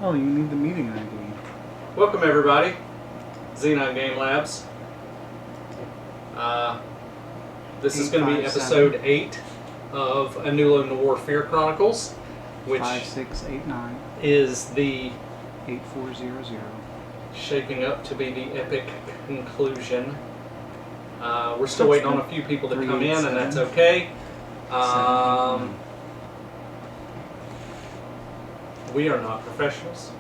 Oh, you need the meeting ID. Welcome everybody, Xenon Game Labs. This is going to be episode 8 of Anulo Noir Fear Chronicles, which 5689 is the 8400. shaping up to be the epic conclusion. We're still waiting on a few people to come in, and that's okay. We are not professionals.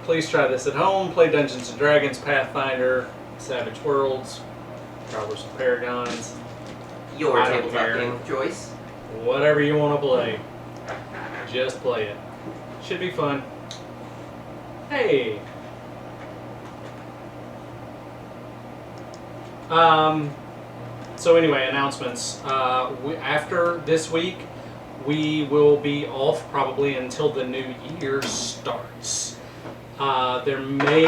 Please try this at home. Play Dungeons & Dragons, Pathfinder, Savage Worlds, Robbers and Paragons. Your tabletop game of choice. Whatever you want to play. Just play it. Should be fun. Hey! So anyway, announcements. After this week, we will be off probably until the new year starts. There may,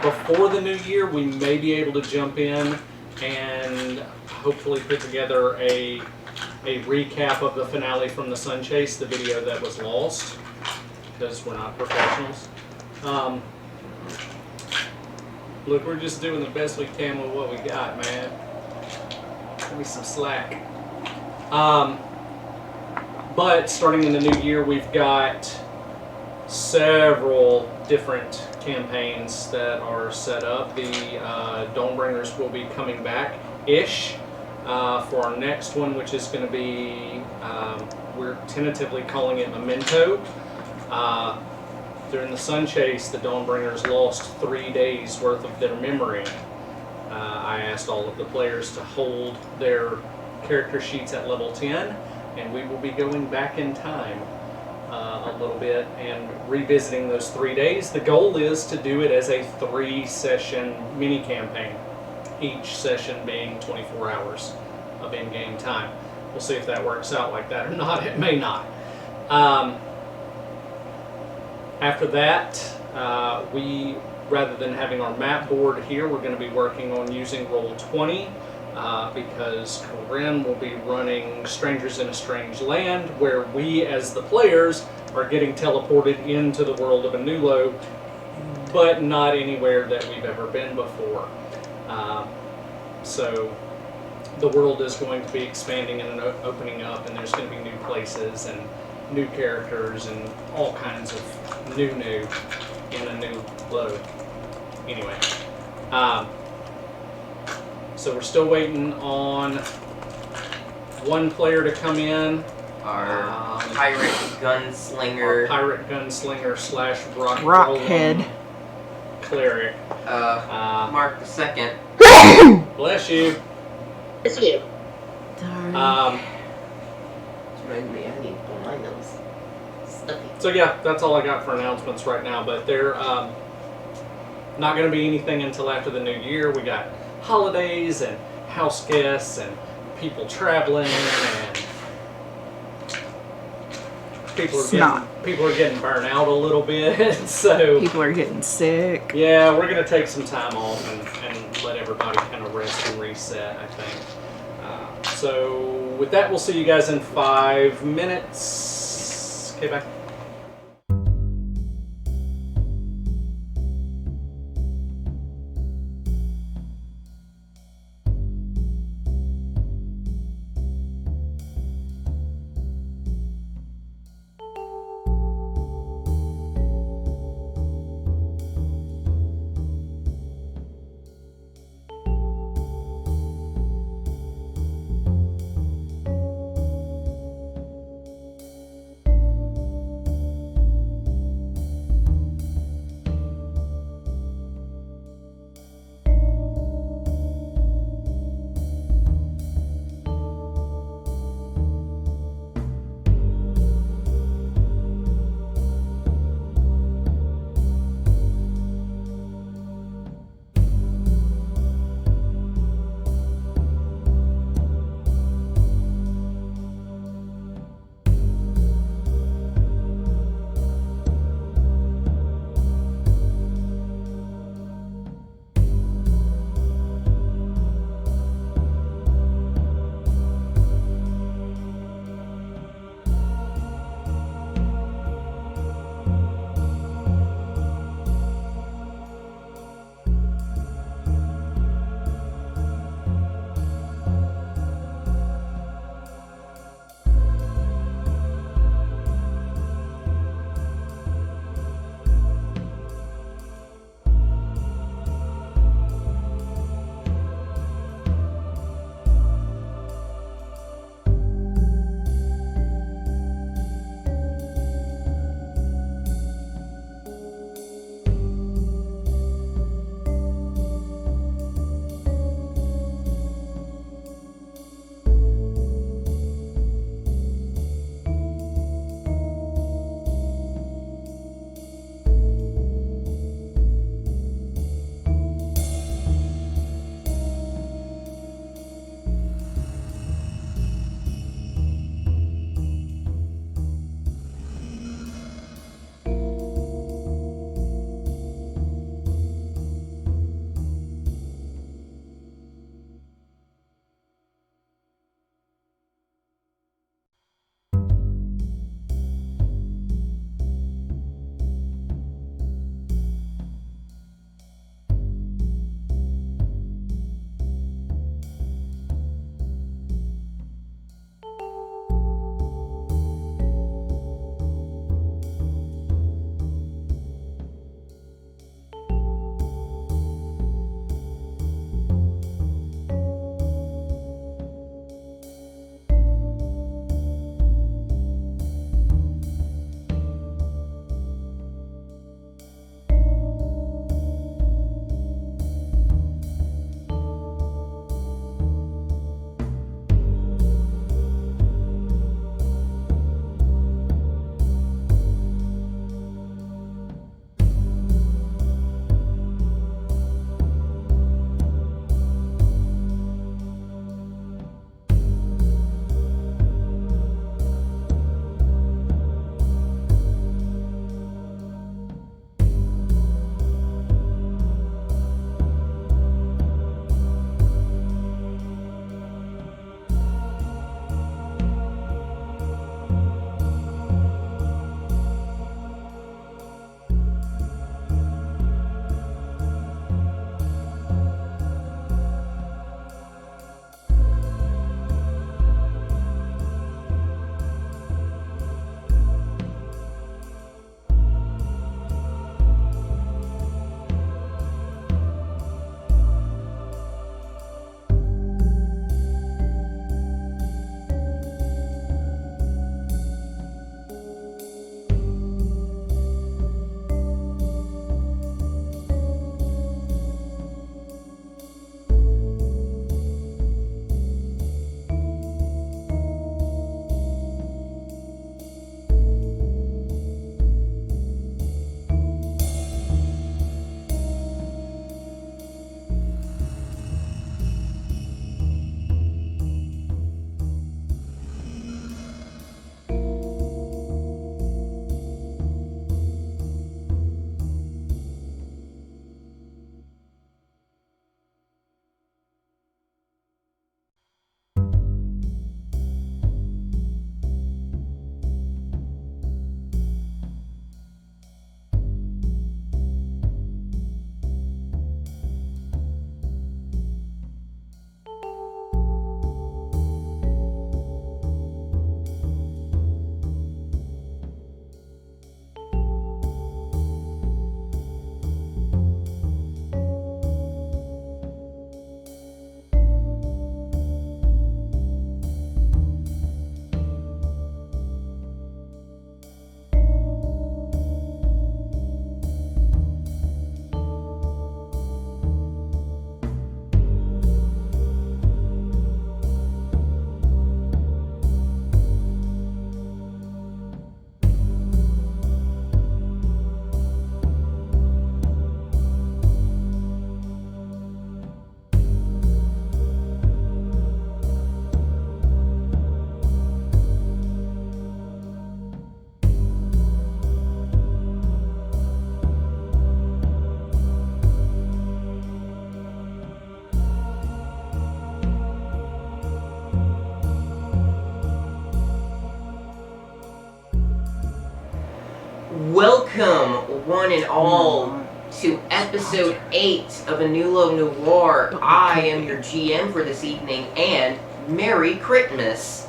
before the new year, we may be able to jump in and hopefully put together a recap of the finale from the Sun Chase, the video that was lost, because we're not professionals. Look, we're just doing the best we can with what we got, man. Give me some slack. But starting in the new year, we've got several different campaigns that are set up. The Dawnbringers will be coming back-ish for our next one, which is going to be, we're tentatively calling it Memento. During the Sun Chase, the Dawnbringers lost 3 days worth of their memory. I asked all of the players to hold their character sheets at level 10, and we will be going back in time a little bit and revisiting those 3 days. The goal is to do it as a 3-session mini-campaign, each session being 24 hours of in-game time. We'll see if that works out like that or not. It may not. After that, we, rather than having our map board here, we're going to be working on using Roll20 because Corinne will be running Strangers in a Strange Land, where we, as the players, are getting teleported into the world of Anulo, but not anywhere that we've ever been before. So the world is going to be expanding and opening up, and there's going to be new places and new characters and all kinds of new in Anulo. Anyway, so we're still waiting on one player to come in. Our pirate gunslinger. Pirate gunslinger / Rockhead cleric. Mark the second. Bless you. Bless you. Darn. Reminds me, I need to pull my nose. Stuffy. So yeah, that's all I got for announcements right now, but they're not going to be anything until after the new year. We got holidays and house guests and people traveling, and people are getting burnt out a little bit. So people are getting sick. Yeah, we're going to take some time off and let everybody kind of rest and reset, I think. So with that, we'll see you guys in 5 minutes. Okay, bye. Welcome, one and all, to episode 8 of Anulo Noir. I am your GM for this evening, and Merry Christmas.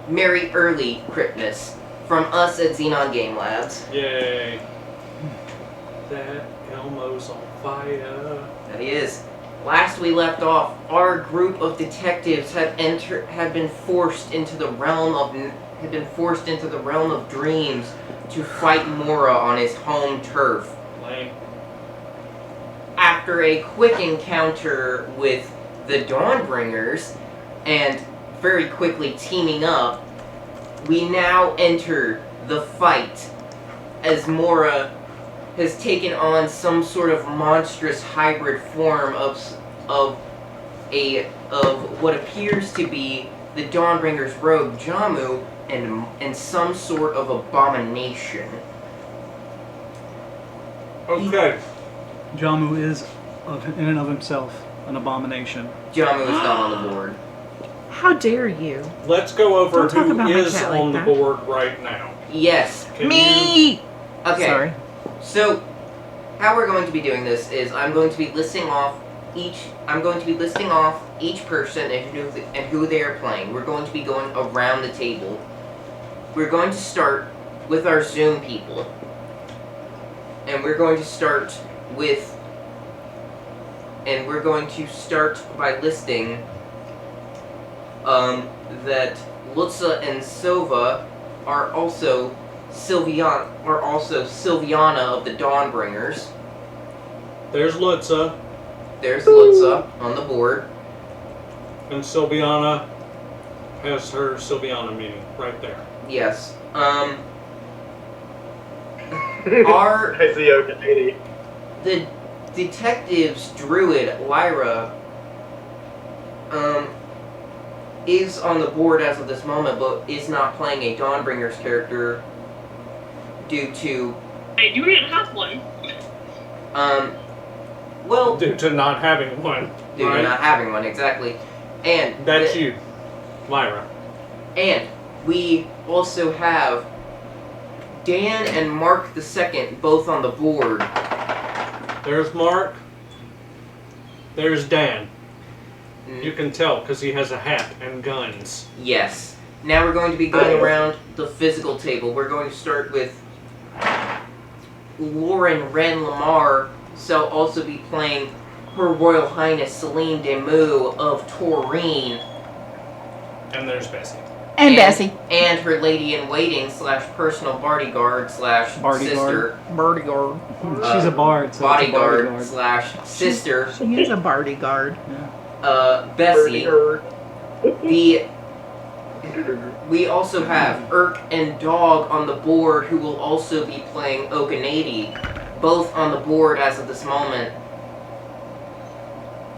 Merry early Christmas from us at Xenon Game Labs. Yay. That Elmo's on fire. That he is. Last we left off, our group of detectives had been forced into the realm of dreams to fight Mora on his home turf. Lame. After a quick encounter with the Dawnbringers and very quickly teaming up, we now enter the fight as Mora has taken on some sort of monstrous hybrid form of what appears to be the Dawnbringer's rogue Jamu and some sort of abomination. Okay. Jamu is, in and of himself, an abomination. Jamu is not on the board. How dare you? Let's go over Don't talk who about my is cat on like the that. board right now. Yes. Can Me! Okay. Sorry. So, how we're going to be doing this is I'm going to be listing off each person and who they are playing. We're going to be going around the table. We're going to start with our Zoom people. And we're going to start by listing that Lutza and Sova are also Sylviana of the Dawnbringers. There's Lutza, There's Lutza on the board. and Sylviana has her Sylviana meeting right there. Yes. I see okay. The detective's druid, Lyra, is on the board as of this moment, but is not playing a Dawnbringer's character due to, You didn't have one. well, Due to not having one. due to not having one, exactly. And That's you, Lyra. And we also have Dan and Mark II both on the board. There's Mark. There's Dan. Mm, You can tell because he has a hat and guns. Yes. Now we're going to be going around the physical table. We're going to start with Lauren Ren Lamar, so also be playing Her Royal Highness Celine Demus of Taurine. And there's Bessie. And Bessie. And her lady-in-waiting / personal bodyguard / sister. Bodyguard. She's a bard, so it's a Bodyguard bodyguard. / sister. She is a bodyguard. Bessie. We also have Irk and Dog on the board, who will also be playing Okanady, both on the board as of this moment.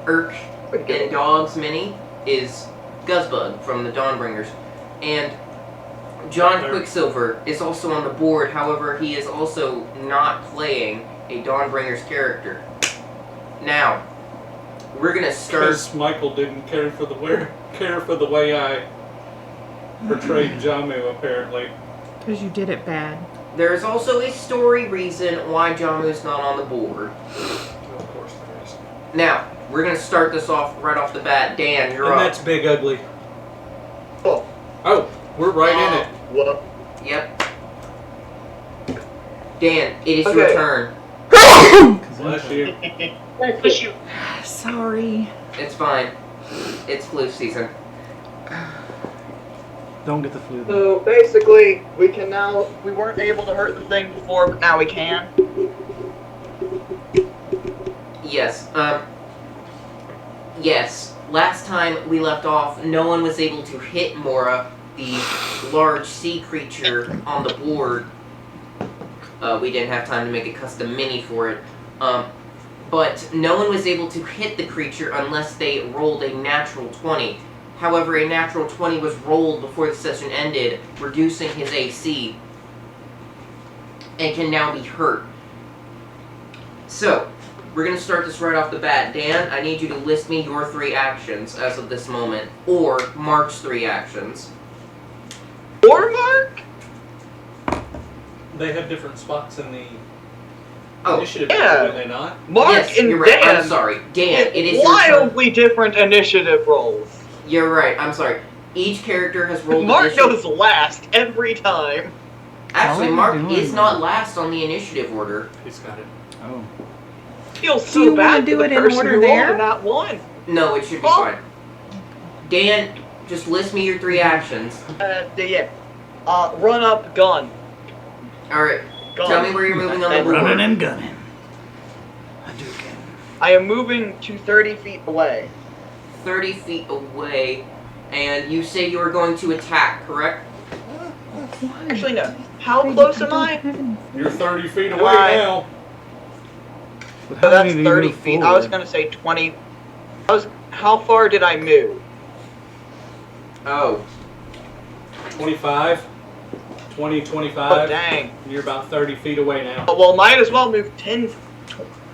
Irk and Dog's mini is Guzzbug from the Dawnbringers, and John Quicksilver is also on the board. However, he is also not playing a Dawnbringers character. Now, we're gonna start. Because Michael didn't care for the way I portrayed Jamu, apparently. Because you did it bad. There is also a story reason why Jamu is not on the board. Of course there is. Now, we're going to start this off right off the bat. Dan, you're And up. that's Big Ugly. Oh. Oh, we're right in it. Well, Yep. Dan, it is your Okay. turn. Bless you. Push you. Sorry. It's fine. It's flu season. Don't get the flu. so basically, we weren't able to hurt the thing before, but now we can. Yes. Yes. Last time we left off, no one was able to hit Mora, the large sea creature on the board. We didn't have time to make a custom mini for it. But no one was able to hit the creature unless they rolled a natural 20. However, a natural 20 was rolled before the session ended, reducing his AC, and can now be hurt. So, we're going to start this right off the bat. Dan, I need you to list me your 3 actions as of this moment, or Mark's 3 actions. Or Mark? They have different spots in the Oh, initiative, yeah. do they not? Mark yes, and you're right. Dan I'm sorry. Dan, it is get your turn. wildly different initiative rolls. You're right. I'm sorry. Each character has rolled Mark initiative. goes last every time. Actually, How are Mark we doing? is not last on the initiative order. He's got it. Oh. Feels Do you so wanna bad do for it the in person order who there? rolled in that one. No, it should be Oh. fine. Dan, just list me your 3 actions. Yeah. Run up, gun. Alright, Gun. tell me where you're moving on the And board. Running and gunning. Hadouken. I am moving to 30 feet away. 30 feet away, and you say you are going to attack, correct? Why? Actually, no. How Baby, close I am don't I? have any- You're 30 feet Am away I- now. But So how that's many do you 30 move feet. I was forward? gonna say 20. How far did I move? Oh, 25. 20, Oh, 25. dang. You're about 30 feet away now. Oh, well, might as well move 10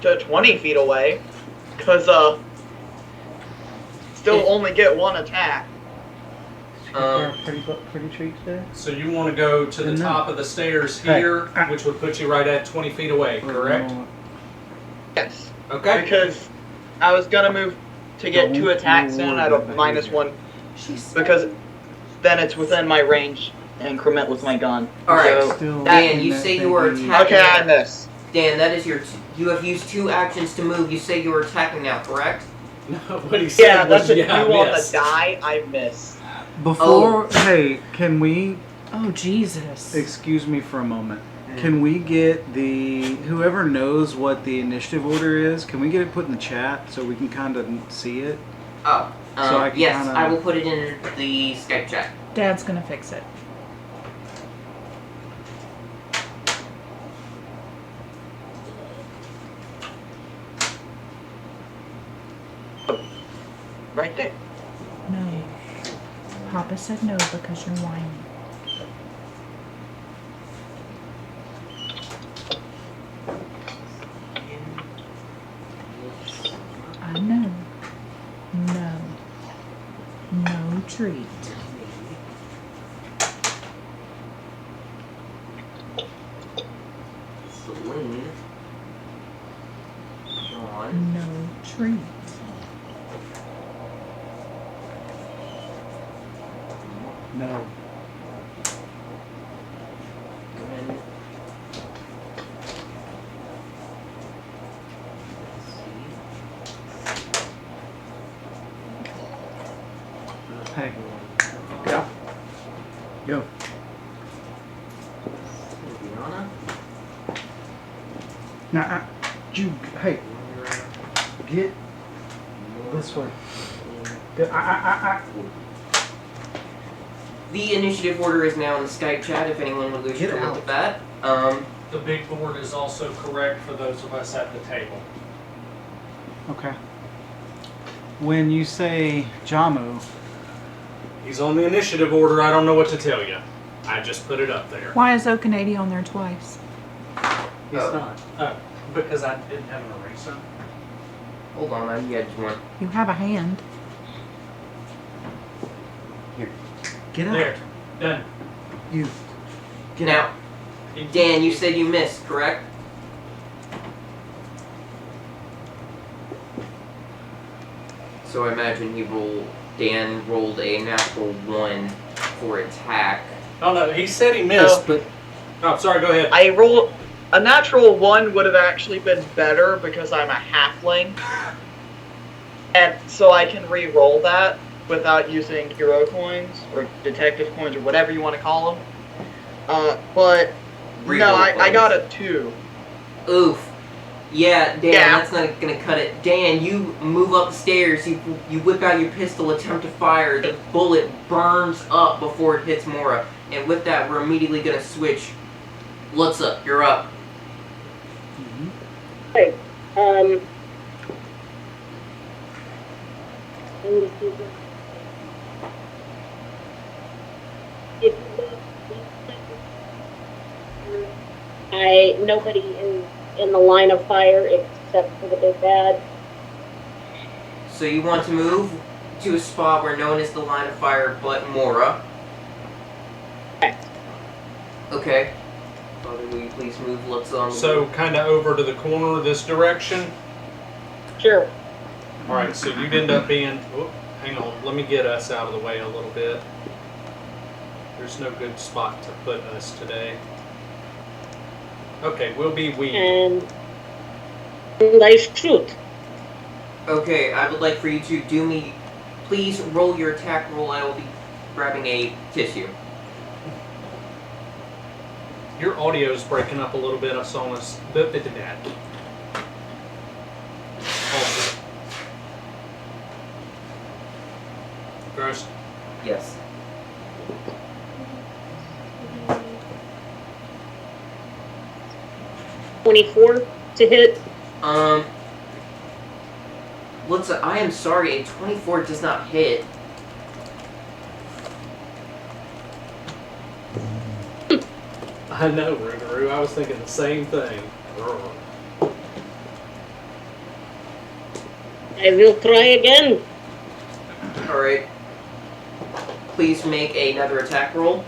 to 20 feet away. Because, still only get 1 attack. Pretty treats there. So you want to go to the No. top of the stairs Hey. here, which would put you right at 20 feet away, correct? Yes. Okay. Because I was gonna move to get 2 attacks in at a -1. Because then it's within my range increment with my gun. Alright. So, Still Dan, in you that say you are baby. attacking. okay, I miss. Dan, that is your. You have used 2 actions to move. You say you are attacking now, correct? No, what he said Yeah, was, that's a yeah, 2 on the missed. die. I miss. Before, hey, can we, Oh, Jesus. excuse me for a moment. Can we get the, whoever knows what the initiative order is, can we get it put in the chat so we can kind of see it? Oh, So I can yes, kinda- I will put it in the Skype chat. Dad's gonna fix it. Right there. No. Papa said no because you're whining. I know. No. No treat. Celine. Sean. No treat. No. Gwen. Hey. Yeah. Go. Rihanna. Nah, you, hey, get this way. The initiative order is now in the Skype chat if anyone would wish Get to look out. at that. The big board is also correct for those of us at the table. Okay. When you say Jamu, He's on the initiative order. I don't know what to tell you. I just put it up there. Why is Okanady on there twice? He's Oh. not. Oh, because I didn't have an eraser. Hold on, I had one. You have a hand. get out. There. Done. You. Get Now, out. Dan, you said you missed, correct? So I imagine Dan rolled a natural 1 for attack. Oh no, he said he missed, but. Oh, sorry, go ahead. I rolled a natural 1 would have actually been better because I'm a halfling, and so I can re-roll that without using hero coins or detective coins or whatever you want to call them. But Re-roll, no, I please. got a 2. Oof. Yeah, Dan, Yeah. that's not gonna cut it. Dan, you move up the stairs, you whip out your pistol, attempt to fire, the bullet burns up before it hits Mora. And with that, we're immediately gonna switch. What's up? You're up. Hey, nobody in the line of fire except for the big bad. So you want to move to a spot where no one is the line of fire but Mora. Okay. Father, will you please move Lux on? So kind of over to the corner this direction. Sure. All right, so you'd end up being. Whoop, hang on, let me get us out of the way a little bit. There's no good spot to put us today. Okay, we'll be we. And I shoot. Okay, I would like for you to do me. Please roll your attack roll. I will be grabbing a tissue. Your audio's breaking up a little bit. I saw us. But they did that. Also. Gross. Yes. $24 to hit. Looks. I am sorry. A 24 does not hit. I know, Rougarou. I was thinking the same thing. I will try again. All right. Please make another attack roll.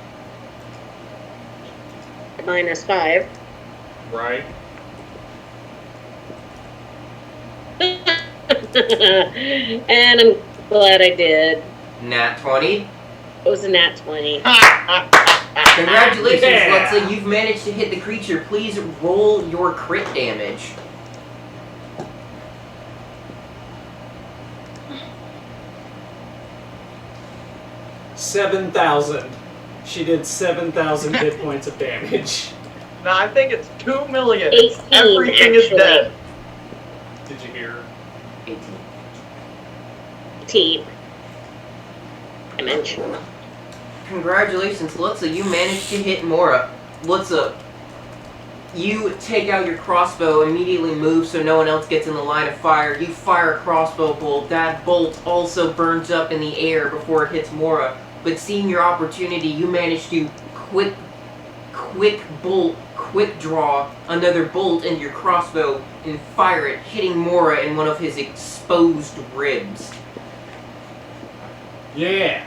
-5. Right. And I'm glad I did. Nat 20. It was a nat 20. Congratulations, Yeah. Luxa. You've managed to hit the creature. Please roll your crit damage. $7,000. She did 7,000 hit points of damage. No, I think it's 2 million. 18, Everything is actually. dead. Did you hear? 18. 18 damage. Congratulations, Luxa. You managed to hit Mora. Luxa, you take out your crossbow, immediately move so no one else gets in the line of fire. You fire a crossbow bolt. That bolt also burns up in the air before it hits Mora. But seeing your opportunity, you manage to quick draw another bolt into your crossbow and fire it, hitting Mora in one of his exposed ribs. Yeah.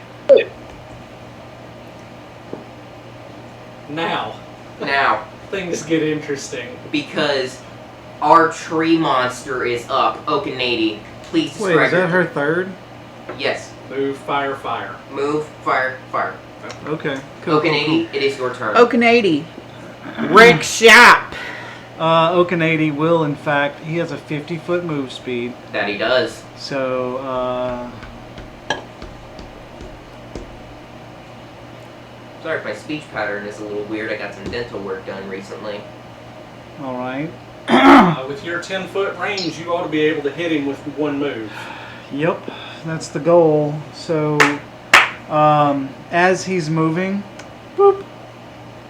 Now, things get interesting. Because our tree monster is up. Okanady, please describe. Wait, is that her third? Yes. Move, fire, fire. Move, fire, fire. Okay. Cool. Okanady, it is your turn. Okanady. Rick Shop. Okanady will, in fact, he has a 50-foot move speed. That he does. So, Sorry if my speech pattern is a little weird. I got some dental work done recently. all right. With your 10-foot range, you ought to be able to hit him with one move. Yep, that's the goal. So, as he's moving, boop.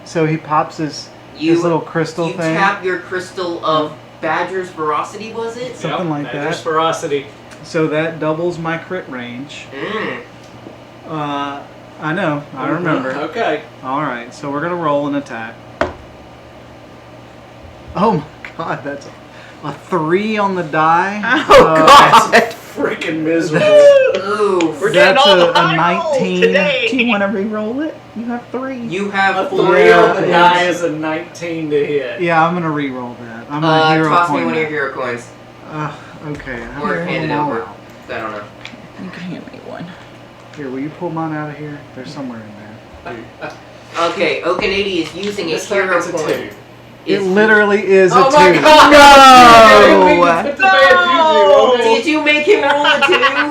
So he pops his little crystal You thing. tap your crystal of Badger's Veracity, was it? Something like Badger's that. ferocity. So that doubles my crit range. I know, I remember. Okay. All right, so we're gonna roll an attack. Oh my God, that's a 3 on the die. Oh God. That's freaking miserable. Ooh. We're getting That's all the a high rolls 19. today. Do you want to re-roll it? You have 3. You have A 3 3 on on the die is a 19 to hit. Yeah, I'm gonna re-roll that. I'm gonna hero toss me point one of your that. hero coins. Okay. I'm Or gonna hand it roll over. out. I don't know. You can hand me one. Here, will you pull mine out of here? There's somewhere in there. Okay, Okanady is using a This time hero it's a coin. 2. It literally is a 2. Oh my God! No! Put the bad juju on me. Did you make him roll a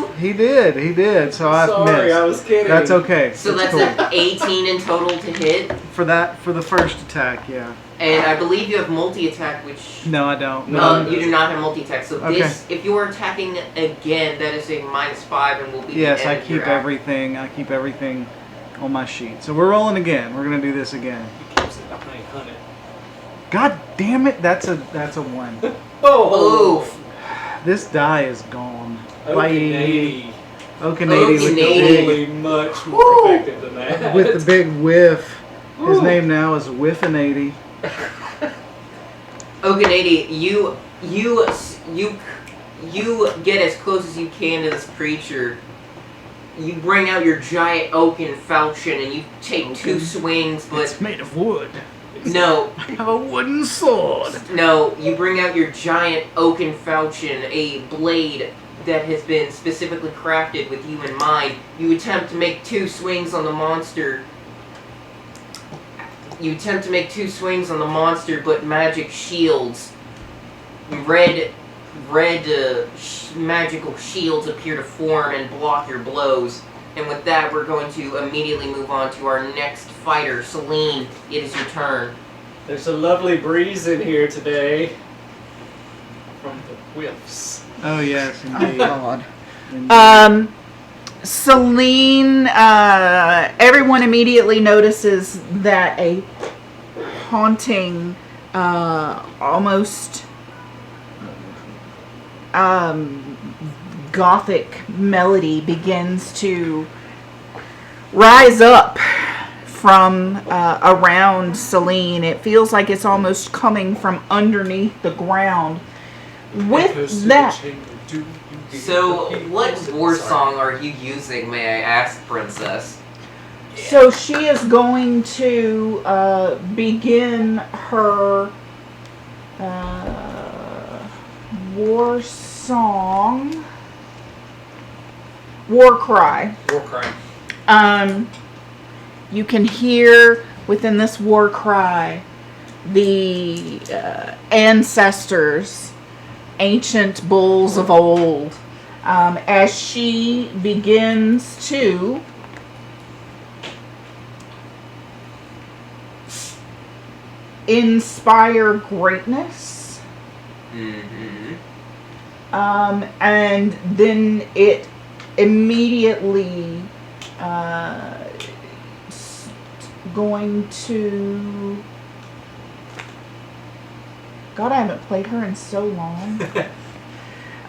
2? He did. So I Sorry, missed. I was kidding. That's okay. So that's cool. an 18 in total to hit. For the first attack, yeah. And I believe you have multi-attack, which... No, I don't. No. you do not have multi-attack. So Okay. this, if you are attacking again, that is a -5 and will be Yes, the I end of your keep act. everything. I keep everything on my sheet. So we're rolling again. We're gonna do this again. He keeps it behind hunted. God damn it! That's a 1. Oh! Oof. This die is gone. Okanady. Okanady with the Okanady. Totally much more effective than that. with the big whiff. His name now is Whiffinady. Okanady, you get as close as you can to this creature. You bring out your giant oaken falchion and you take 2 swings, but It's made of wood. No, I have a wooden sword. no, you bring out your giant oaken falchion, a blade that has been specifically crafted with you in mind. You attempt to make 2 swings on the monster. But magic shields, magical shields appear to form and block your blows. And with that, we're going to immediately move on to our next fighter, Celine. It is your turn. There's a lovely breeze in here today from the whiffs. Oh yes, Oh indeed. God. Indeed. Celine, everyone immediately notices that a haunting, almost gothic melody begins to rise up from around Celine. It feels like it's almost coming from underneath the ground. With that, So, what war song are you using, may I ask, Princess? so she is going to begin her war song, war cry. War cry. You can hear within this war cry the ancestors, ancient bulls of old, as she begins to inspire greatness. Mm-hmm. And then it immediately going to... God, I haven't played her in so long.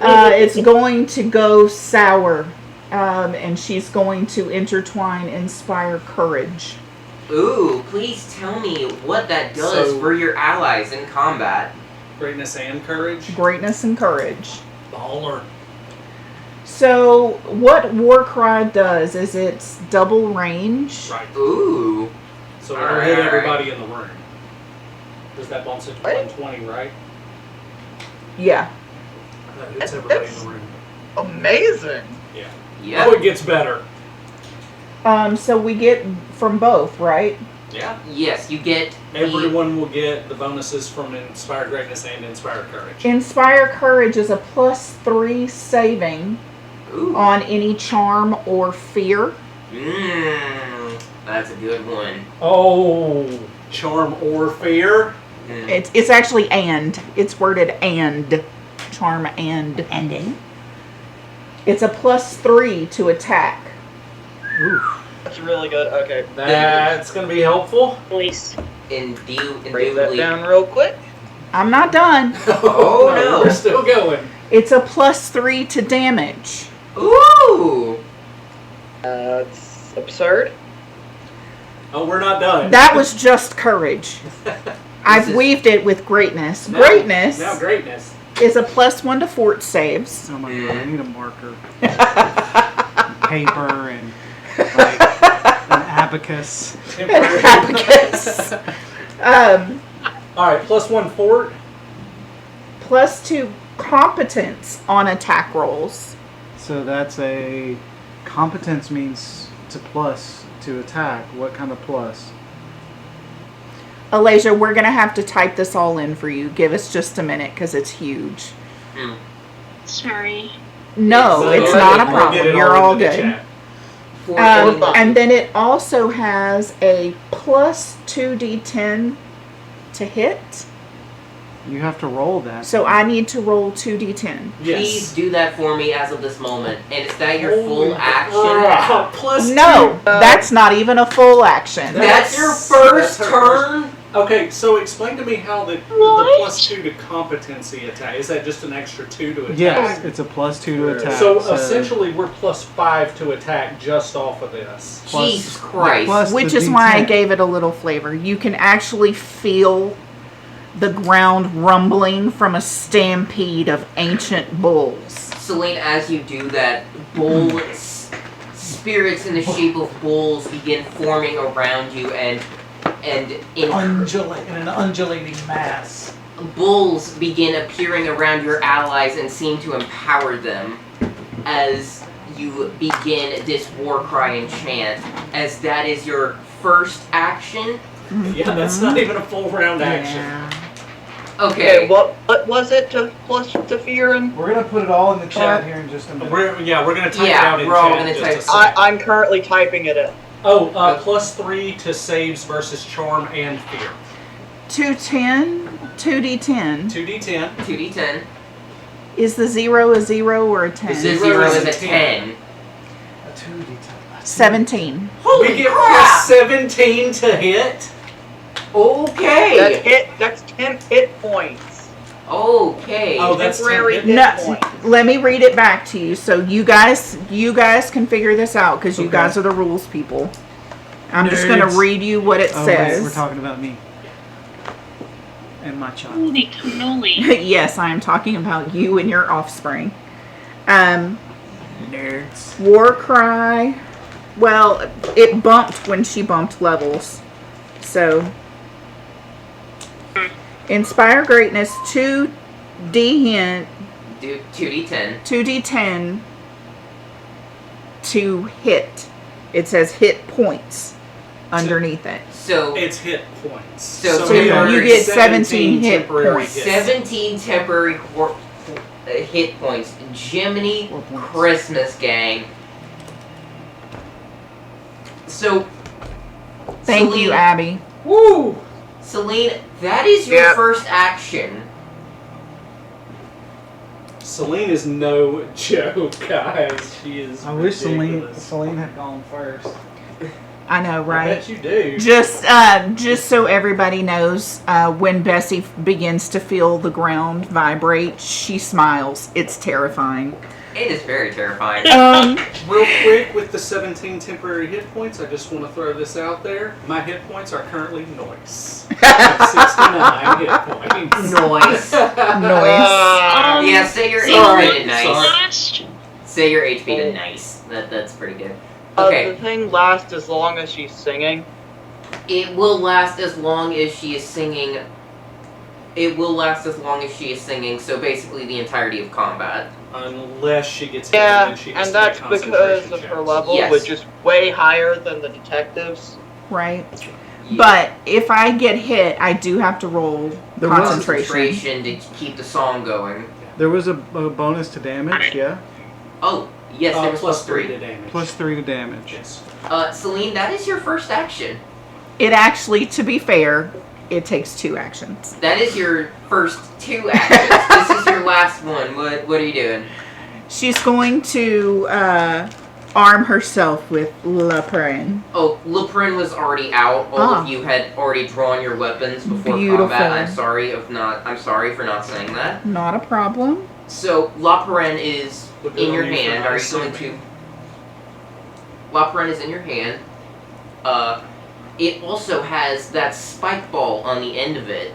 It's going to go sour, and she's going to intertwine inspire courage. Ooh, please tell me what that does So- for your allies in combat. Greatness and courage. Greatness and courage. Baller. So what Warcry does is it's double range. Right. Ooh. So it'll hit Alright. everybody in the room. Does that bumps it to 120, right? Yeah. That hits everybody in the room. Amazing. Yeah. Yep. Oh, it gets better. So we get from both, right? Yeah. Yes, you get Everyone will get the bonuses from Inspire Greatness and Inspire Courage. Inspire courage is a +3 saving Ooh. on any charm or fear. That's a good one. Oh, charm or fear. Mm. It's actually and. It's worded and. Charm and. Ending. It's a +3 to attack. Oof. That's really good. Okay. That's going to be helpful. Nice. Break that Indubitably. down real quick. I'm not done. Oh, no. We're still going. It's a +3 to damage. Ooh. It's absurd. Oh, we're not done. That was just courage. I've is- weaved it with greatness. Now- Greatness Now greatness. is a +1 to fort saves. Oh my god, I need a marker. Paper and like an abacus. Temporary. Abacus. All right, +1 fort. +2 competence on attack rolls. So that's a competence means it's a plus to attack. What kind of plus? Alasia, we're going to have to type this all in for you. Give us just a minute because it's huge. Sorry. No, So it's we'll not a get problem. it You're all into the good. chat. For We're any- fine. And then it also has a +2d10 to hit. You have to roll that. So I need to roll 2d10. Please Yes. do that for me as of this moment. And is that your Holy full action? crap. +2. No, that's not even a full action. That's your first That's her turn? Okay, so explain to me how the What? +2 to competency attack. Is that just an extra 2 to attack? Yes, it's a +2 to attack. So essentially, we're +5 to attack just off of this. Plus- Jesus Christ. plus Which the is why I D10. gave it a little flavor. You can actually feel the ground rumbling from a stampede of ancient bulls. Celine, as you do that, spirits in the shape of bulls begin forming around you, and and In an undulating mass. bulls begin appearing around your allies and seem to empower them as you begin this war cry and chant. As that is your first action. Yeah, that's not even a full round action. Yeah. Okay. what was it to plus to fear and? We're gonna put it all in the chat here in just a minute. We're gonna type it Yeah, out in we're all chat gonna in just type- a sec. I'm currently typing it in. Oh, +3 to saves versus charm and fear. 210, 2d10. 2d10. 2d10. Is the 0 a 0 or a 10? The Zero 0 is is a a 10. A 2d10. 17. Holy We get crap! +17 to hit. Okay. That's 10 hit points. Okay. Oh, that's Temporary 10 hit No, points. let me read it back to you so you guys can figure this out because you Okay. guys are the rules people. I'm just going to Nerds. read you what it Oh, wait, says. we're talking about me. And my child. Holy cannoli. Yes, I am talking about you and your offspring. Nerds. War cry. Well, it bumped when she bumped levels. So, inspire greatness 2d10 Do 2d10. 2d10 to hit. It says hit points underneath it. So It's hit points. So we are you get 17 hit temporary points. hits. 17 temporary hit points. Jiminy 4 points. Christmas gang. So Thank Celine, you, Abby. Woo! Celine, that is your Yeah. first action. Celine is no joke, guys. She is. I wish ridiculous. Celine had gone first. I know, I right? bet you do. Just so everybody knows, when Bessie begins to feel the ground vibrate, she smiles. It's terrifying. It is very terrifying. Real quick, with the 17 temporary hit points, I just want to throw this out there. My hit points are currently noise. 69 hit points. Noise. Noise. Yeah, say your Sorry, HP to nice. sorry. Last. Say your HP to nice. That's pretty good. The Okay. thing lasts as long as she's singing. It will last as long as she is singing. It will last as long as she is singing, so basically the entirety of combat. Unless she gets hit Yeah, and then she has and to make that's because concentration of her checks. level, Yes. which is way higher than the detectives. Right. Yeah. But if I get hit, I do have to roll There was- concentration. to keep the song going. There was a bonus to damage, yeah? Oh, yes, there was plus +3. to damage. +3 to damage. Yes. Celine, that is your first action. It actually, to be fair, it takes 2 actions. That is your first 2 actions. This is your last one. What are you doing? She's going to arm herself with La Perrin. Oh, Luprin was already out. All Ah. of you had already drawn your weapons before Beautiful. combat. I'm sorry for not saying that. Not a problem. So La Perrin is Look in good your on you for hand. not Are you going to? assuming. La Perrin is in your hand. It also has that spike ball on the end of it.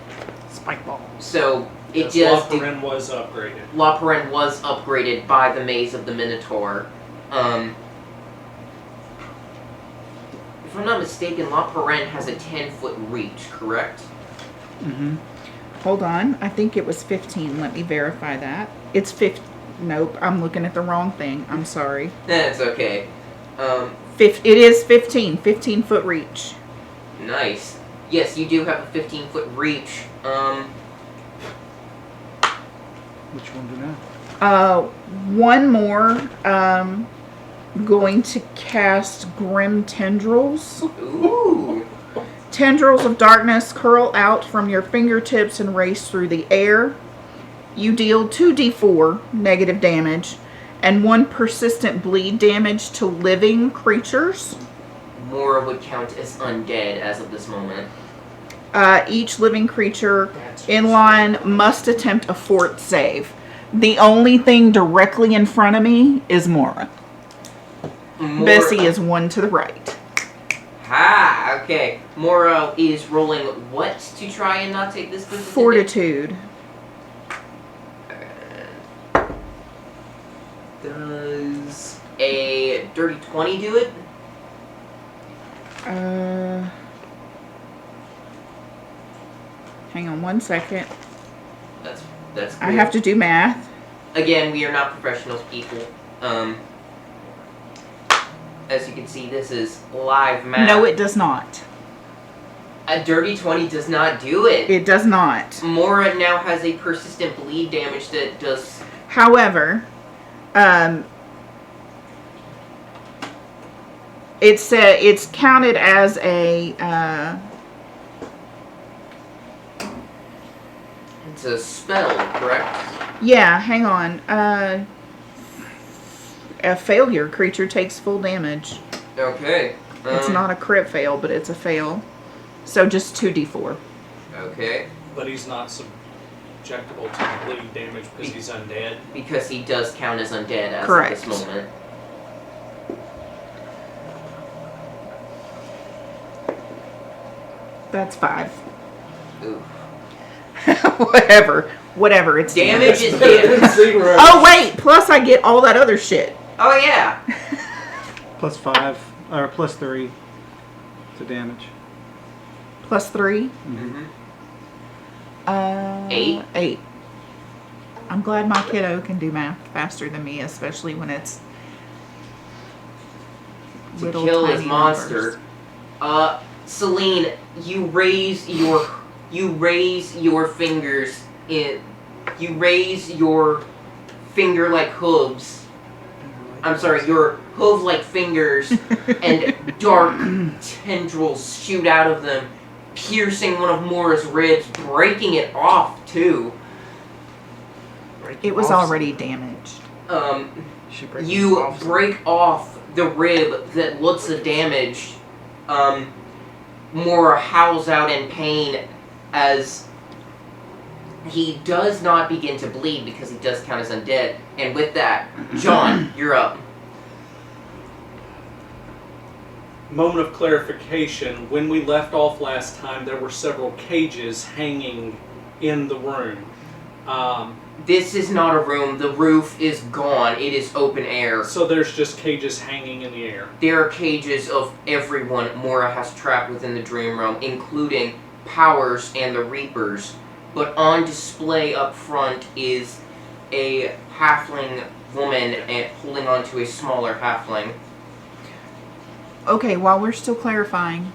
Spike ball. So it Yes, does. Lotharen was upgraded. La Perrin was upgraded by the Maze of the Minotaur. If I'm not mistaken, La Perrin has a 10-foot reach, correct? Mm-hmm. Hold on. I think it was 15. Let me verify that. It's 15. Nope. I'm looking at the wrong thing. I'm sorry. That's okay. It is 15. 15-foot reach. Nice. Yes, you do have a 15-foot reach. Which one do now? One more. Going to cast Grim Tendrils. Ooh. Tendrils of darkness curl out from your fingertips and race through the air. You deal 2d4 negative damage and 1 persistent bleed damage to living creatures. Mora would count as undead as of this moment. Each living creature That's in line must attempt a fort save. The only thing directly in front of me is Mora. Bessie is 1 to the right. Ha! Okay. Mora is rolling what to try and not take this persistent Fortitude. Does a dirty 20 do it? Hang on 1 second. That's cool. I have to do math. Again, we are not professional people. As you can see, this is live math. No, it does not. A dirty 20 does not do it. It does not. Mora now has a persistent bleed damage that does. However, it's counted as a It's a spell, correct? yeah. Hang on. A failure creature takes full damage. Okay. It's not a crit fail, but it's a fail. So just 2d4. Okay. But he's not subjectable to bleed damage because he's undead. Because he does count as undead as Correct. of this moment. That's 5. Ooh. Whatever. It's Damage is Better than damage. 0. Oh wait! Plus I get all that other shit. Oh yeah. Plus 5 or plus 3 to damage. Plus 3. Mm-hmm. 8. 8. I'm glad my kiddo can do math faster than me, especially when it's To little kill tiny his monster. numbers. Celine, you raise your fingers in. You raise your finger-like hooves. I'm sorry, your hoof-like fingers, and dark tendrils shoot out of them, piercing one of Mora's ribs, breaking it off too. It was already damaged. You break off the rib that looks damaged. Mora howls out in pain as he does not begin to bleed because he does count as undead. And with that, John, you're up. Moment of clarification. When we left off last time, there were several cages hanging in the room. This is not a room. The roof is gone. It is open air. So there's just cages hanging in the air. There are cages of everyone Mora has trapped within the Dream Realm, including Powers and the Reapers. But on display up front is a halfling woman holding on to a smaller halfling. Okay, while we're still clarifying,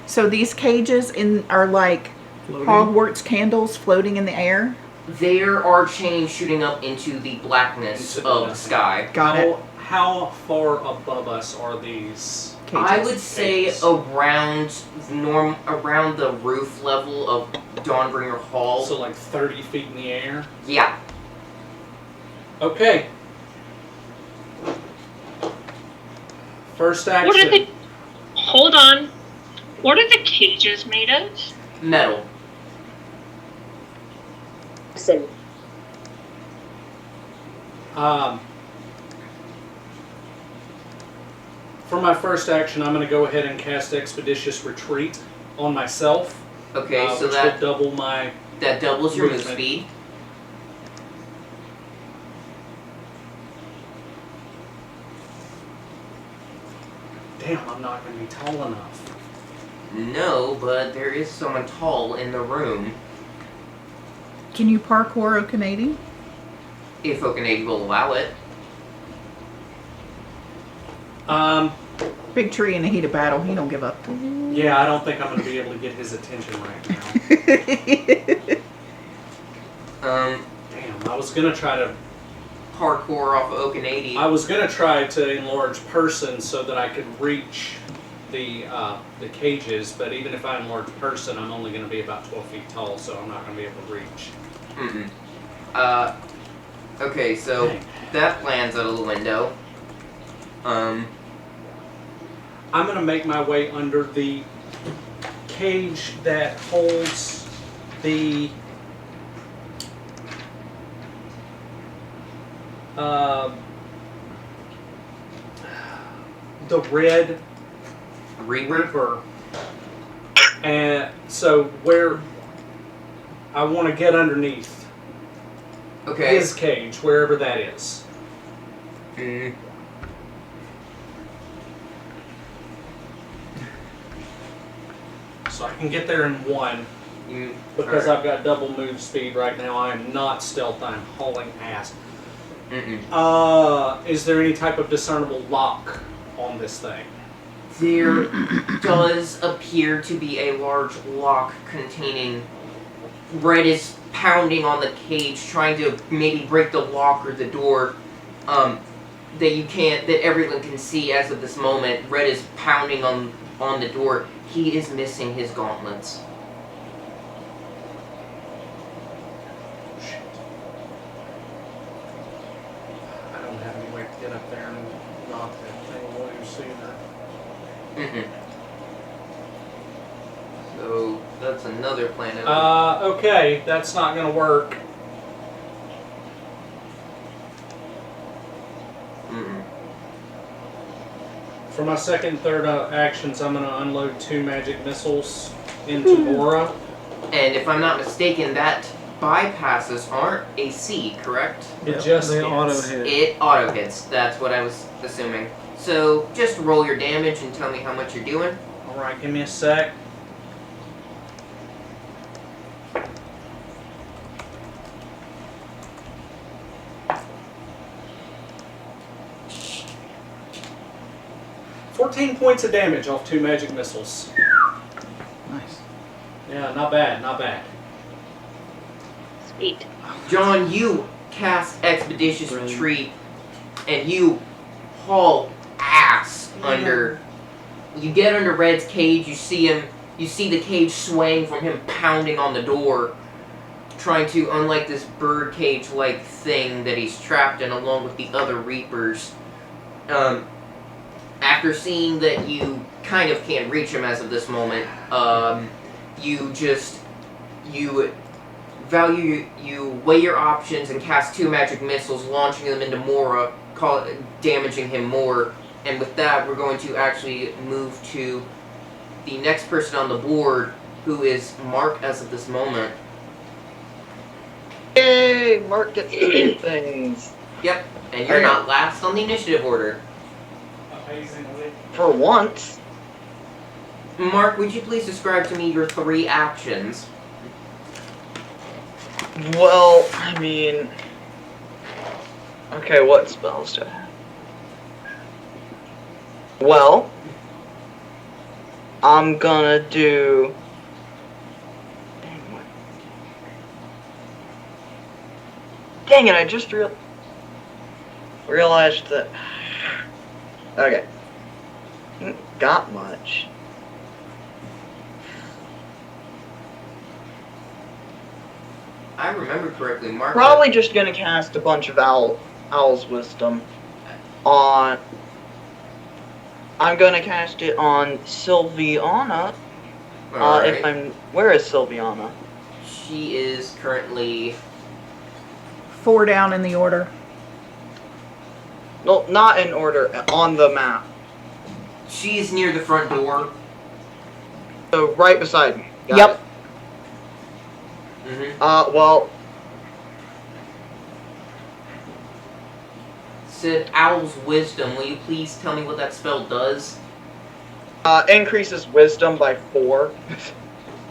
so these cages are like Floating. Hogwarts candles floating in the air. There are chains shooting up into the blackness Into of the the sky. Got it. How far above us are these? Cages. I would say around the roof level of Dawnbringer Hall. So like 30 feet in the air? Yeah. Okay. First action. What are the... Hold on. What are the cages made of? Metal. Listen, For my first action, I'm going to go ahead and cast Expeditious Retreat on myself. Okay, so which that will double my... doubles your move movement. speed. Damn, I'm not going to be tall enough. No, but there is someone tall in the room. Can you parkour Okanadi? If Okanade will allow it. Big tree in the heat of battle. He don't give up. Yeah, I don't think I'm going to be able to get his attention right now. Damn, I was going to try to... Parkour off of Okanade. I was going to try to enlarge person so that I could reach the cages, but even if I enlarge person, I'm only going to be about 12 feet tall, so I'm not going to be able to reach. Okay, so Dang. that lands out of the window. I'm going to make my way under the cage that holds the red Reaper. And so where I want to get underneath Okay. his cage, wherever that is. Mm. So I can get there in one. Because Alright. I've got double move speed right now. I am not stealth. I'm hauling ass. Mm-mm. Is there any type of discernible lock on this thing? There does appear to be a large lock containing. Red is pounding on the cage, trying to maybe break the lock or the door. That everyone can see as of this moment. Red is pounding on the door. He is missing his gauntlets. Shit. I don't have any way to get up there and knock that thing loose either. So that's another plan. Okay, that's not gonna work. For my second and third actions, I'm gonna unload 2 magic missiles into Mora. And if I'm not mistaken, that bypasses aren't AC, correct? It just they hits. auto hit. It auto hits. That's what I was assuming. So just roll your damage and tell me how much you're doing. Alright, give me a sec. $14 points of damage off 2 magic missiles. Nice. Yeah, not bad, not bad. Sweet. John, you cast Expeditious Brilliant. Retreat, and you haul ass under. You get under Red's cage. You see him. You see the cage swaying from him pounding on the door, trying to unlike this bird cage-like thing that he's trapped in, along with the other Reapers. After seeing that you kind of can't reach him as of this moment, you weigh your options and cast 2 magic missiles, launching them into Mora, damaging him more. And with that, we're going to actually move to the next person on the board, who is Mark as of this moment. Yay! Mark gets to do things. Yep, and you're not last on the initiative order. Amazingly. For once. Mark, would you please describe to me your 3 actions? Well, I mean... Okay, what spells do I have? Well... I'm gonna do... Dang it, I just realized that... Okay. Got much. I remember correctly, Mark. Probably just gonna cast a bunch of Owl's Wisdom on... I'm gonna cast it on Sylviana. Alright. Where is Sylviana? She is currently... 4 down in the order. No, not in order, on the map. She's near the front door. So, right beside me. Got Yep. it. Well, Said Owl's Wisdom. Will you please tell me what that spell does? increases wisdom by 4.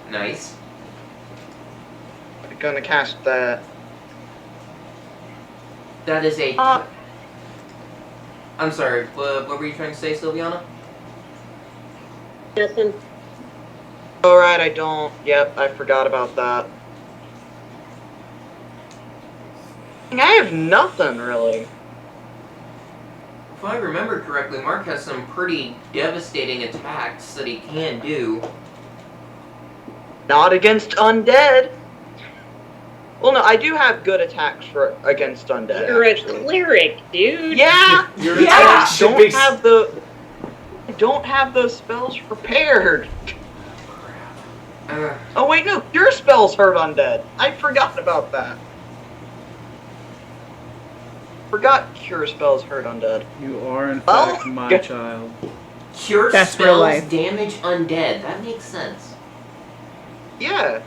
Nice. I'm gonna cast that. That is a... I'm sorry, what were you trying to say, Sylviana? Nothing. Alright, I don't. Yep, I forgot about that. I have nothing, really. If I remember correctly, Mark has some pretty devastating attacks that he can do. Not against undead. Well, no, I do have good attacks against undead. You're a actually. cleric, dude. Yeah! Your Yeah! attack should be... I don't have those spells prepared. Oh wait, no, your spells hurt undead. I forgot about that. Forgot cure spells hurt undead. You are, in Oh, fact, my good. child. Cure That's real spells life. damage undead. That makes sense. Yeah.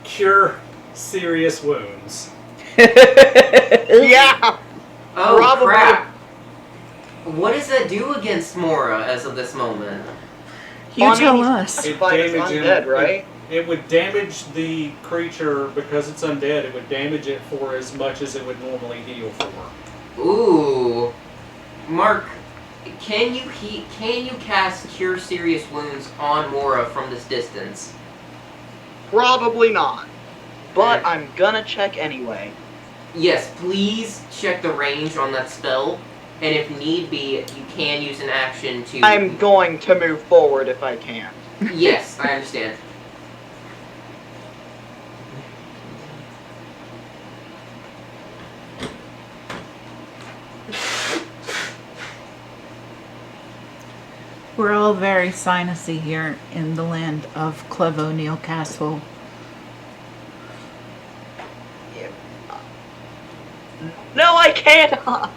Cure serious wounds. Yeah! Oh, Probably. crap. What does that do against Mora as of this moment? You Well, I mean, tell us. he's classified as undead, right? It would damage the creature because it's undead. It would damage it for as much as it would normally heal for. Ooh. Mark, can you cast Cure Serious Wounds on Mora from this distance? Probably not. But I'm gonna check anyway. Yes, please check the range on that spell, and if need be, you can use an action to... I'm going to move forward if I can. Yes, I understand. We're all very sinusy here in the land of Cleve O'Neill Castle. No, I cannot!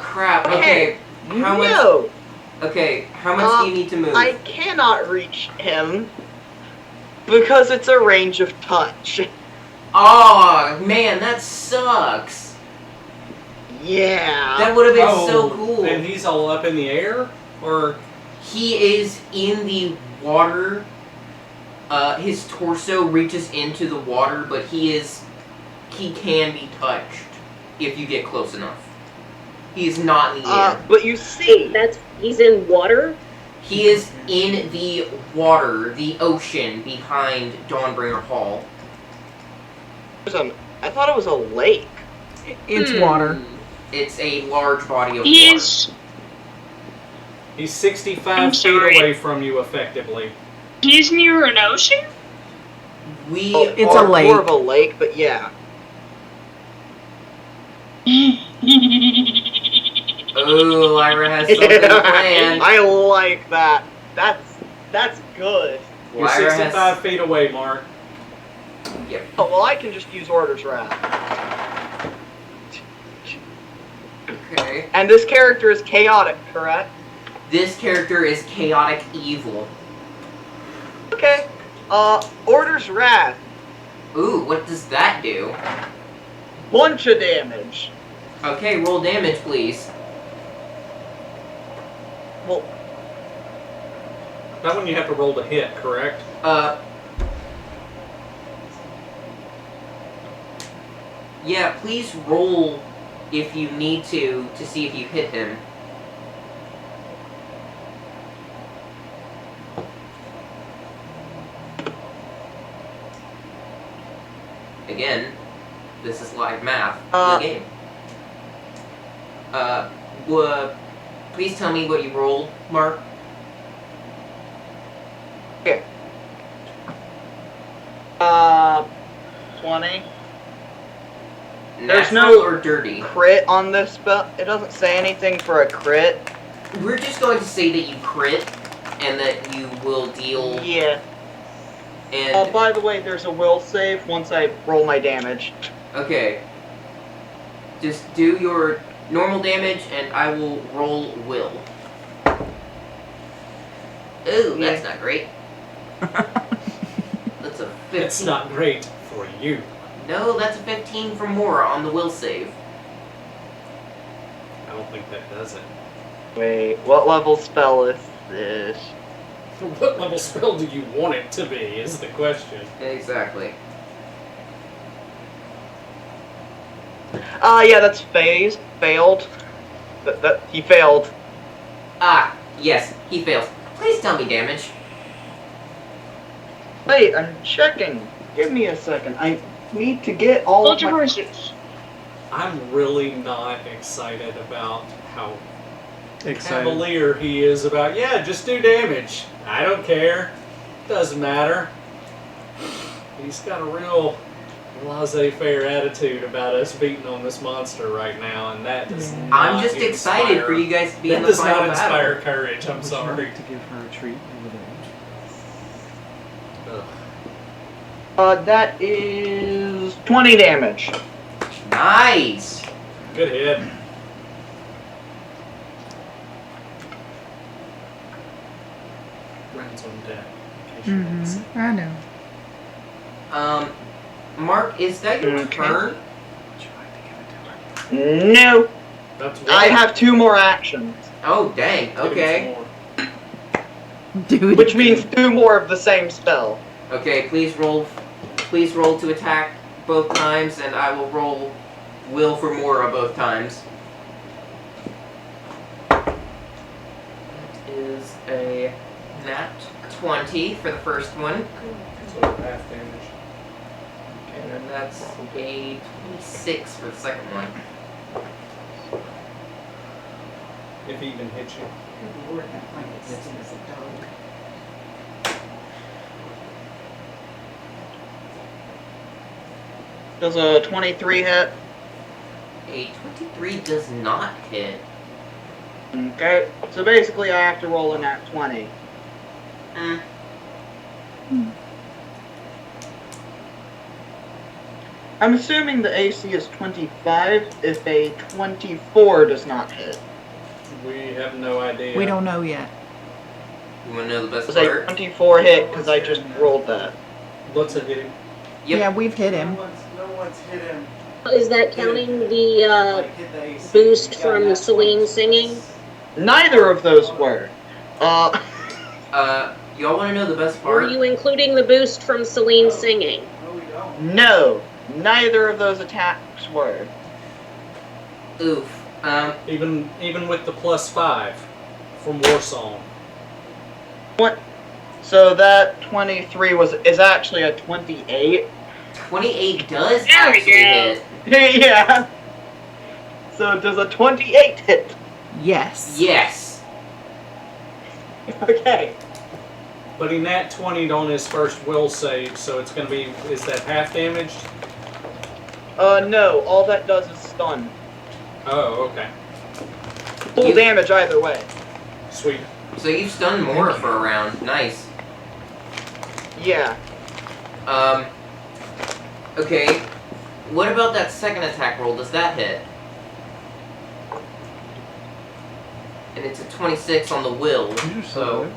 Crap. Okay. How much? No! Okay, how much do you need to move? I cannot reach him because it's a range of touch. Oh man, that sucks. Yeah. That would have been so cool. And he's all up in the air? Or He is in the water. His torso reaches into the water, but he can be touched if you get close enough. He is not in the air. But you see, He's in water? He is in the water, the ocean behind Dawnbringer Hall. I thought it was a lake. It's water. It's a large body of He water. is. he's 65 I'm feet sorry. away from you effectively. He's near an ocean? We It's are a lake. More of a lake, but yeah. Oh, Lyra has something planned. I like that. That's good. You're Lyra 65 has... feet away, Mark. Yep. Oh, well, I can just use Order's Wrath. Okay. And this character is chaotic, correct? This character is chaotic evil. Okay. Order's Wrath. Ooh, what does that do? Bunch of damage. Okay, roll damage, please. Well, That one you have to roll to hit, correct? Yeah, please roll if you need to see if you hit him. Again, this is live math. The game. Please tell me what you rolled, Mark. okay. 20. There's Natural no or dirty? crit on this spell. It doesn't say anything for a crit. We're just going to say that you crit and that you will deal. Yeah. And By the way, there's a will save once I roll my damage. okay, just do your normal damage, and I will roll will. Ooh, that's not great. That's a 15. It's not great for you. No, that's a 15 for Mora on the will save. I don't think that does it. Wait, what level spell is this? What level spell do you want it to be, is the question. Exactly. Yeah, that's failed. He failed. Ah, yes, he fails. Please tell me damage. Wait, I'm checking. Give me a second. I need to get all Hold of your my... horses. I'm really not excited about how Excited. cavalier he is about, yeah, just do damage. I don't care. Doesn't matter. He's got a real laissez-faire attitude about us beating on this monster right now, and that does not I'm just excited for you guys to be in That the does final not inspire battle. courage, I'm Would you sorry. like to give her a treat over there? Ugh. That is 20 damage. Nice. Good hit. Rounds on deck. In case you didn't see. I know. Mark, is that your Okay. turn? Would you like to give it to her? No. That's I have 2 more actions. Oh, dang. Give him Okay. some more. Do it. Which means 2 more of the same spell. Okay, please roll to attack both times, and I will roll will for Mora both times. That is a nat 20 for the first one, So half damage. and then that's a 26 for the second one. If he even hits you. Good Lord, that blanket sting as a dog. Does a 23 hit? A 23 does not hit. Okay. So basically, I have to roll a nat 20. Mm. I'm assuming the AC is 25 if a 24 does not hit. We have no idea. We don't know yet. You want to know the best Does a part? 24 hit because I just rolled that? What's it hit him? Yep. Yeah, we've hit him. No one's hit him. Is that counting the Like, hit the AC. boost Yeah, from that's Celine 20. singing? Neither of those were. Y'all want to know the best Were part? you including the boost from Celine singing? No, we don't. No. Neither of those attacks were. Oof. Even with the +5 from War Song. So that 23 is actually a 28. 28 does There we actually go. hit. Yeah. So does a 28 hit? Yes. Yes. Okay. But he nat 20'd on his first will save, so it's gonna be, is that half damaged? No. All that does is stun. Oh, okay. Full damage either way. Sweet. So you've stunned Mora for a round. Nice. Yeah. Okay. What about that second attack roll? Does that hit? And it's a 26 on the will. You're So so good.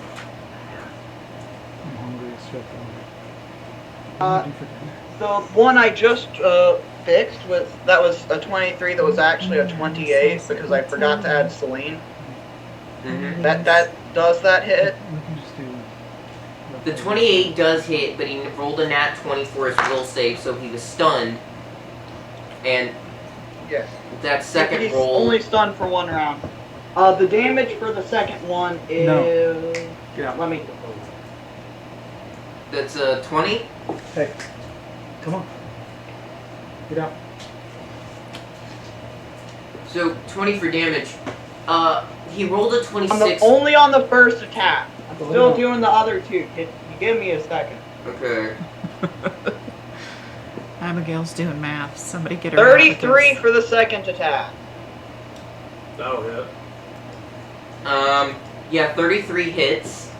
I'm hungry as shit. The one I just fixed that was a 23 that was actually a 28 because I forgot to add Celine. mhm. That does that hit? We can just do. The 28 does hit, but he rolled a nat 20 for his will save, so he was stunned. And Yes. that second He's roll. only stunned for 1 round. The damage for the second one is. No. Yeah. Let me. That's a 20. Hey, come on. Get out. So 20 for damage. He rolled a 26. Only on the first attack. I'm Go still ahead. doing the other two. Give me a second. Okay. Abigail's doing math. Somebody get her. 33 abacus. for the second attack. That'll hit. Yeah, 33 hits.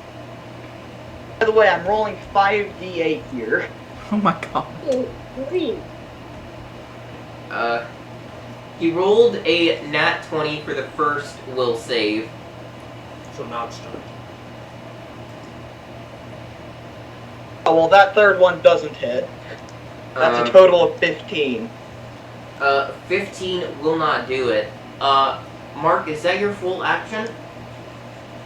By the way, I'm rolling 5d8 here. Oh my god. Oh, great. He rolled a nat 20 for the first will save. So not stunned. Oh, well, that third one doesn't hit. That's a total of 15. 15 will not do it. Mark, is that your full action?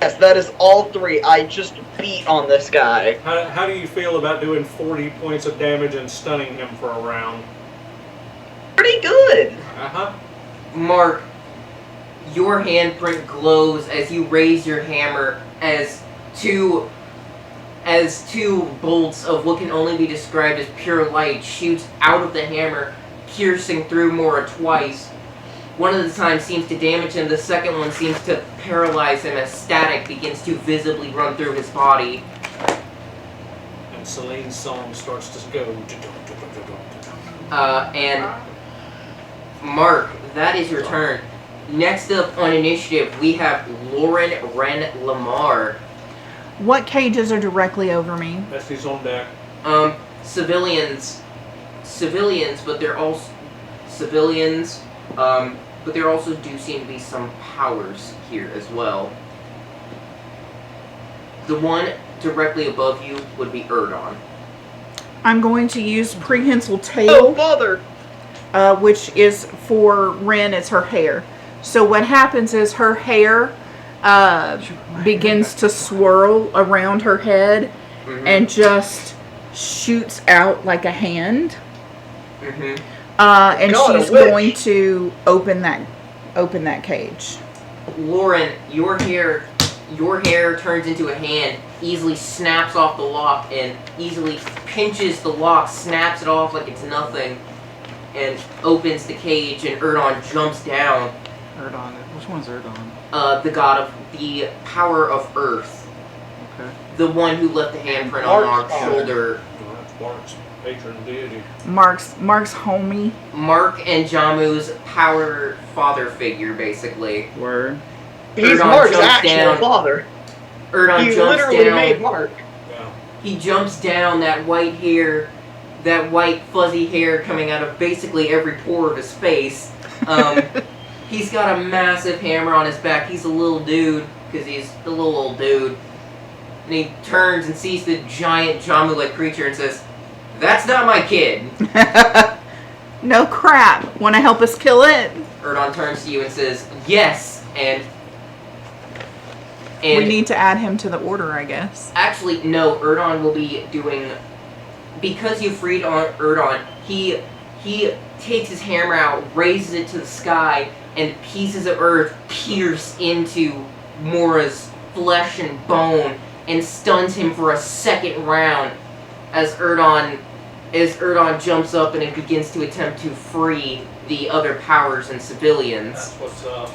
Yes, that is all 3. I just beat on this guy. How do you feel about doing 40 points of damage and stunning him for a round? Pretty good. Uh-huh. Mark, your handprint glows as you raise your hammer as two bolts of what can only be described as pure light shoots out of the hammer, piercing through Mora twice. One of the times seems to damage him, the second one seems to paralyze him as static begins to visibly run through his body. And Celine's song starts to go. And Mark, that is your turn. Next up on initiative, we have Lauren Ren Lamar. What cages are directly over me? Bessie's on deck. Civilians, but they're also civilians. But there also do seem to be some powers here as well. The one directly above you would be Erdon. I'm going to use prehensile Oh, tail, father! which is for Ren, it's her hair. So what happens is her hair begins to swirl around her head Mhm. and just shoots out like a hand. Mhm. And God, a she's witch. going to open that cage. Lauren, your hair turns into a hand, easily snaps off the lock, and easily pinches the lock, snaps it off like it's nothing, and opens the cage. And Erdon jumps down. Erdon. Which one's Erdon? The god of the power of Earth, Okay. the one who left the handprint on Mark's Mark's father. shoulder. Well, that's Mark's patron deity. Mark's homie. Mark and Jamu's power father figure, basically. Word. He's Erdon Mark's jumps actual down. father. Erdon He jumps literally down. made Mark. Yeah. He jumps down, that white hair, that white fuzzy hair coming out of basically every pore of his face. He's got a massive hammer on his back. He's a little dude, because he's a little old dude. And he turns and sees the giant Jamu-like creature and says, "That's not my kid." No crap. Want to help us kill it? Erdon turns to you and says, "Yes," and We need to add him to the order, I guess. actually, no, Erdon will be doing, because you freed Erdon, he takes his hammer out, raises it to the sky, and pieces of earth pierce into Mora's flesh and bone and stuns him for a second round as Erdon jumps up and it begins to attempt to free the other powers and civilians. That's what's up.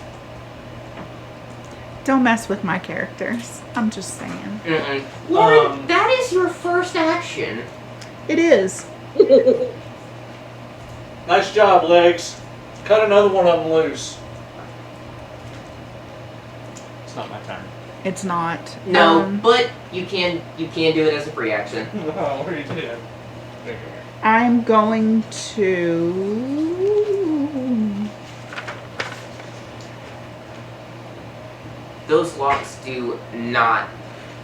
Don't mess with my characters. I'm just saying. Mm-mm. Lauren, Um, that is your first action. It is. Nice job, Legs. Cut another one of them loose. It's not my turn. It's not. No, but you can do it as a free action. No, we did. I'm going to. Those locks do not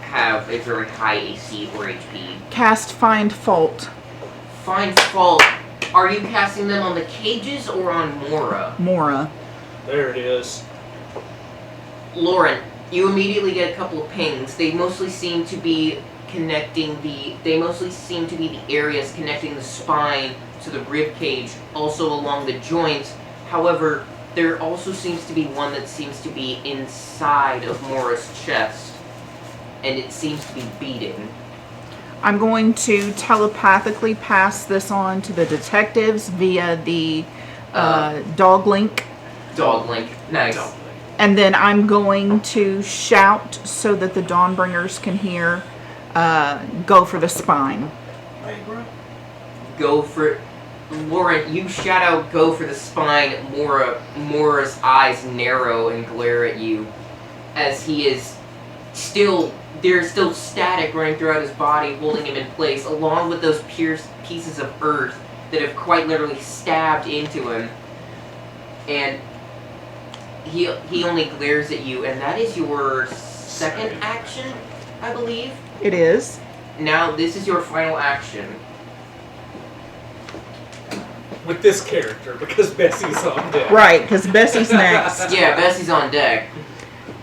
have a very high AC or HP. Cast Find Fault. Find fault. Are you casting them on the cages or on Mora? Mora. There it is. Lauren, you immediately get a couple of pings. They mostly seem to be the areas connecting the spine to the rib cage, also along the joints. However, there also seems to be one that seems to be inside of Mora's chest, and it seems to be beating. I'm going to telepathically pass this on to the detectives via the dog link. Dog link. Nice. And then I'm going to shout so that the Dawnbringers can hear, go for the spine. Hey, bro. Go for... Lauren, you shout out, "Go for the spine." Mora's eyes narrow and glare at you as he is still... There's still static running throughout his body, holding him in place, along with those pierced pieces of earth that have quite literally stabbed into him. And he only glares at you, and that is your second action, I believe. It is. Now, this is your final action. With this character, because Bessie's on deck. Right, because Bessie's next. Yeah, Bessie's on deck.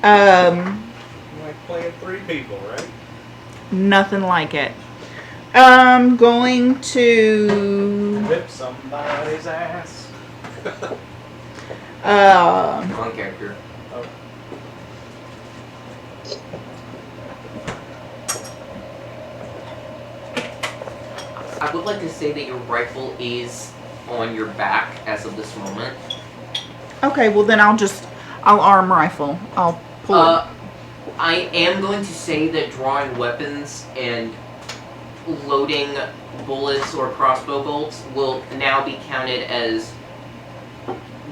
Like playing 3 people, right? Nothing like it. I'm going to... Whip somebody's ass. On character. I would like to say that your rifle is on your back as of this moment. Okay, well then I'll arm rifle. I'll pull it. I am going to say that drawing weapons and loading bullets or crossbow bolts will now be counted as...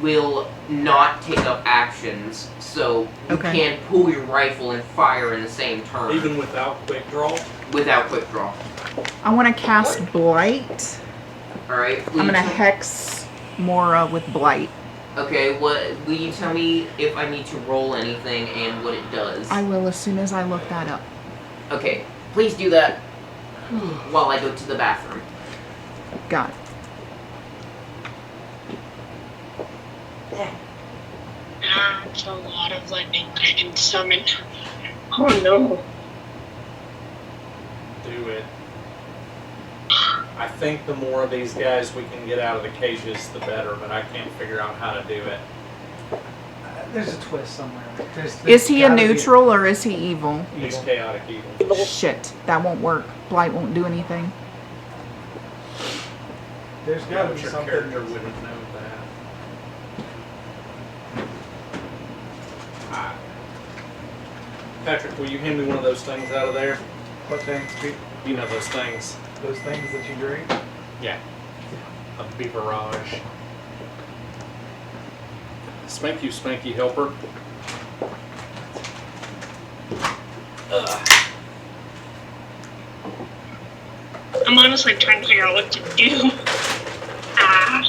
will not take up actions, so you Okay. can pull your rifle and fire in the same turn. Even without quick draw. Without quick draw. I want to cast Blight. Alright, I'm going to hex Mora with Blight. Okay, will you tell me if I need to roll anything and what it does? I will as soon as I look that up. Okay, please do that while I go to the bathroom. Got it. That's a lot of lightning I can summon. Oh no. Do it. I think the more of these guys we can get out of the cages, the better, but I can't figure out how to do it. There's a twist somewhere. Is he a neutral or is he evil? He's chaotic evil. Shit, that won't work. Blight won't do anything. There's got to be Your something. character wouldn't know that. Ah. Patrick, will you hand me one of those things out of there? What things? You know those things. Those things that you drink? Yeah. A beverage. Spank you, Spanky Helper. Ugh. I'm honestly trying to figure out what to do. Ah.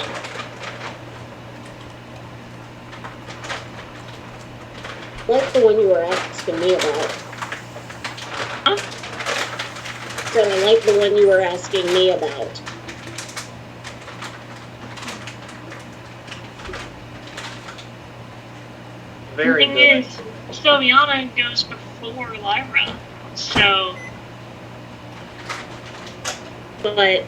That's the one you were asking me about. Huh? So I like the one you were asking me about. Very The good. thing is, Sylviana goes before Lyra, so But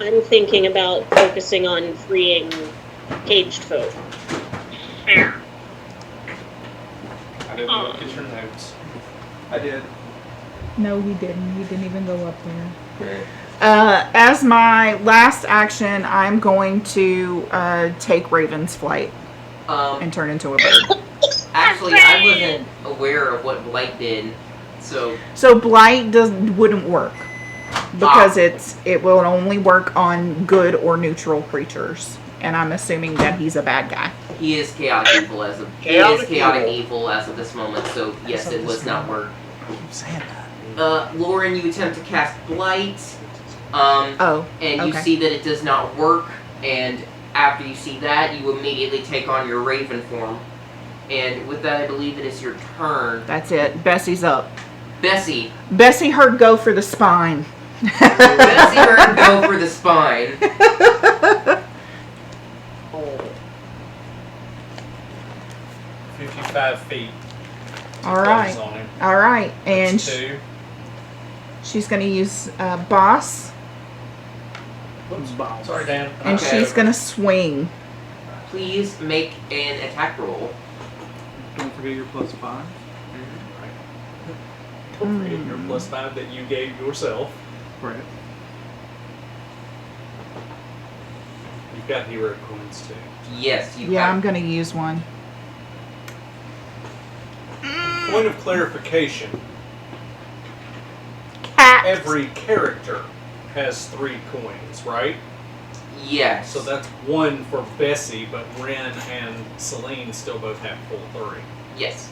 I'm thinking about focusing on freeing caged folk. fair. I didn't look at your notes. I did. No, he didn't. He didn't even go up there. As my last action, I'm going to take Raven's flight and turn into a bird. Actually, I wasn't aware of what Blight did, so So blight wouldn't work because it will only work on good or neutral creatures, and I'm assuming that he's a bad guy. he is chaotic evil as of this moment. So yes, it was not work. I keep saying that. Lauren, you attempt to cast Blight, Oh, and you okay. see that it does not work. And after you see that, you immediately take on your Raven form. And with that, I believe it is your turn. That's it. Bessie's up. Bessie. Bessie heard go for the spine. Bessie heard go for the spine. Oh, 55 feet. All right. On him. All right. And That's 2. she's going to use boss, Whoops. Sorry, Dan. and Okay. she's going to swing. Please make an attack roll. Don't forget your +5. Don't forget your +5 that you gave yourself. Right. You've got hero coins too. Yes, you Yeah, have. I'm going to use one. Point of clarification. Cat. Every character has 3 coins, right? Yes. So that's 1 for Bessie, but Ren and Celine still both have full 3. Yes.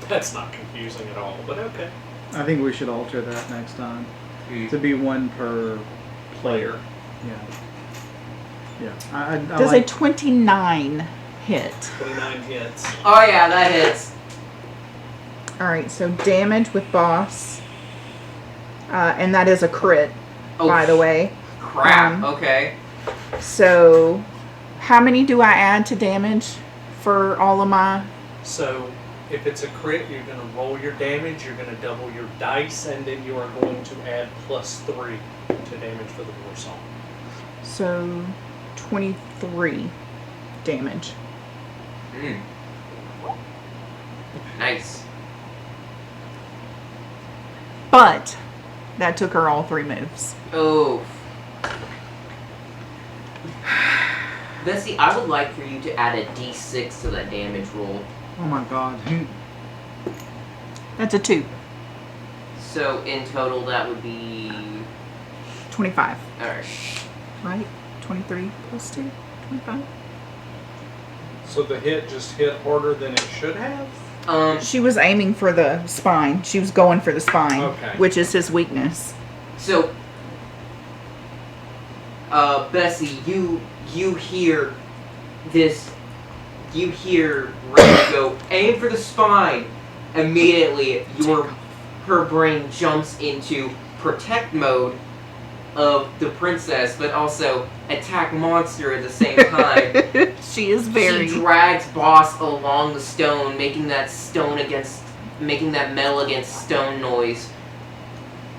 That's not confusing at all, but okay. I think we should alter that next time Hmm. to be 1 per Player. Yeah. Yeah. I Does like, a 29 hit? 29 hits. Oh yeah, that hits. All right, so damage with boss. And that is a crit, Oh, by the way. Crap. Okay. So, how many do I add to damage for all of my... So if it's a crit, you're going to roll your damage, you're going to double your dice, and then you are going to add +3 to damage for the war song. So, 23 damage. Mm. Nice. But, that took her all 3 moves. Oh. Bessie, I would like for you to add a d6 to that damage roll. oh my god. That's a 2. So in total, that would be 25. alright. Right? 23 plus 2? 25? So the hit just hit harder than it should have? She was aiming for the spine. She was going for the spine, Okay. which is his weakness. So, Bessie, you hear this. You hear Ray go, aim for the spine. Immediately, her brain jumps into protect mode, of the princess, but also attack monster at the same time. She is very. She drags Boss along the stone, making that metal against stone noise.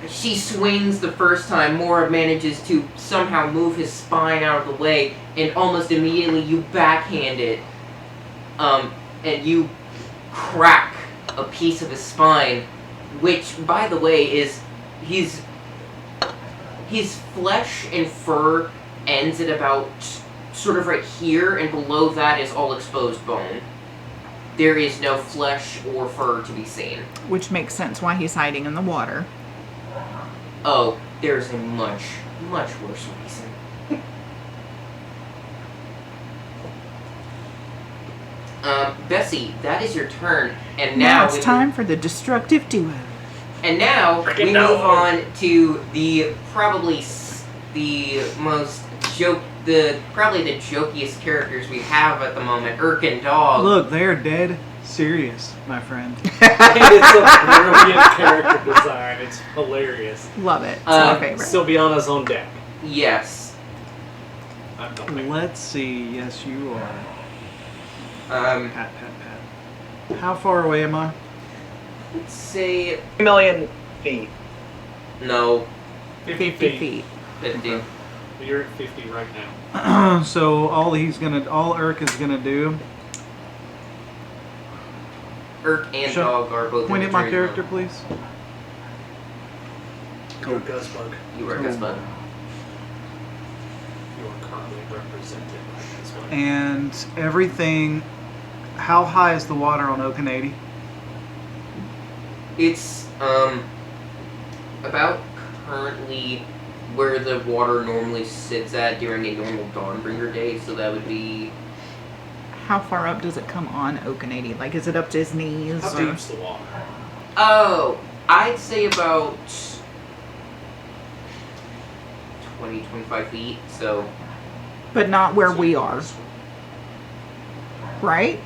She swings the first time. Mora manages to somehow move his spine out of the way, and almost immediately you backhand it. And you crack a piece of his spine, which, by the way, is his flesh and fur ends at about sort of right here, and below that is all exposed bone. There is no flesh or fur to be seen. Which makes sense why he's hiding in the water. Oh, there's a much, much worse reason. Bessie, that is your turn, and now it's time for the destructive duo. And now we No. move on to the jokiest characters we have at the moment, Urk and Dog. Look, they are dead serious, my friend. It's a brilliant character design. It's hilarious. Love it. It's my favorite. Sylviana's on deck. Yes. I'm not Let's see. Yes, you are. Um, Pat, pat, pat. How far away am I? let's say 3 million feet. no, 50 feet. 50. You're at 50 right now. So all Urk is gonna do. Urk and Shut- Dog are both. Point in at the my tree character, zone. please. You're a Guzzbug. You are Cool. Guzzbug. You are currently represented by Guzzbug. And everything. How high is the water on Okanady? It's about currently where the water normally sits at during a normal Dawnbringer day, so that would be How far up does it come on Okanady? Like, is it up to his knees? How or- deep's the water? oh, I'd say about 20-25 feet. So But not where we are, right?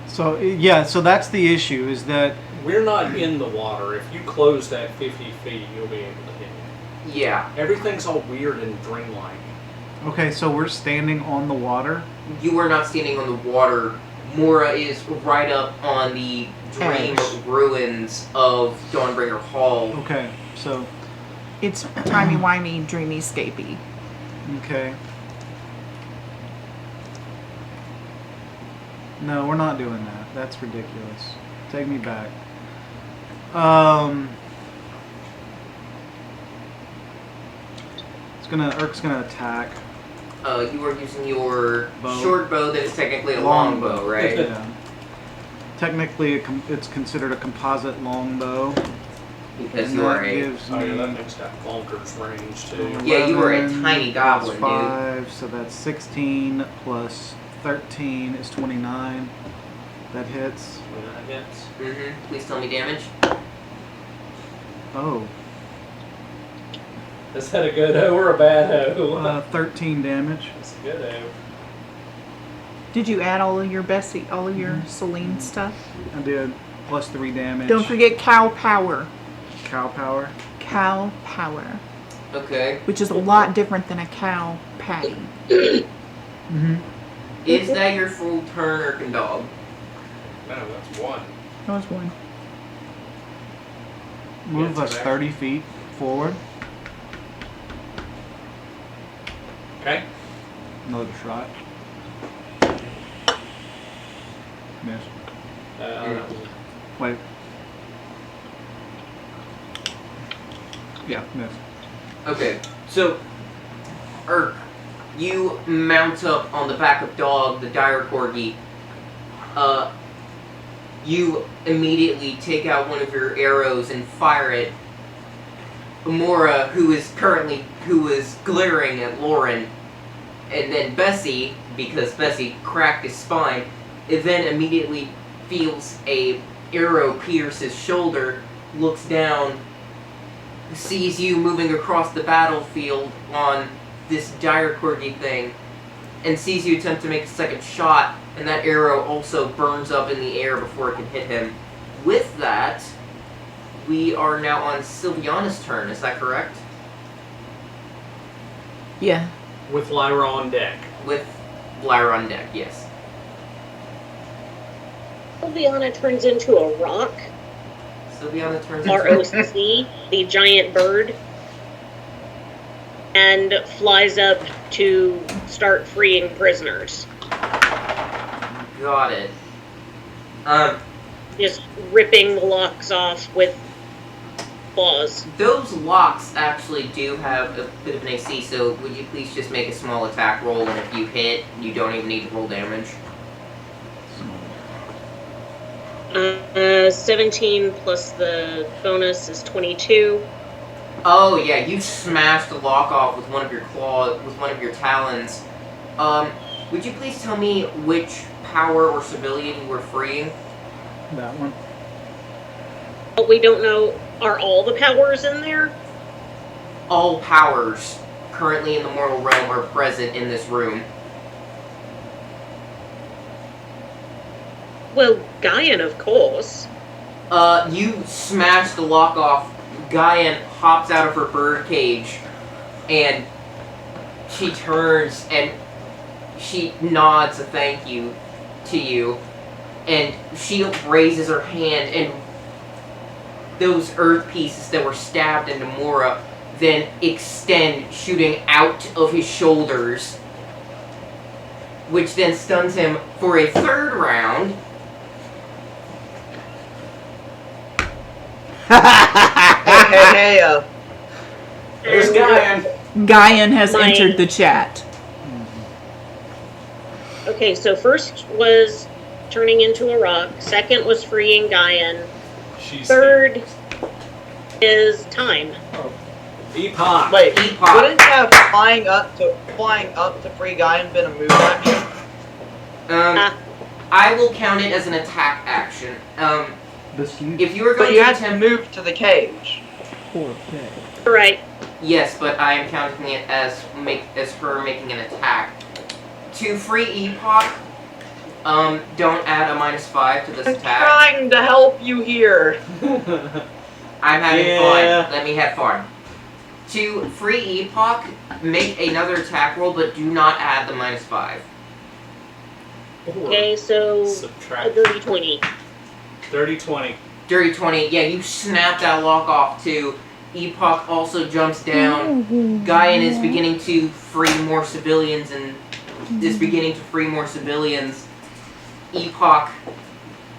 So yeah, so that's the issue. Is that We're not in the water. If you close that 50 feet, you'll be able to hit it. yeah, Everything's all weird and dreamlike. okay? So we're standing on the water. you are not standing on the water. Mora is right up on the dream Edge. ruins of Dawnbringer Hall. Okay, so It's timey-wimey, dreamy-scapey. okay. No, we're not doing that. That's ridiculous. Take me back. Urk's gonna attack. You are using your Bow. short bow that is technically a long bow, right? Yeah. Technically, it's considered a composite longbow. Because And you are that a gives Oh, yeah, me that thing's got bonkers range, too. Yeah, you are a 11 tiny goblin, plus dude. 5, so that's 16 plus 13 is 29. That hits. When that hits. Mm-hmm. Please tell me damage. Oh, Is that a good O or a bad O? 13 damage. It's a good O. Did you add all of your Bessie, all of your Celine stuff? I did plus 3 damage. Don't forget cow power. Cow power. Cow power. Okay. Which is a lot different than a cow patty. Mm-hmm. Is that your full turn, Urk and Dog? No, that's one. That was one. Move Yeah, us it's an 30 feet forward. Okay. Another shot. Miss. That was Wait. Yeah, miss. Okay. So, Urk, you mount up on the back of Dog, the dire corgi. You immediately take out one of your arrows and fire it. Mora, who is glaring at Lauren, and then Bessie, because Bessie cracked his spine, it then immediately feels a arrow pierce his shoulder, looks down, sees you moving across the battlefield on this dire corgi thing, and sees you attempt to make a second shot, and that arrow also burns up in the air before it can hit him. With that, we are now on Sylviana's turn, is that correct? Yeah. With Lyra on deck. With Lyra on deck, yes. Sylviana turns into a rock. Sylviana turns into ROC, the giant bird, and flies up to start freeing prisoners. Got it. Just ripping the locks off with claws. Those locks actually do have a bit of an AC, so would you please just make a small attack roll, and if you hit, you don't even need to roll damage. 17 plus the bonus is 22. Oh yeah, you smashed the lock off with one of your claws, with one of your talons. Would you please tell me which power or civilian you were freeing? That one. But we don't know, are all the powers in there? All powers currently in the mortal realm are present in this room. Well, Gaian, of course. You smash the lock off. Gaian hops out of her bird cage, and she turns and she nods a thank you to you, and she raises her hand, and those earth pieces that were stabbed into Mora then extend, shooting out of his shoulders, which then stuns him for a third round. Hey, There's Gaian. Gaian has My- entered the chat. Okay, so first was turning into a rock. Second was freeing Gaian. She's Third is time. Epoch. wait, Epoch. wouldn't have flying up to free Gaian been a move action? I will count it as an attack action. If you were But going you to had to attempt, move to the cage. Right. yes, but I am counting it as her making an attack. To free Epoch, don't add a -5 to this I'm attack. trying to help you here. I'm having Yeah. fun. Let me have fun. To free Epoch, make another attack roll, but do not add the -5. Okay, so a Subtract dirty 20. dirty 20. Dirty 20. Yeah, you snap that lock off too. Epoch also jumps down. Gaian is beginning to free more civilians Epoch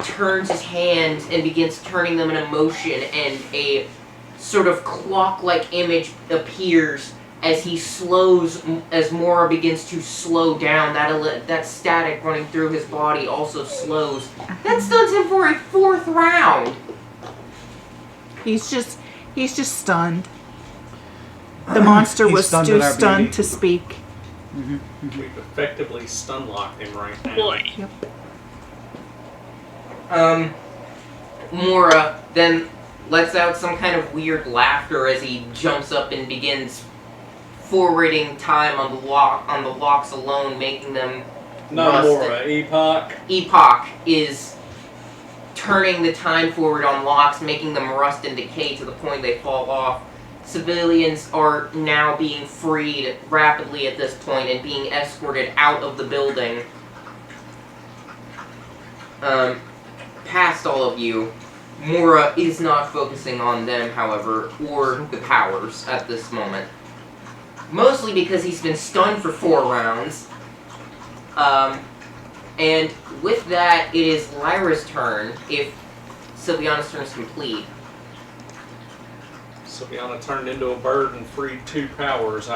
turns his hands and begins turning them into motion, and a sort of clock-like image appears as he slows, as Mora begins to slow down. That static running through his body also slows. That stuns him for a fourth round. He's just stunned. The monster He's was stunned too at our stunned beauty. to speak. We've effectively stun locked him right now. Boy. Mora then lets out some kind of weird laughter as he jumps up and begins forwarding time on the locks alone, making them No rust. more Epoch. Epoch is turning the time forward on locks, making them rust and decay to the point they fall off. Civilians are now being freed rapidly at this point and being escorted out of the building. Past all of you. Mora is not focusing on them, however, or the powers at this moment. Mostly because he's been stunned for 4 rounds. And with that, it is Lyra's turn, if Sylviana's turn is complete. Sylviana turned into a bird and freed 2 powers.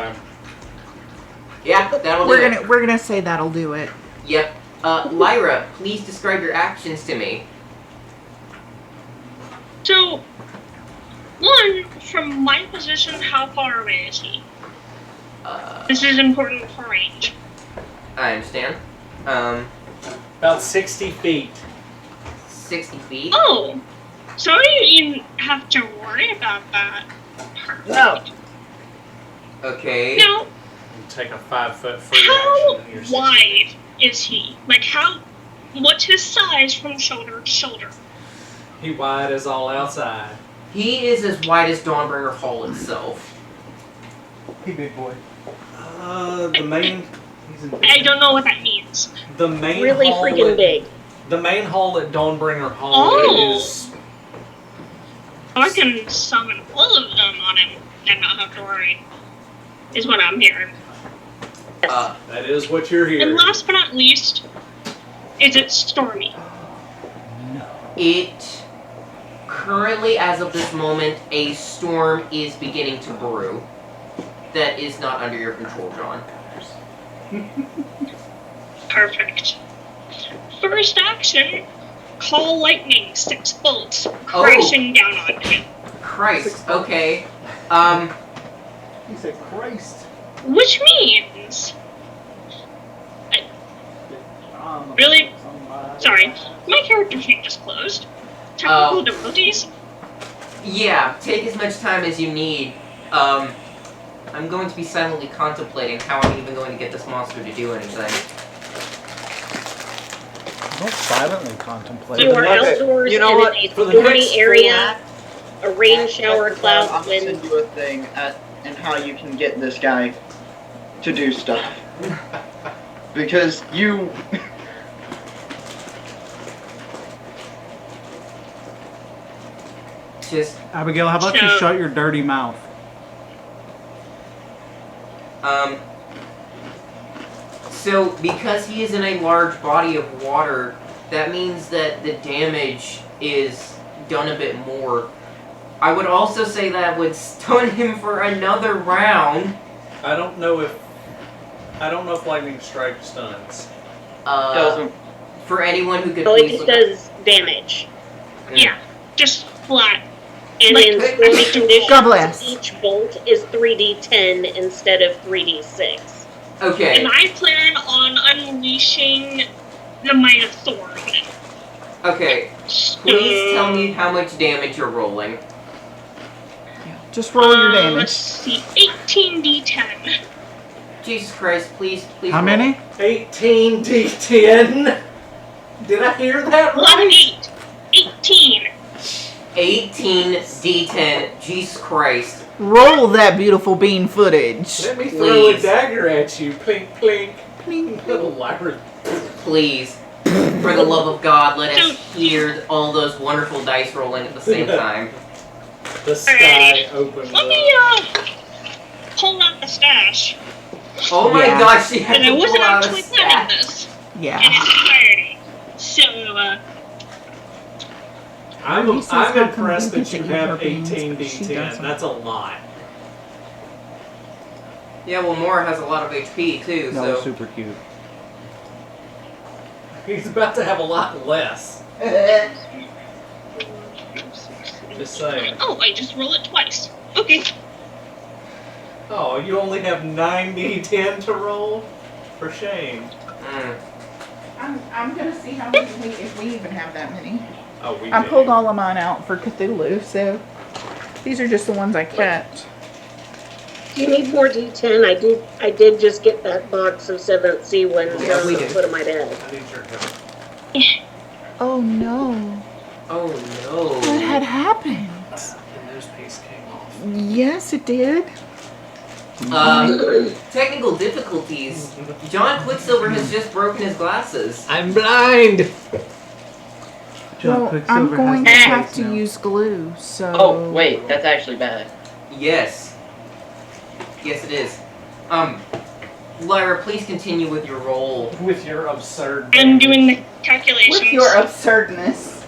Yeah, that'll do it. We're gonna say that'll do it. Yep. Lyra, please describe your actions to me. So, one, from my position, how far away is he? This is important for range. I understand. About 60 feet. 60 feet. Oh! So I didn't even have to worry about that. Perfect. No. Okay. Now, You take a 5-foot free how action. And you're 60 wide is he? Like, what's his size from shoulder to shoulder? He wide as all outside. He is as wide as Dawnbringer Hall itself. Hey, big boy. The main. He's in I don't know what that means. The main Really hall freaking at- big. The main hall at Dawnbringer Hall Oh. is. I can summon all of them on him and not have to worry. Is what I'm hearing. That is what you're And hearing. last but not least, is it stormy? It currently, as of this moment, a storm is beginning to brew. That is not under your control, John. Perfect. First action, call lightning 6 bolts crashing down on him. Christ. Okay. He said Christ. Which means, really? Sorry, my character sheet just closed. Technical difficulties. Yeah. Take as much time as you need. I'm going to be silently contemplating how I'm even going to get this monster to do anything. Don't silently contemplate. You are Okay, outdoors you know and what? in a For the stormy next area, a rain shower, I'm cloud, gonna wind. send you a thing and how you can get this guy to do stuff. Because you Just, Abigail, how about you So- shut your dirty mouth? So, because he is in a large body of water, that means that the damage is done a bit more. I would also say that would stun him for another round. I don't know if lightning strike stuns. doesn't. For anyone who could Oh, it please just look does damage. Yeah, just flat. And Like, in wait, stormy wait, conditions, God bless. Each bolt is 3d10 instead of 3d6. Okay. and I plan on unleashing the Might of Thor on him. Okay. Please tell me how much damage you're rolling. Just roll your Let's damage. see, 18d10. Jesus Christ, please How roll. many? 18 D10. Did I hear that 1 right? 8. 18. 18 D10. Jesus Christ. Roll that beautiful bean footage. Let me throw a Please. dagger at you. Plink, plink. Plink, Little Lyra. Please. For the love of God, let us hear all those wonderful dice rolling at the same time. The sky opens Let up. me, pull out the stash. Oh my Yeah. gosh, she had And to I wasn't pull out a actually planning staff. this in Yeah. its entirety. So, I'm Lisa's how come impressed you that get you to eat her have beans, 18 but she D10. doesn't? That's a lot. Yeah, well, Nora has a lot of HP too, That was so. super cute. He's about to have a lot less. Just saying. oh, I just roll it twice. Okay. Oh, you only have 9 D10 to roll? For shame. Mm. I'm gonna see how many if we even have that many. Oh, we I did. pulled all of mine out for Cthulhu, so these are just the ones I kept. Do you need more d10? I did just get that box of 7th sea ones Yeah, on we the do. foot of my bed. I need your help. Oh no. Oh What no. had happened? The nose piece came off. Yes, it did. Technical difficulties. John Quicksilver has just broken his glasses. I'm blind! John Well, Quicksilver I'm going to has have face to now. use glue, so. Oh wait, that's actually bad. Yes. Yes, it is. Lyra, please continue with your roll. With your absurd. I'm doing the calculations. With your absurdness.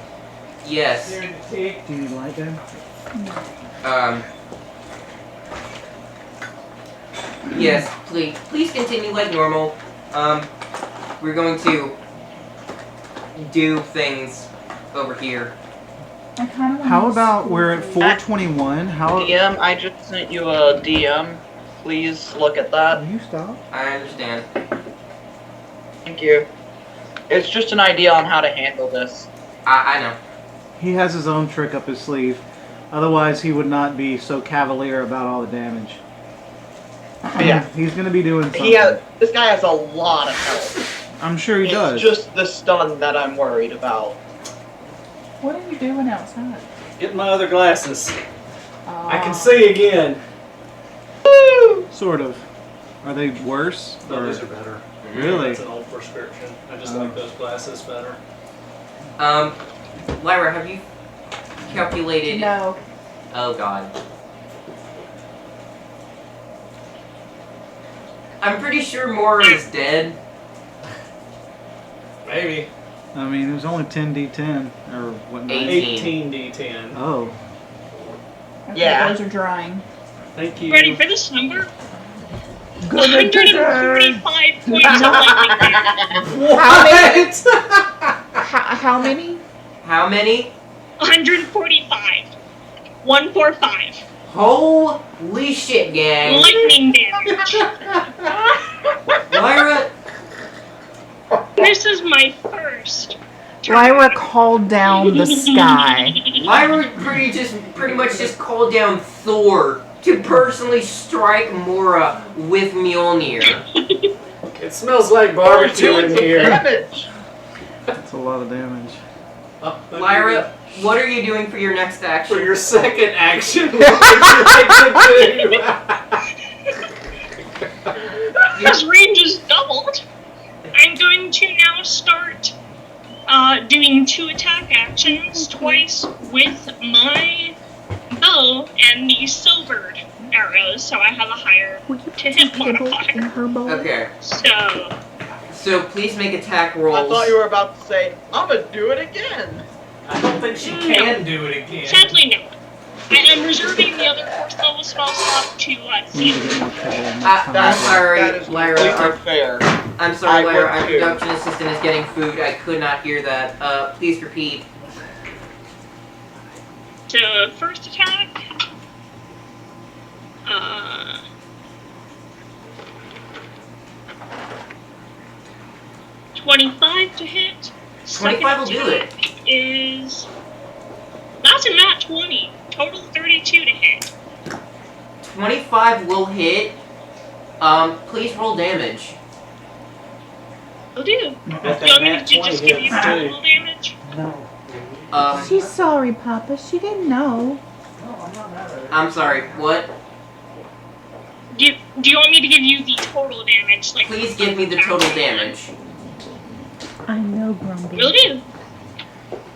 Yes. Do you like them? Yes, please continue like normal. We're going to do things over here. I kind of. How about we're at 421? How? DM, I just sent you a DM. Please look at that. Will you stop? I understand. Thank you. It's just an idea on how to handle this. I know. He has his own trick up his sleeve. Otherwise, he would not be so cavalier about all the damage. Yeah. He's going to be doing something. This guy has a lot of health. I'm sure he does. It's just the stun that I'm worried about. What are you doing outside? Get my other glasses. I Uh, can see again. Woo! Sort of. Are they worse? No, or- these are better. Really? That's an old prescription. I just like those glasses better. Lyra, have you calculated? No. Oh God. I'm pretty sure Mora is dead. Maybe. I mean, it was only 10d10 or what? 18. 18d10. Oh. Okay, Yeah. those are drying. Thank you. Ready for this number? Good 145 points of lightning damage. How many? How many? 145. 145. Holy shit, gang! Lightning damage. Lyra, This is my first. turn. Lyra called down the sky. Lyra pretty much just called down Thor to personally strike Mora with Mjolnir. It smells like barbecue in here. Damage. That's a lot of damage. Oh, thank Lyra, what are you doing for your next you. action? For your second action, what would you like to do? His range is doubled. I'm going to now start doing 2 attack actions, twice with my bow and the silvered arrows, so I have a higher to hit modifier. her bowl? Okay, So, please make attack rolls. I thought you were about to say, I'm gonna do it again. I don't think she can do it again. sadly no. I am reserving the other 4th level spell slot to We need to get more trouble in this I'm That, sorry, that is Lyra. completely fair. I'm sorry, I Lyra. would Our too. production assistant is getting food. I could not hear that. Please repeat. first attack. 25 to hit. 25 will Second do it. attack is that's a nat 20. Total 32 to hit. 25 will hit. Please roll damage. Will do. Got Do you want me nat to 20 just give you hits, too. total damage? She's sorry, Papa. She didn't know. I'm sorry, what? Do you want me to give you the total damage? Like, Please give me the total damage. I know, Grumpy. Will do.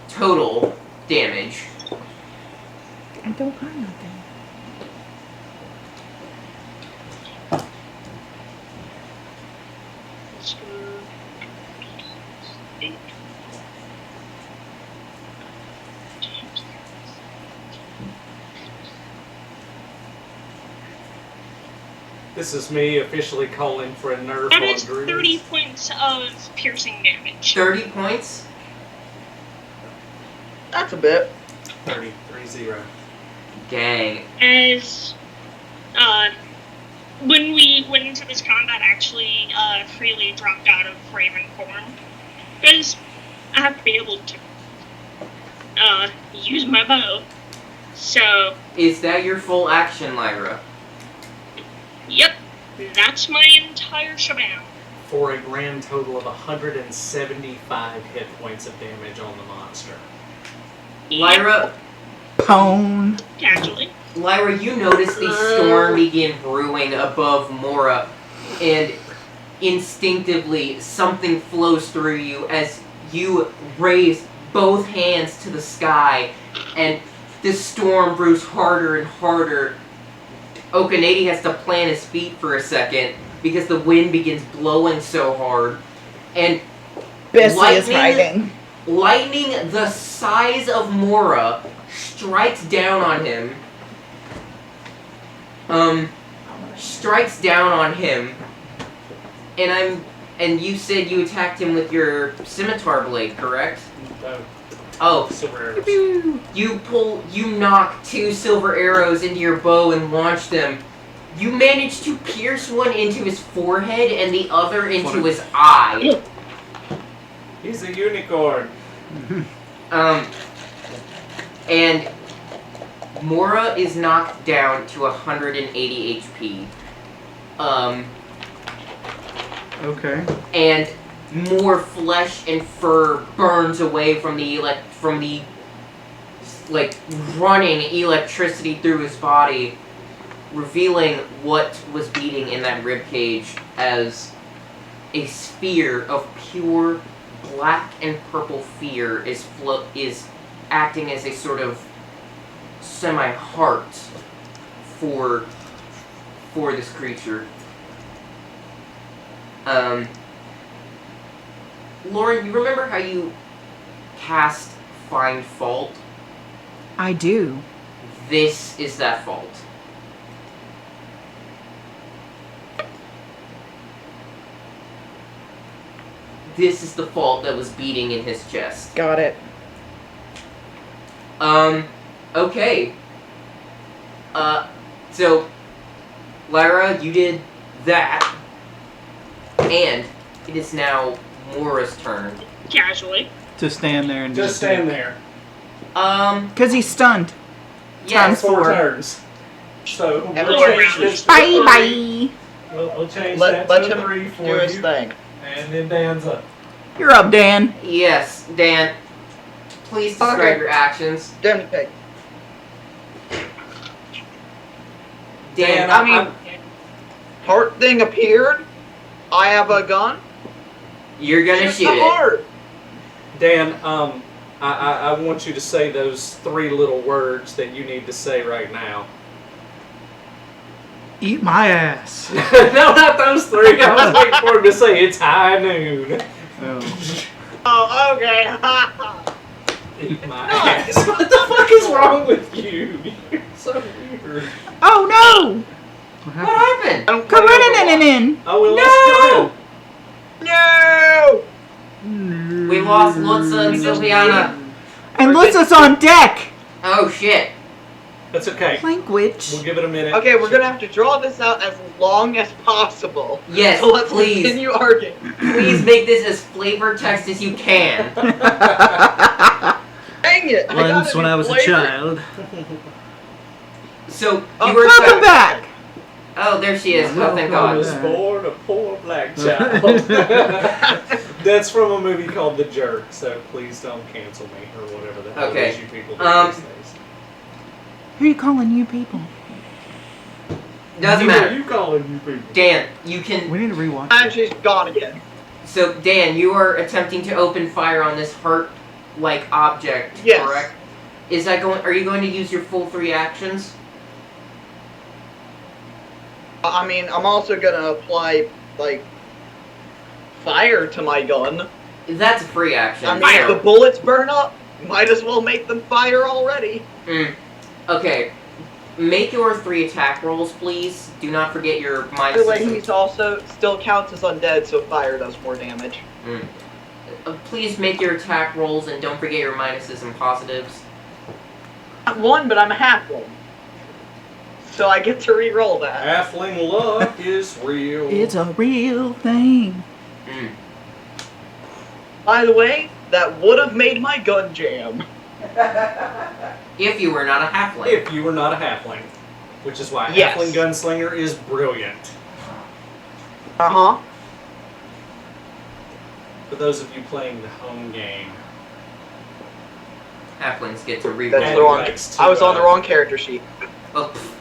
Total damage. I don't have nothing. Let's go. 8. This is me officially calling for a nerf That on is Drew. 30 points of piercing damage. 30 points? That's a bit. 30. Dang. As when we went into this combat, actually freely dropped out of Raven form because I have to be able to use my bow. So, Is that your full action, Lyra? yep, that's my entire shebang. For a grand total of 175 hit points of damage on the monster. Lyra, Pone. Casually. Lyra, you notice the storm begin brewing above Mora, and instinctively something flows through you as you raise both hands to the sky, and the storm brews harder and harder. Okanadi has to plant his feet for a second because the wind begins blowing so hard, and Bessie is hiding. lightning the size of Mora strikes down on him. Strikes down on him, and you said you attacked him with your scimitar blade, correct? Oh, Silver arrows. you knock 2 silver arrows into your bow and launch them. You manage to pierce one into his forehead and the other into his eye. He's a unicorn. And Mora is knocked down to 180 HP. Okay. And more flesh and fur burns away from the running electricity through his body. revealing what was beating in that rib cage as a sphere of pure black and purple fear is acting as a sort of semi-heart for this creature. Lauren, you remember how you cast Find Fault? I do. This is that fault. This is the fault that was beating in his chest. Got it. Okay. So, Lyra, you did that. And it is now Mora's turn. Casually. To stand there and Just stand there. Because he's stunned. Yes. Four 4. turns. So we'll Everybody change this. Bye bye. We'll change Let that to him 3 do for his you. thing. And then Dan's up. You're up, Dan. Yes, Dan. Please describe Okay. your actions. Damn pig. Dan, I mean, heart thing appeared. I have a gun. you're gonna Shoot shoot the it. heart. Dan, I want you to say those 3 little words that you need to say right now. Eat my ass. No, not those 3. I was waiting for him to say it's high noon. Oh. Oh, okay. Eat my ass. What the fuck is wrong with you? You're so weird. Oh no! What What happened? happened? I don't play Overwatch. Oh, we No! lost No. We lost Lutza and Sylviana. And Lissa's on deck. Oh shit. That's okay. Language. We'll give it a minute. Okay, we're gonna have to draw this out as long as possible. Yes, So let's please. continue arguing. Please make this as flavor text as you can. Dang it! Once when I was a flavor. child. So, Oh, you were Welcome back. Oh, there she is. Oh, thank I God. was born a poor black child. That's from a movie called The Jerk, so please don't cancel me or whatever the hell Okay. it is you people do these days. Who are you calling you people? Doesn't Who are matter. you calling you people? Dan, you can... We need to rewatch. And she's gone again. So, Dan, you are attempting to open fire on this heart-like object, Yes. correct? Is that going... Are you going to use your full 3 actions? I mean, I'm also gonna apply, like, fire to my gun. That's a free action. I mean, Fire. if the bullets burn up, might as well make them fire already. Okay. Make your 3 attack rolls, please. Do not forget your By the way, minuses. he's also still counts as undead, so fire does more damage. Please make your attack rolls and don't forget your minuses and positives. I'm 1, but I'm a halfling. So I get to re-roll that. Halfling luck is real. It's a real thing. By the way, that would have made my gun jam. If you were not a halfling. If you were not a halfling. Which is why Yes. halfling gunslinger is brilliant. Uh-huh. For those of you playing the home game. Halflings get to That's re-roll. the wrong. likes to, I was on the wrong character sheet. Oh, pff.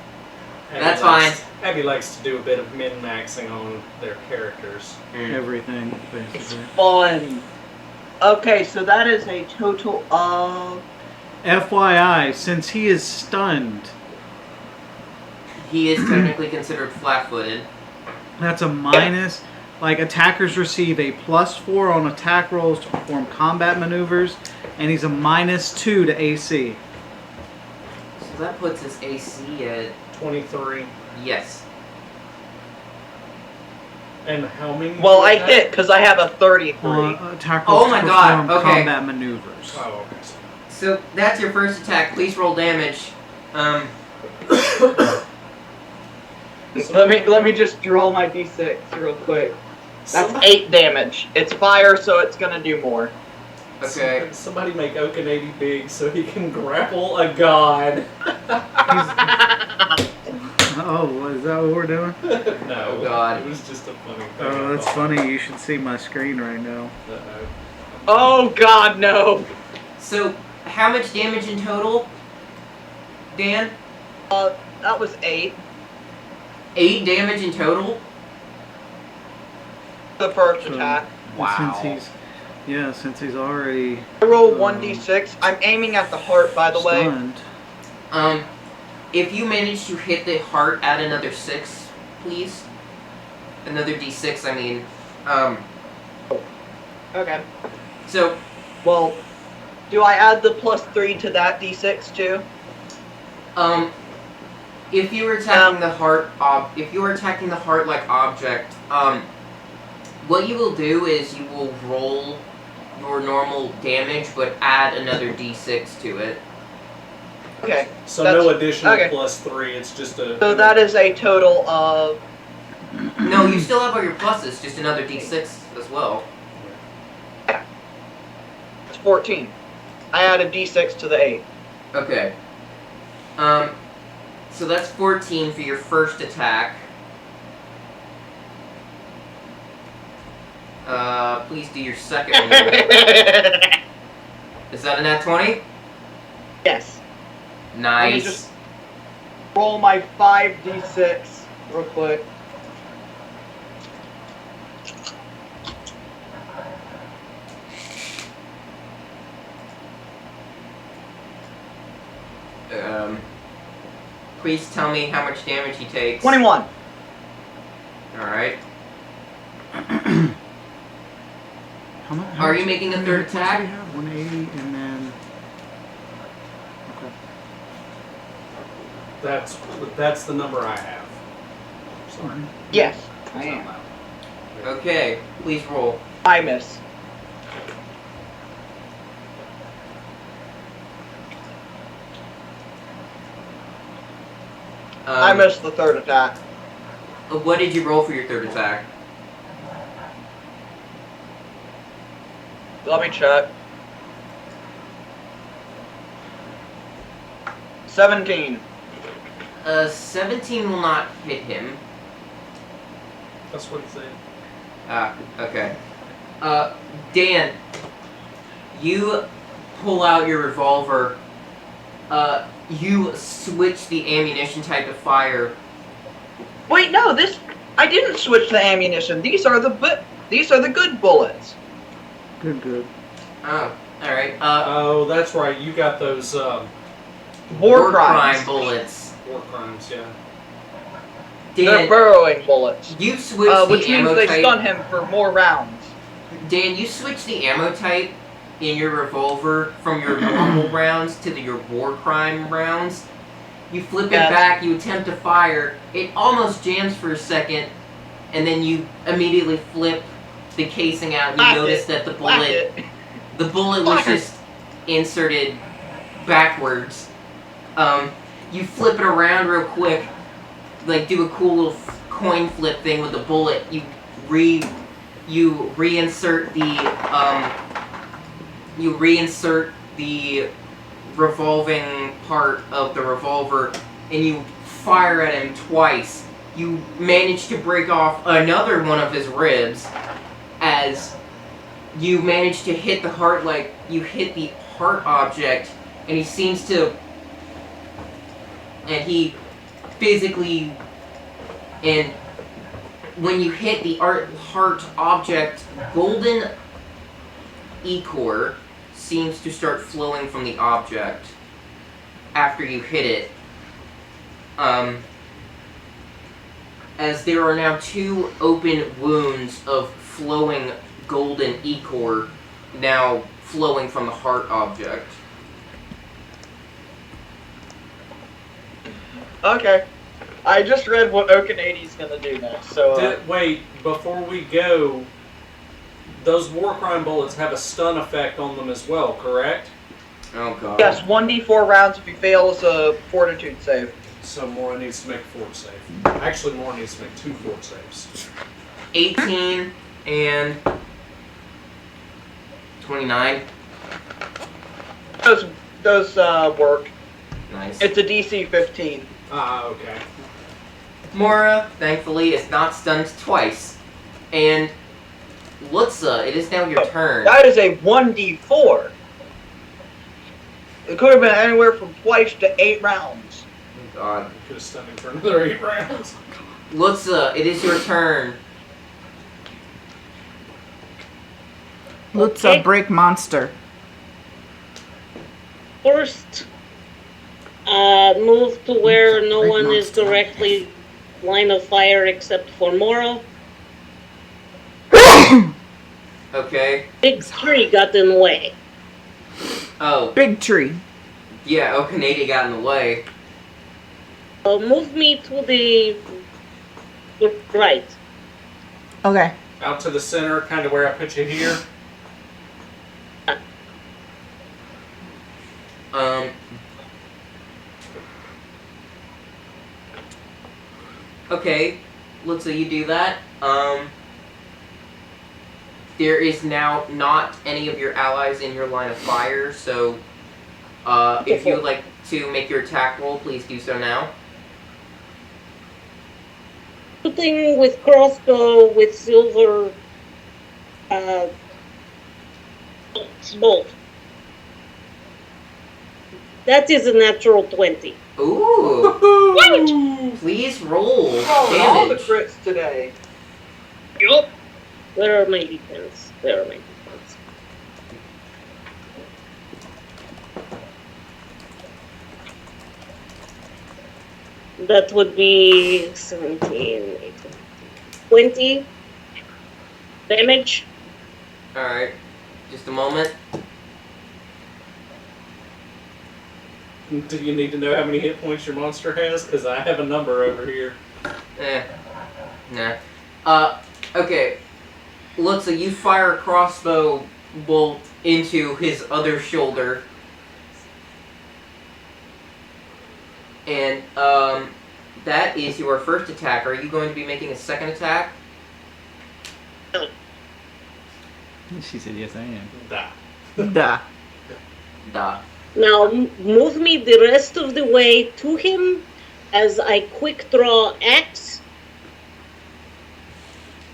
Abby That's likes- Abby likes to do a bit of min-maxing on their characters. Everything, It's basically. fun. Okay, so that is a total of... FYI, since he is stunned, He is technically considered flat-footed. that's a minus. Like, attackers receive a +4 on attack rolls to perform combat maneuvers, and he's a -2 to AC. So that puts his AC at... 23. Yes. And how many? Well, I was hit, because I have a 33. Attack Oh rolls my to God, perform okay. combat maneuvers. that? Oh, okay. So that's your first attack. Please roll damage. Let me just draw my d6 real quick. That's 8 damage. It's fire, so it's gonna do more. Okay. Somebody make Okanady big so he can grapple a god. Oh, is that what we're doing? No. Oh, God. It was just a funny thing. Oh, I that's thought. funny. You should see my screen right now. Uh-oh. Oh god, no! So how much damage in total, Dan? That was 8. 8 damage in total? The first So, attack. Wow. Since he's already I roll 1d6. I'm aiming at the heart, by the way. stunned. If you manage to hit the heart, add another 6, please. Another d6, I mean. Okay. So, Well, do I add the +3 to that d6 too? if you were attacking the heart, if you were attacking the heart-like object, what you will do is you will roll your normal damage, but add another d6 to it. Okay. So That's- no additional okay. +3. It's just a. So that is a total of. No, you still have all your pluses, just another d6 as well. It's 14. I added d6 to the 8. Okay. So that's 14 for your first attack. Please do your second one. Is that a nat 20? Yes. Let me Nice. just roll my 5d6 real quick. Please tell me how much damage he takes. 21. Alright. How Are much- you making a how many third hit points do attack? we have? 180 and then. Okay. That's the number I have. Sorry. Yes, I It's not am. loud. Okay, please roll. I miss. I missed the third attack. What did you roll for your third attack? Let me check. 17. 17 will not hit him. That's what it said. Ah, okay. Dan, you pull out your revolver. You switch the ammunition type of fire. Wait, no, this. I didn't switch the ammunition. These are the good bullets. Good. Oh, alright. Oh, that's right. You got those War crimes. bullets. war crimes, yeah. They're Dan, burrowing bullets. you switch Which the means ammo they type. stun him for more rounds. Dan, you switch the ammo type in your revolver from your normal rounds to your war crime rounds. You flip it Yes. back, you attempt to fire, it almost jams for a second, and then you immediately flip the casing out and you Whack notice it. that the Whack bullet it. was Whack it. just inserted backwards. You flip it around real quick, like do a cool little coin flip thing with the bullet. You reinsert the revolving part of the revolver, and you fire at him twice. You manage to break off another one of his ribs as you manage to hit the heart, like you hit the heart object, and he seems to, and he physically, and when you hit the heart object, golden ichor seems to start flowing from the object after you hit it. As there are now 2 open wounds of flowing golden ichor now flowing from the heart object. Okay. I just read what Okanadi's gonna do next, so Wait, before we go, those war crime bullets have a stun effect on them as well, correct? Oh god. yes, 1d4 rounds if he fails a fortitude save. So Mora needs to make a fort save. Actually, Mora needs to make 2 fort saves. 18 and 29. Those work. Nice. It's a DC 15. Ah, okay. Mora, thankfully, is not stunned twice. And Lutza, it is now your turn. That is a 1d4. It could have been anywhere from twice to 8 rounds. Oh god. Could have stunned him for another 8 rounds. Lutza, it is your turn. Lutz Okay. a brick monster. First, move to where no Great one is monster. directly line of fire except for Mora. Okay. Big tree got in the way. Oh, Big tree. yeah, Okanadi got in the way. Move me to the right. Okay. Out to the center, kind of where I put you here. Okay, Lutza, you do that. There is now not any of your allies in your line of fire, so if you would like to make your attack roll, please do so now. Shooting with crossbow with silver bolt. That is a natural 20. Ooh! Please roll Oh, all the damage. crits today. Yup. Where are my defense? Where are my defense? That would be 17, 18, 20 damage. Alright, just a moment. Do you need to know how many hit points your monster has? Because I have a number over here. Nah. Okay. Lutza, you fire a crossbow bolt into his other shoulder. And, that is your first attack. Are you going to be making a second attack? She said, yes, I am. Da. Duh. Duh. Now move me the rest of the way to him as I quick draw axe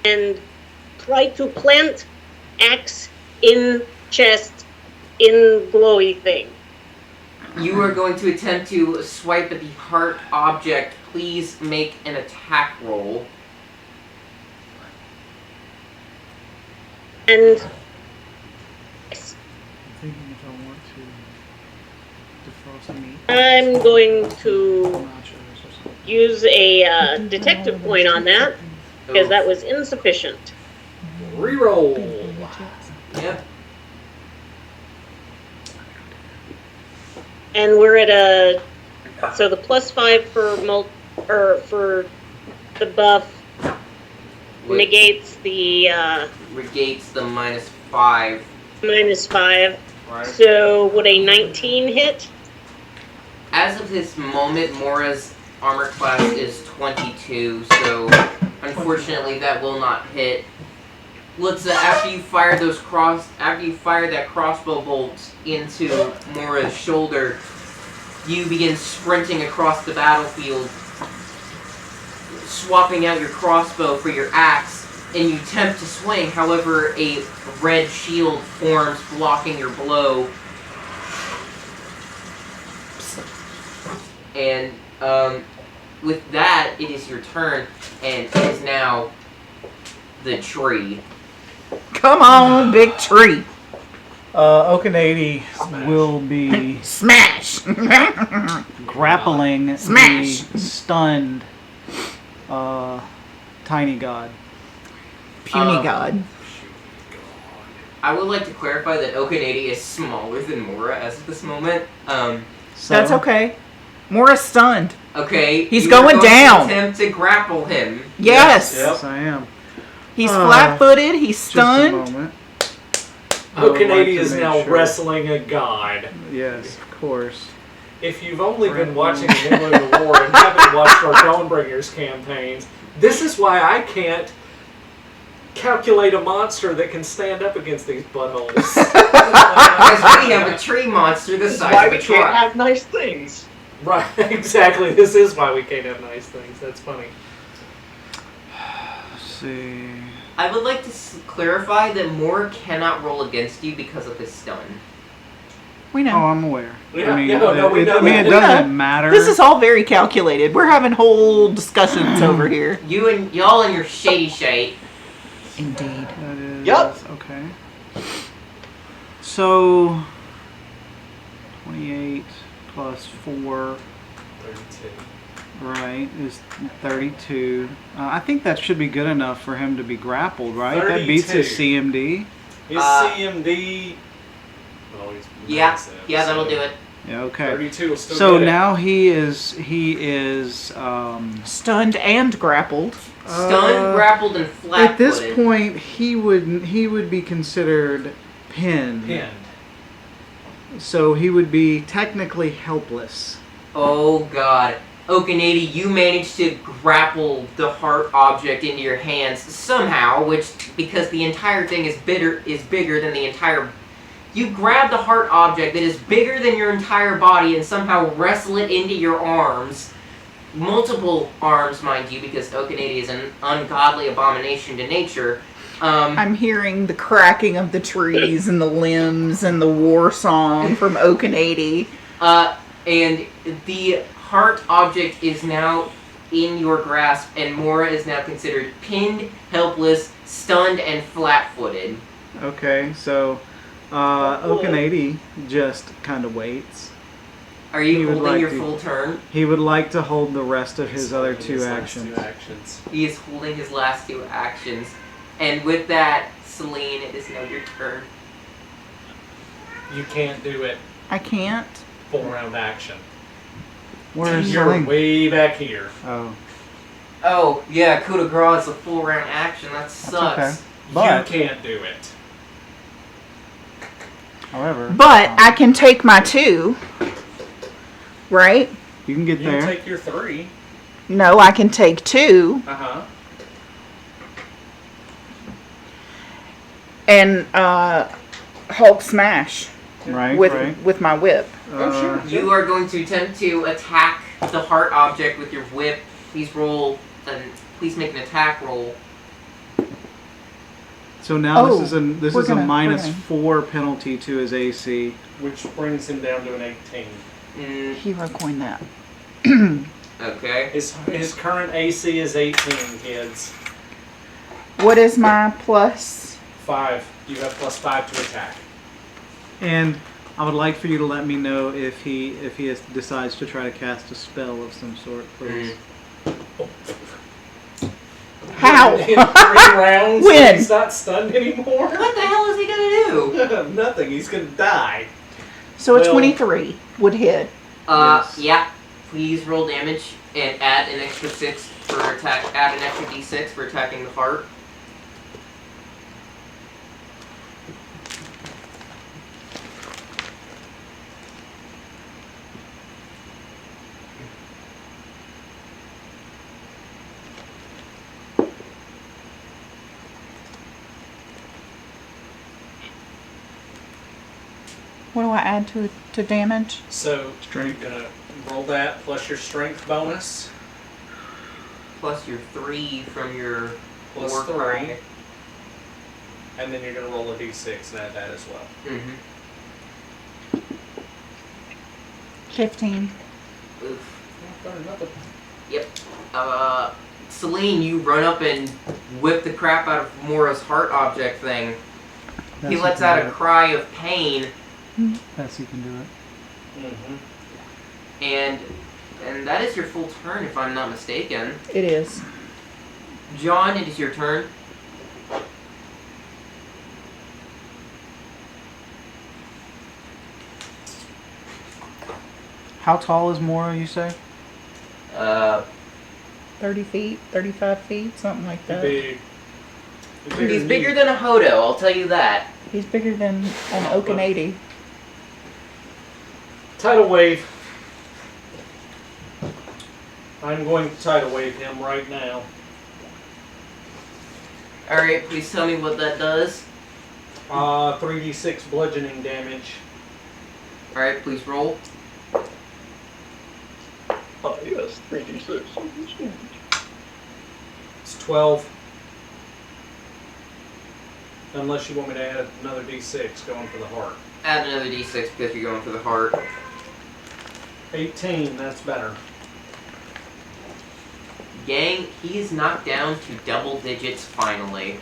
and try to plant axe in chest in glowy thing. You are going to attempt to swipe at the heart object. Please make an attack roll. And I'm thinking if I want to defrost meat. I'm going to nachos or something. use a detective point on that because that was insufficient. Reroll. Yep. And we're at a so the +5 for the buff Which negates the negates the -5. -5. Right. So would a 19 hit? As of this moment, Mora's armor class is 22, so unfortunately that will not hit. Lutza, after you fire that crossbow bolt into Mora's shoulder, you begin sprinting across the battlefield, swapping out your crossbow for your axe, and you attempt to swing. However, a red shield forms blocking your blow. And with that, it is your turn, and it is now the tree. Come on, big tree. Okanadi will be Smash. grappling Smash. the stunned tiny god. Puny god. I would like to clarify that Okanadi is smaller than Mora as of this moment. So, That's okay. Mora's stunned. Okay. He's you are going down. To attempt to grapple him. Yes. Yes, I am. He's Uh, flat-footed. He's Just a stunned. moment. I would like Okanadi to is make now sure. wrestling a god. Yes, of course. If you've only been watching Anulo War and haven't watched our Dawnbringers campaigns, this is why I can't calculate a monster that can stand up against these buttholes. Because we have a tree monster the This is size why of we a can't truck. have nice things. Right, exactly. This is why we can't have nice things. That's funny. Let's see. I would like to clarify that Mora cannot roll against you because of his stun. We know. Oh, I'm aware. Yeah, I mean, yeah, no, we know I mean, that. it We know. doesn't matter. This is all very calculated. We're having whole discussions over here. Y'all and your shady shade. Indeed. That is, Yup. okay. So, 28 plus 4, 32. right, is 32. I think that should be good enough for him to be grappled, right? That beats his 32. CMD. His CMD. Oh, he's Yeah, massive, yeah, that'll so do it. Yeah, okay. 32 will still So get it. now he is Stunned and grappled. Stunned, grappled, and flat. at this point he would be considered pinned. Pinned. So he would be technically helpless. Oh god. Okanady, you managed to grapple the heart object into your hands somehow, which, because the entire thing is bigger than the entire... You grab the heart object that is bigger than your entire body and somehow wrestle it into your arms. Multiple arms, mind you, because Okanady is an ungodly abomination to nature. I'm hearing the cracking of the trees and the limbs and the war song from Okanady. And the heart object is now in your grasp, and Mora is now considered pinned, helpless, stunned, and flat-footed. Okay, so Okanady just kind of waits. Are you He would holding like your to- full turn? He would like to hold the rest of his He's other holding two his last actions. 2 actions. He is holding his last 2 actions. And with that, Celine, it is now your turn. You can't do it I can't. full round action. Where's You're Celine? way back here. Oh, Oh, yeah, coup de grace is a full round action. That sucks. okay. But, you can't do it. however, But I can take my 2. Right? you can get You there. can take your 3. No, I can take 2 Uh-huh. and Hulk smash Right, with right. with my whip. You are going to attempt to attack the heart object with your whip. Please roll, please make an attack roll. So now Oh, this is we're a gonna- minus we're 4 penalty to his AC. Which brings him down to an 18. Hero coin that. Okay. His current AC is 18, kids. What is my plus? 5. You have +5 to attack. And I would like for you to let me know if he decides to try to cast a spell of some sort, please. How? In 3 rounds, When? he's not stunned anymore. What the hell is he gonna do? Nothing. He's gonna die. So a Well- 23 would hit. Yes. Yeah. Please roll damage and add an extra 6 for attack. Add an extra d6 for attacking the heart. What do I add to damage? So Strength. you're gonna roll that plus your strength bonus Plus your 3 from your plus war 3, cry. and then you're gonna roll a d6 and add that as well. Mm-hmm. 15. Oof. Nothing. Yep. Celine, you run up and whip the crap out of Mora's heart object thing. He Yes, lets you can out do a it. cry of pain, Yes, you can do it. Mm-hmm. and that is your full turn, if I'm not mistaken. It is. John, it is your turn. How tall is Mora, you say? 30 feet, 35 feet, something like that. Big. He's bigger than a Hodo, I'll tell you that. He's bigger than an Okanady. Tidal wave. I'm going to tidal wave him right now. Alright, please tell me what that does. 3d6 bludgeoning damage. Alright, please roll. Oh, yes, 3d6. It's 12. Unless you want me to add another d6 going for the heart. Add another d6 because you're going for the heart. 18, that's better. Gang, he's knocked down to double digits finally.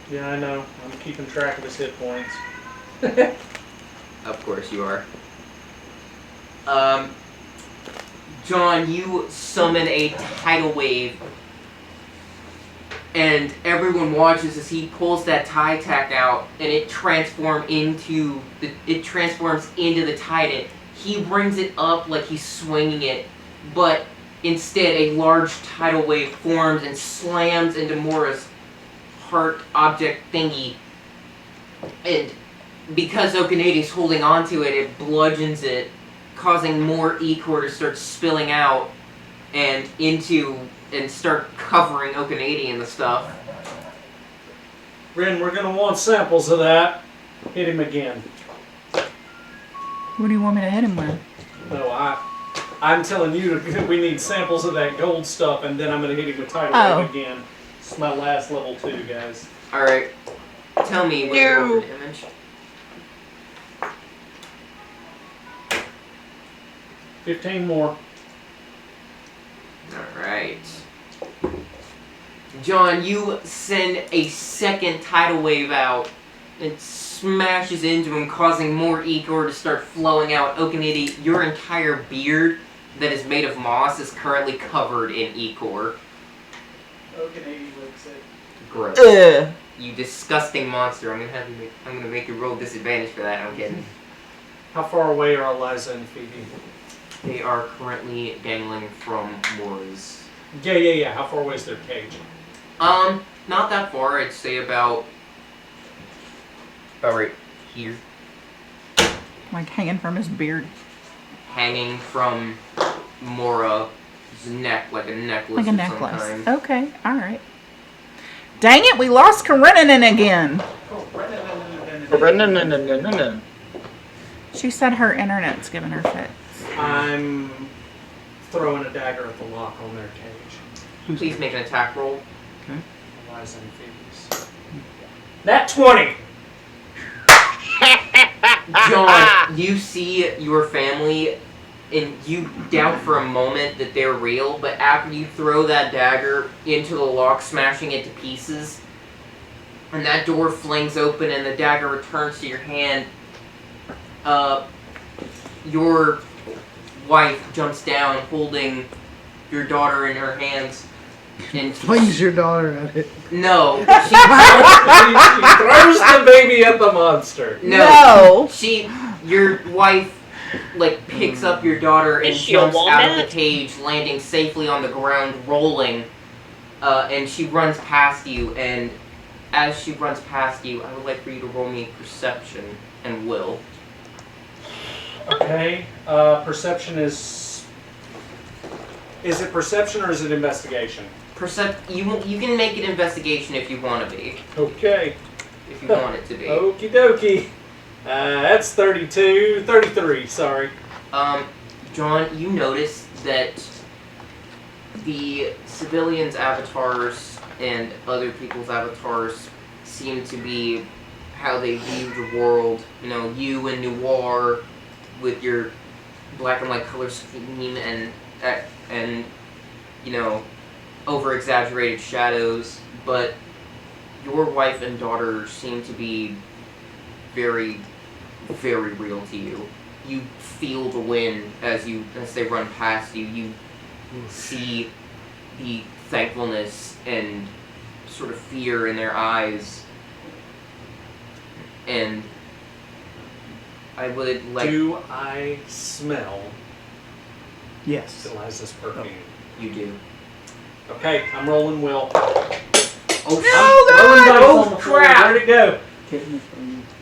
Yeah, I know. I'm keeping track of his hit points. Of course you are. John, you summon a tidal wave, and everyone watches as he pulls that tie tack out, and it transforms into the Titan. He brings it up like he's swinging it, but instead a large tidal wave forms and slams into Mora's heart object thingy, and because Okanadi's holding onto it, it bludgeons it, causing more ichor to start spilling out and start covering Okanadi and the stuff. Ren, we're going to want samples of that. Hit him again. What do you want me to hit him with? No, I'm telling you we need samples of that gold stuff, and then I'm going to hit him with tidal wave again. It's my last level 2, guys. Alright. Tell me what you roll for damage. 15 more. Alright. John, you send a second tidal wave out. It smashes into him, causing more ichor to start flowing out. Okanidi, your entire beard that is made of moss is currently covered in ichor. Okanadi looks at Gross. You disgusting monster. I'm gonna make you roll disadvantage for that. I'm kidding. How far away are Eliza and Phoebe? They are currently dangling from Mora's. Yeah. How far away is their cage? Not that far. I'd say about right here. Like hanging from his beard. Hanging from Mora's neck, like a necklace. Like a of necklace. Some kind. Okay, alright. Dang it, we lost Karenin again. She said her internet's giving her fits. I'm throwing a dagger at the lock on their cage. Please make an attack roll. Eliza and Phoebe's. That 20! John, you see your family, and you doubt for a moment that they're real, but after you throw that dagger into the lock, smashing it to pieces, and that door flings open and the dagger returns to your hand, your wife jumps down holding your daughter in her hands. And flings your daughter at it. No. She throws the baby at the monster. No. Your wife, picks up your daughter and jumps out of the cage, landing safely on the ground, rolling. And she runs past you, and as she runs past you, I would like for you to roll me perception and will. Okay. Perception is... Is it perception or is it investigation? You can make it investigation if you want to be. Okay. If you want it to be. Okie dokie. That's 33, sorry. John, you notice that the civilians' avatars and other people's avatars seem to be how they view the world. You know, you and Noir with your black and white color scheme and over-exaggerated shadows, but your wife and daughter seem to be very, very real to you. You feel the wind as they run past you. You see the thankfulness and sort of fear in their eyes. And I would like... Do I smell Yes. Eliza's perfume? You do. Okay, I'm rolling will. Oh, Oh crap! Where'd it go?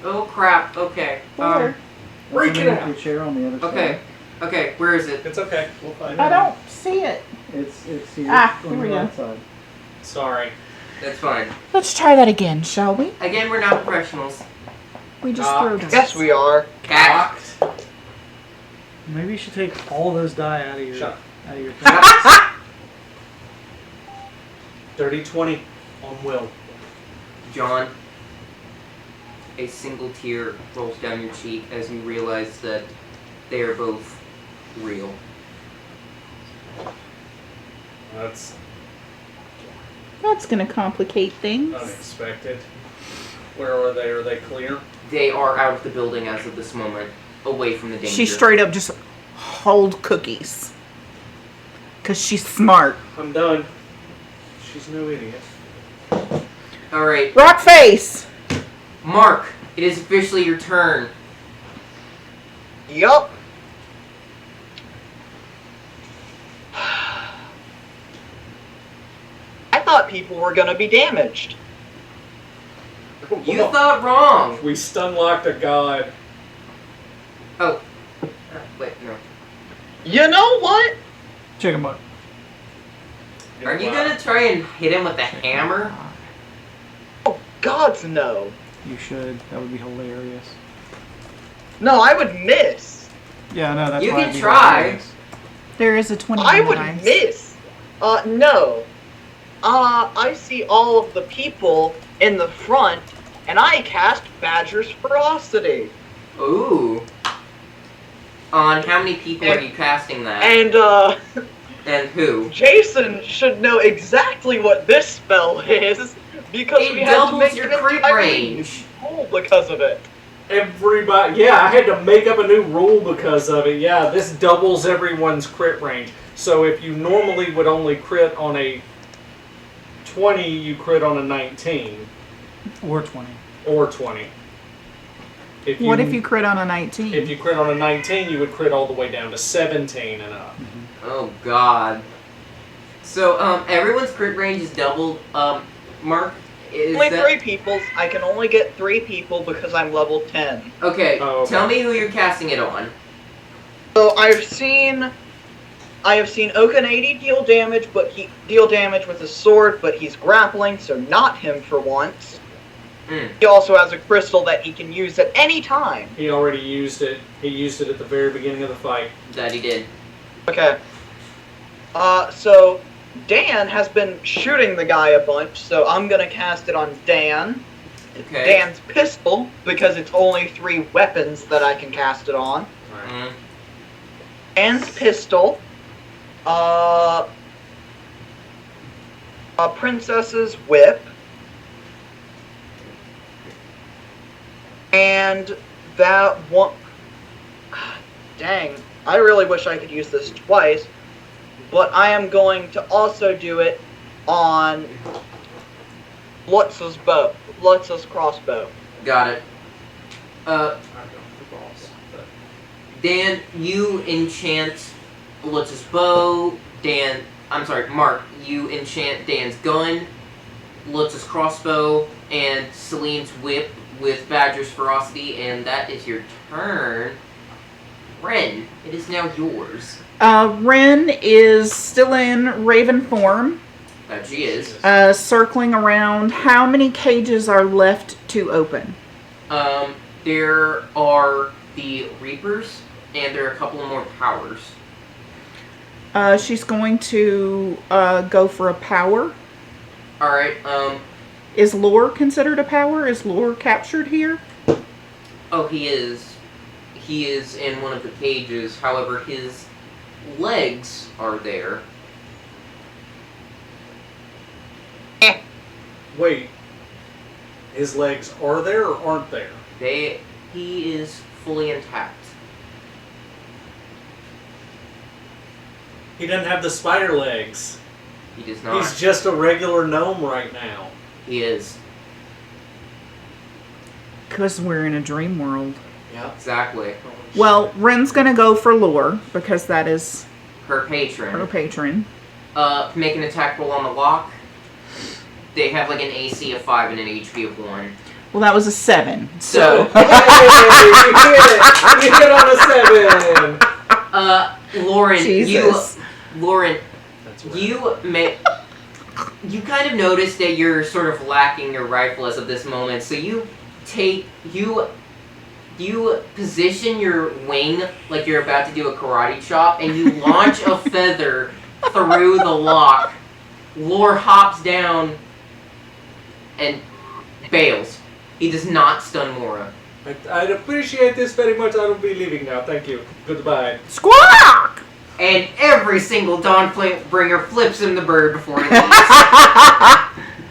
Oh crap, okay. Break it out! Your chair on the other Okay. Okay, where is it? It's okay, we'll find I it. don't see it. It's here Here on we the go. right side. Sorry. That's fine. Let's try that again, shall we? Again, we're not professionals. We just threw dice. Yes, we are. Cat. Maybe you should take all those die out of your Shut up. thing. Dirty 20 on will. John, a single tear rolls down your cheek as you realize that they are both real. That's That's gonna complicate things. unexpected. Where are they? Are they clear? They are out of the building as of this moment, away from the danger. She straight up just hold cookies. Cause she's smart. I'm done. She's no idiot. Alright, Rock face! Mark, it is officially your turn. Yup. I thought people were gonna be damaged. You thought wrong. We stun-locked a god. Oh. Wait, no. You know what? Chicken butt. Are you gonna try and hit him with a hammer? Oh, gods no. You should. That would be hilarious. No, I would miss. Yeah, no, that's You why can it'd be try. hilarious. There is a 20 I would dice. miss. No. I see all of the people in the front, and I cast Badger's Ferocity. Ooh. On how many people are you casting that? And, And who? Jason should know exactly what this spell is, because It we had to doubles make your an crit entirely range. new rule because of it. Everybody, yeah, I had to make up a new rule because of it. Yeah, this doubles everyone's crit range. So if you normally would only crit on a 20, you crit on a 19 Or 20. or 20. What if you crit on a 19? If you crit on a 19, you would crit all the way down to 17 and up. Oh god. So, everyone's crit range is doubled. Mark, is Only that... 3 people. I can only get 3 people because I'm level 10. Okay, Oh, okay. tell me who you're casting it on. So I have seen Okanadi deal damage, but he deal damage with his sword, but he's grappling, so not him for once. Mm. He also has a crystal that he can use at any time. He already used it. He used it at the very beginning of the fight. That he did. Okay. So Dan has been shooting the guy a bunch, so I'm gonna cast it on Dan. Okay. Dan's pistol, because it's only 3 weapons that I can cast it on. Mm. Dan's pistol. A princess's whip. And that one... Dang, I really wish I could use this twice, but I am going to also do it on Lutz's bow, Lutz's crossbow. Got it. I don't know the boss, but Dan, you enchant Lutz's bow. Mark, you enchant Dan's gun, Lutz's crossbow, and Celine's whip with Badger's Ferocity, and that is your turn. Ren, it is now yours. Ren is still in Raven form, That she is. circling around. How many cages are left to open? There are the Reapers, and there are a couple more powers. She's going to go for a power. Alright, Is lore considered a power? Is lore captured here? oh, he is. He is in one of the cages, however, his legs are there. wait. His legs are there or aren't there? He is fully intact. He doesn't have the spider legs. He does not. He's just a regular gnome right now. He is. Because we're in a dream world. Yeah. Exactly. Well, Ren's going to go for lore, because that is Her patron. her patron. Make an attack roll on the lock. They have like an AC of 5 and an HP of 1. Well, that was a 7. So, You hit on a 7! Lauren, Jesus. Lauren, That's right. you kind of notice that you're sort of lacking your rifle as of this moment, so you position your wing like you're about to do a karate chop, and you launch a feather through the lock. Lore hops down and bails. He does not stun Mora. I'd appreciate this very much. I will be leaving now. Thank you. Goodbye. Squawk! And every single Dawnbringer flips him the bird before he leaves.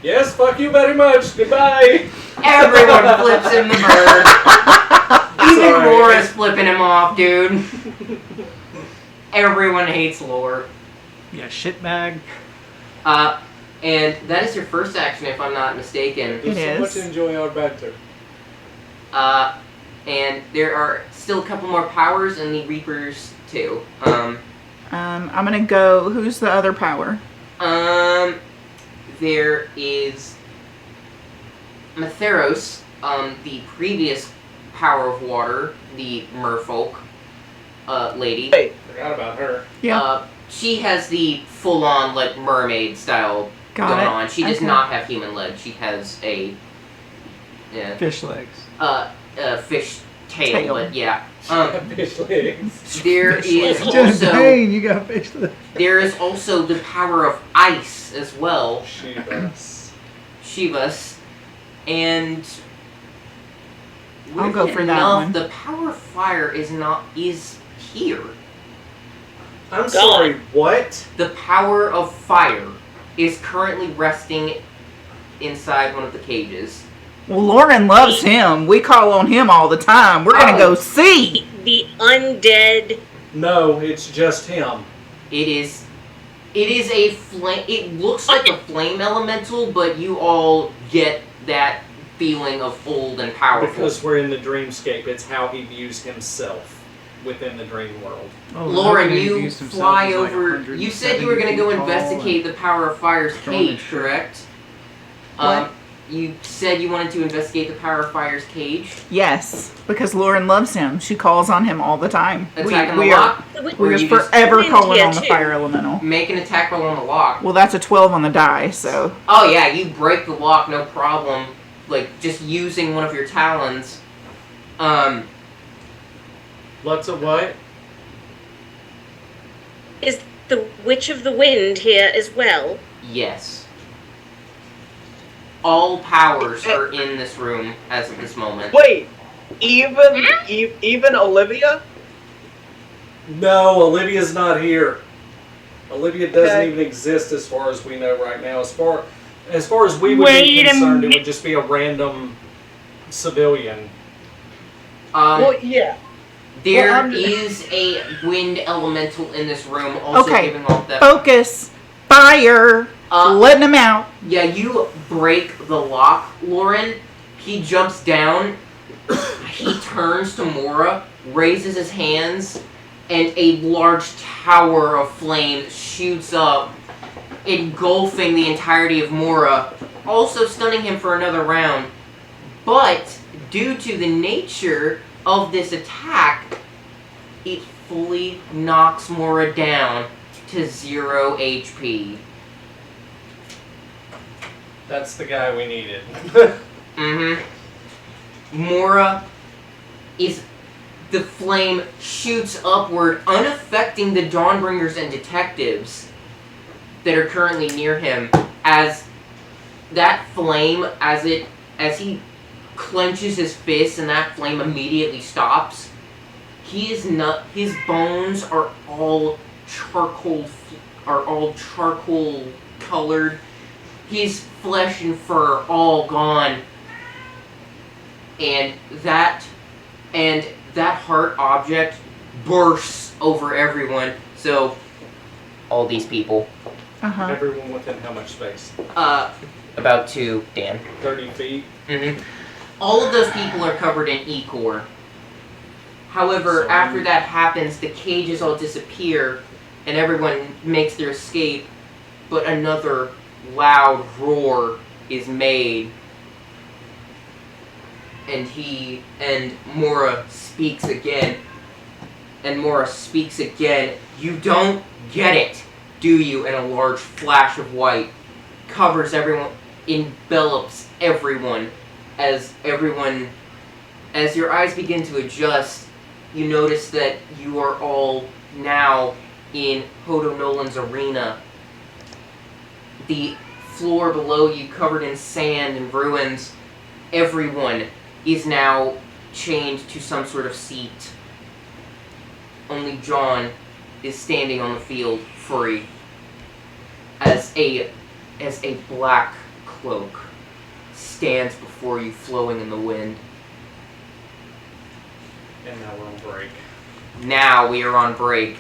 Yes, fuck you very much. Goodbye. Everyone flips him the bird. Even Sorry. Mora's flipping him off, dude. Everyone hates Lore. Yeah, shitbag. And that is your first action, if I'm not mistaken. We It so much is. enjoy our banter. And there are still a couple more powers in the Reapers too. I'm gonna go. Who's the other power? There is Matheros, the previous power of water, the merfolk lady. Hey, Forgot about her. Yeah. She has the full-on like mermaid style Got going it. on. She does Okay. not have human legs. She has a Fish legs. fish tail, Tail. but yeah. Fish legs. There is Just also dang, you got fish legs. there is also the power of ice as well, Shivas. Shivas, and I'll go weirdly for that enough, one. the power of fire is here. I'm sorry, what? The power of fire is currently resting inside one of the cages. Well, Lauren loves him. We call on him all the time. We're gonna go see. The undead. No, it's just him. It is a flame. It looks like a flame elemental, but you all get that feeling of old and powerful. Because we're in the dreamscape, it's how he views himself within the dream world. Oh, Lauren, nobody you views himself fly as, like, over. You said you were going to go 170 feet tall investigate the Power of Fire's strong as cage, shit. correct? What? You said you wanted to investigate the Power of Fire's cage. Yes, because Lauren loves him. She calls on him all the time. Attack on the we are lock. we Or are you just forever wind calling here, on the too. fire elemental. Make an attack roll on the lock. Well, that's a 12 on the die, so Oh yeah, you break the lock, no problem. Like just using one of your talons. Lots of what? Is the Witch of the Wind here as well? Yes. All powers are in this room as of this moment. wait. Even Olivia? No, Olivia's not here. Olivia doesn't Okay. even exist as far as we know right now. As far as we would Wait be a concerned, it minute. would just be a random civilian. Well, yeah. There Well, I'm- is a wind elemental in this room, also Okay. giving off that. focus, fire, letting him out. Yeah, you break the lock, Lauren. He jumps down. He turns to Mora, raises his hands, and a large tower of flame shoots up, engulfing the entirety of Mora, also stunning him for another round. But due to the nature of this attack, it fully knocks Mora down to 0 HP. That's the guy we needed. Mora is... The flame shoots upward, unaffecting the Dawnbringers and detectives that are currently near him, as that flame, as he clenches his fist and that flame immediately stops. His bones are all charcoal colored. His flesh and fur all gone. And that heart object bursts over everyone. So, all these people. Uh-huh. Everyone within how much space? About 2, Dan. 30 feet. All of those people are covered in E-core. However, So- after that happens, the cages all disappear, and everyone makes their escape, but another loud roar is made. And Mora speaks again. And Mora speaks again. You don't get it, do you? And a large flash of white covers everyone, envelops everyone. As your eyes begin to adjust, you notice that you are all now in Hodo Nolan's arena. The floor below you covered in sand and ruins, everyone is now chained to some sort of seat. Only John is standing on the field, free, as a black cloak stands before you, flowing in the wind. And now we're on break. Now we are on break.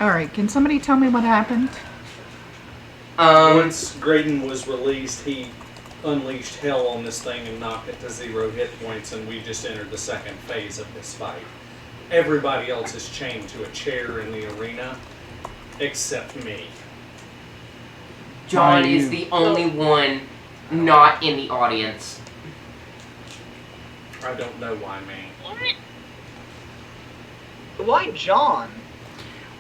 All right, can somebody tell me what happened? Once Graydon was released, he unleashed hell on this thing and knocked it to 0 hit points, and we just entered the second phase of this fight. Everybody else is chained to a chair in the arena, except me. John Why is you? the only one not in the audience. I don't know why me. What? Why John?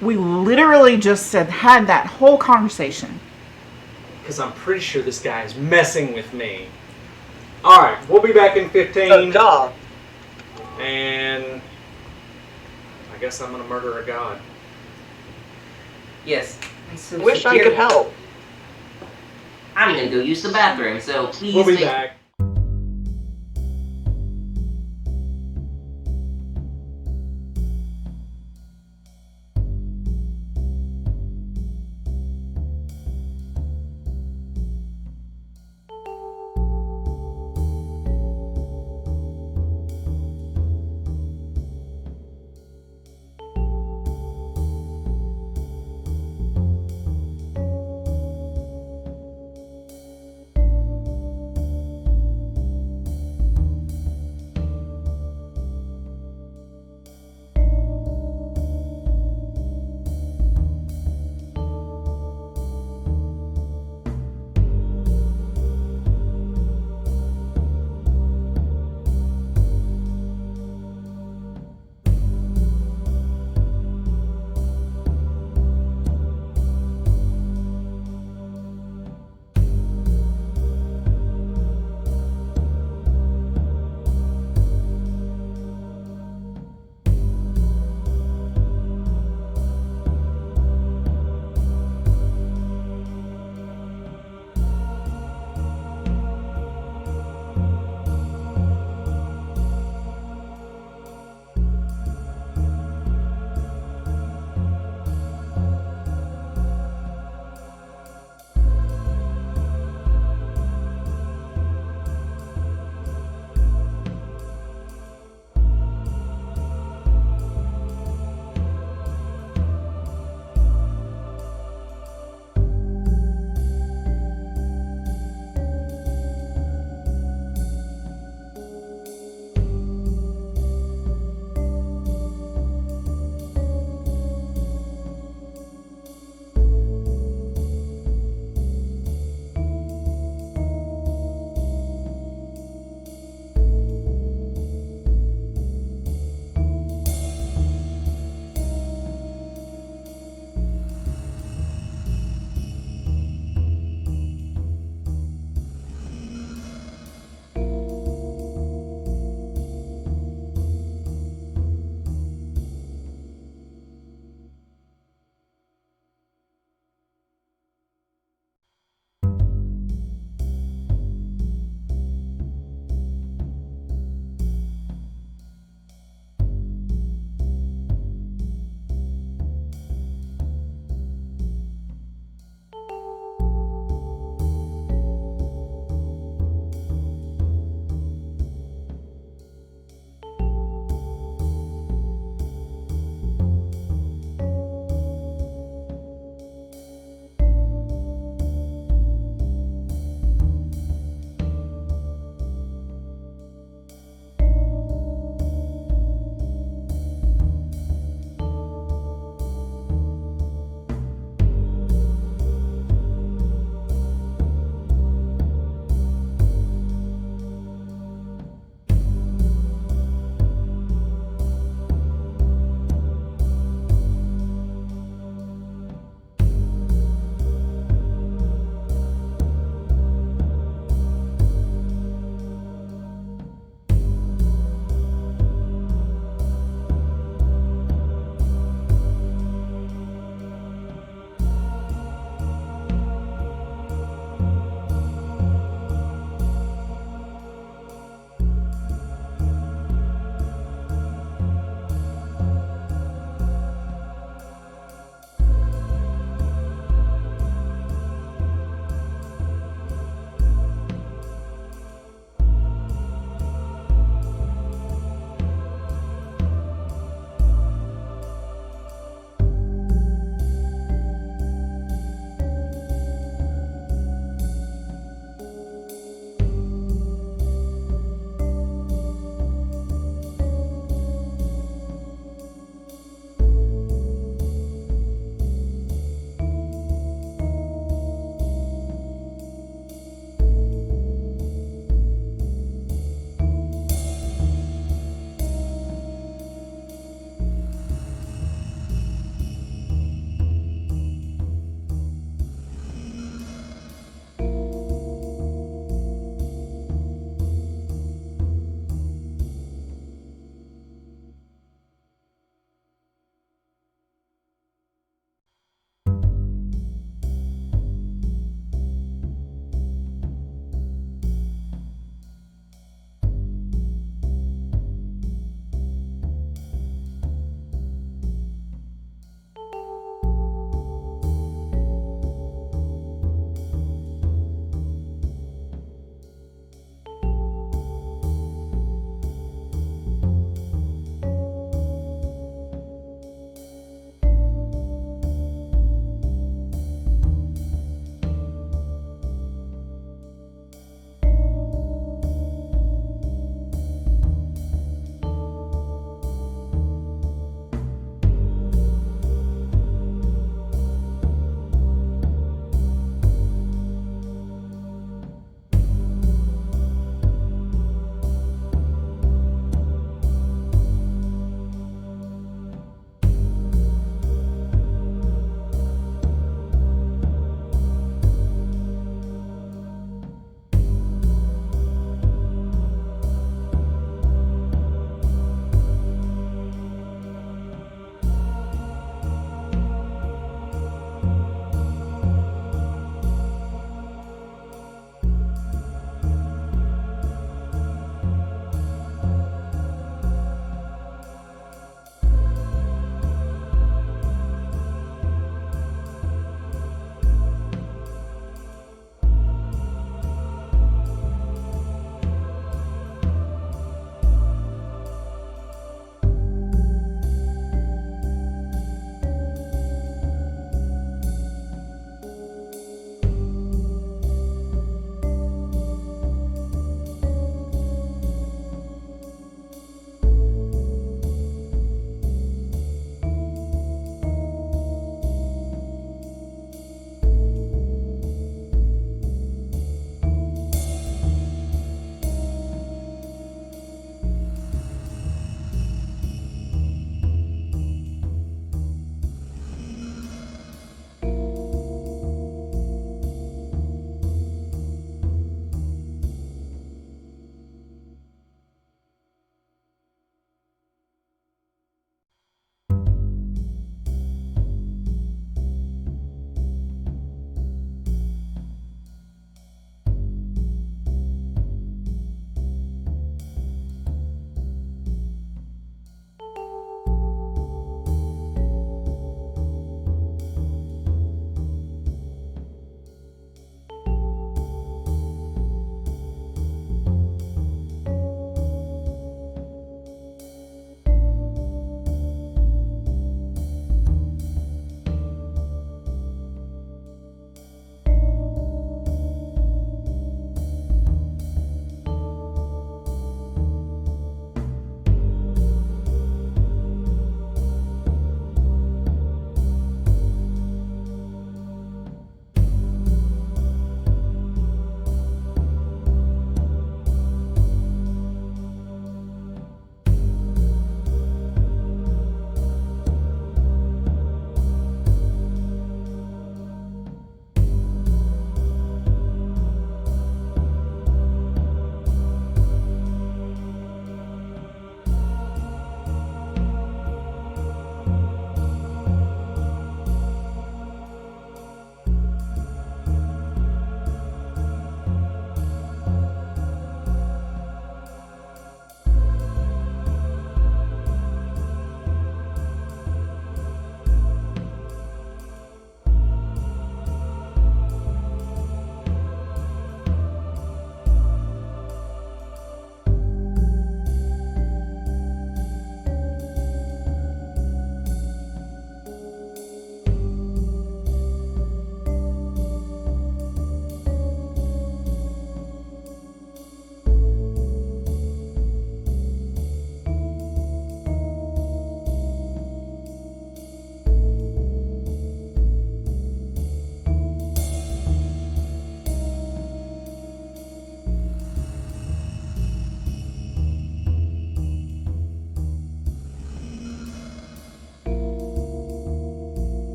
We literally just had that whole conversation. Because I'm pretty sure this guy is messing with me. Alright, we'll be back in 15. Oh, duh. And I guess I'm going to murder a god. Yes. So Wish I could help. I'm gonna go use the bathroom, so please. We'll be back.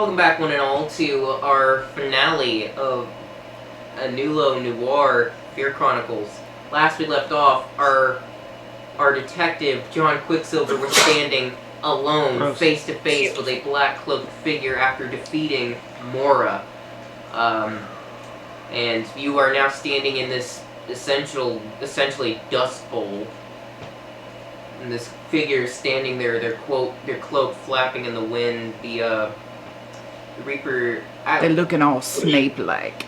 Welcome back, one and all, to our finale of Anulo Noir Fear Chronicles. Last we left off, our detective, John Quicksilver, was standing alone, face to face with a black cloaked figure after defeating Mora. And you are now standing in this essentially dust bowl. And this figure is standing there, their cloak flapping in the wind. The Reaper. They're looking all Snape-like.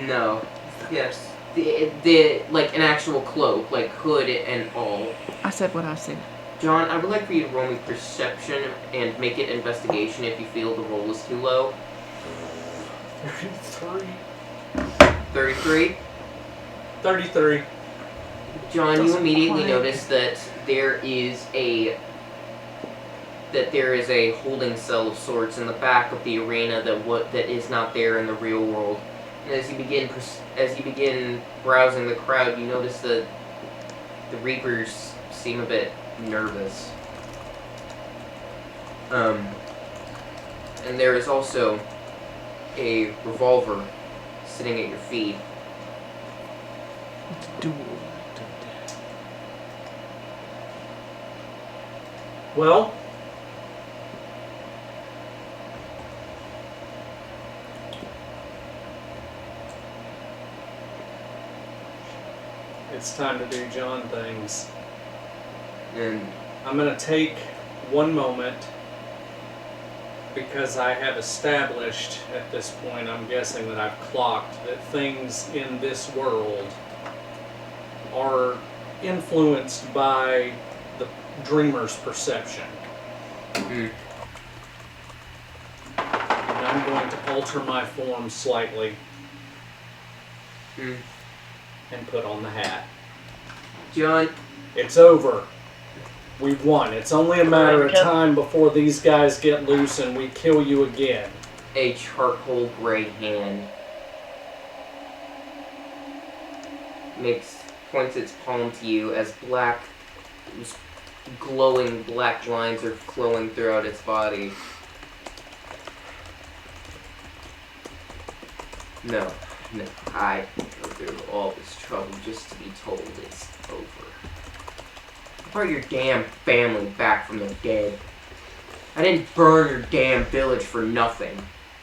No. Yes. The like an actual cloak, like hood and all. I said what I said. John, I would like for you to roll me perception and make it investigation if you feel the roll is too low. 33. 33? 33. John, you Doesn't immediately quite. notice that there is a holding cell of sorts in the back of the arena that is not there in the real world. And as you begin browsing the crowd, you notice that the Reapers seem a bit nervous. And there is also a revolver sitting at your feet. It's dual. Well, it's time to do John things. And I'm going to take one moment because I have established at this point, I'm guessing that I've clocked, that things in this world are influenced by the dreamer's perception. mm, And I'm going to alter my form slightly mm. and put on the hat. John, It's over. We've won. It's only a matter of time before these guys get loose and we kill you again. a charcoal gray hand points its palm to you as glowing black lines are flowing throughout its body. No, I go through all this trouble just to be told it's over. I brought your damn family back from the dead. I didn't burn your damn village for nothing.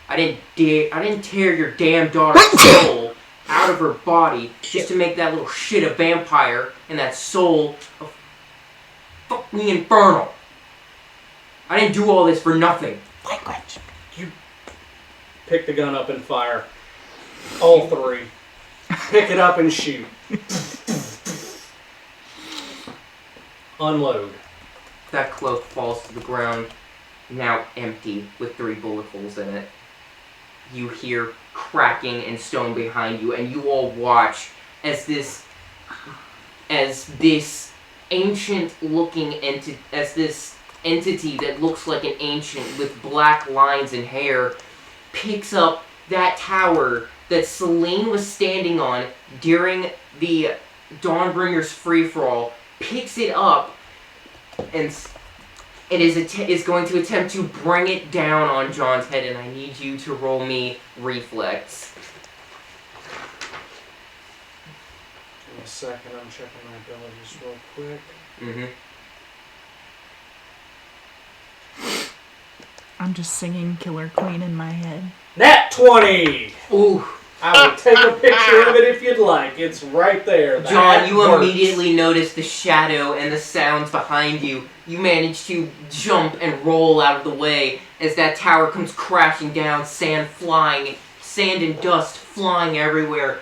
I didn't tear your damn daughter's soul out of her body just to make that little shit a vampire and that soul a fucking infernal. I didn't do all this for nothing. Language. Pick the gun up and fire. All three. Pick it up and shoot. Unload. That cloak falls to the ground, now empty, with 3 bullet holes in it. You hear cracking and stone behind you, and you all watch as this ancient-looking entity, as this entity that looks like an ancient with black lines and hair, picks up that tower that Celine was standing on during the Dawnbringer's free-for-all, picks it up, and is going to attempt to bring it down on John's head, and I need you to roll me reflex. Give me a second, I'm checking my abilities real quick. Mm-hmm. I'm just singing Killer Queen in my head. Nat 20! Ooh. I will take a picture of it if you'd like. It's right there. The John, hat you works. immediately notice the shadow and the sounds behind you. You manage to jump and roll out of the way as that tower comes crashing down, sand and dust flying everywhere.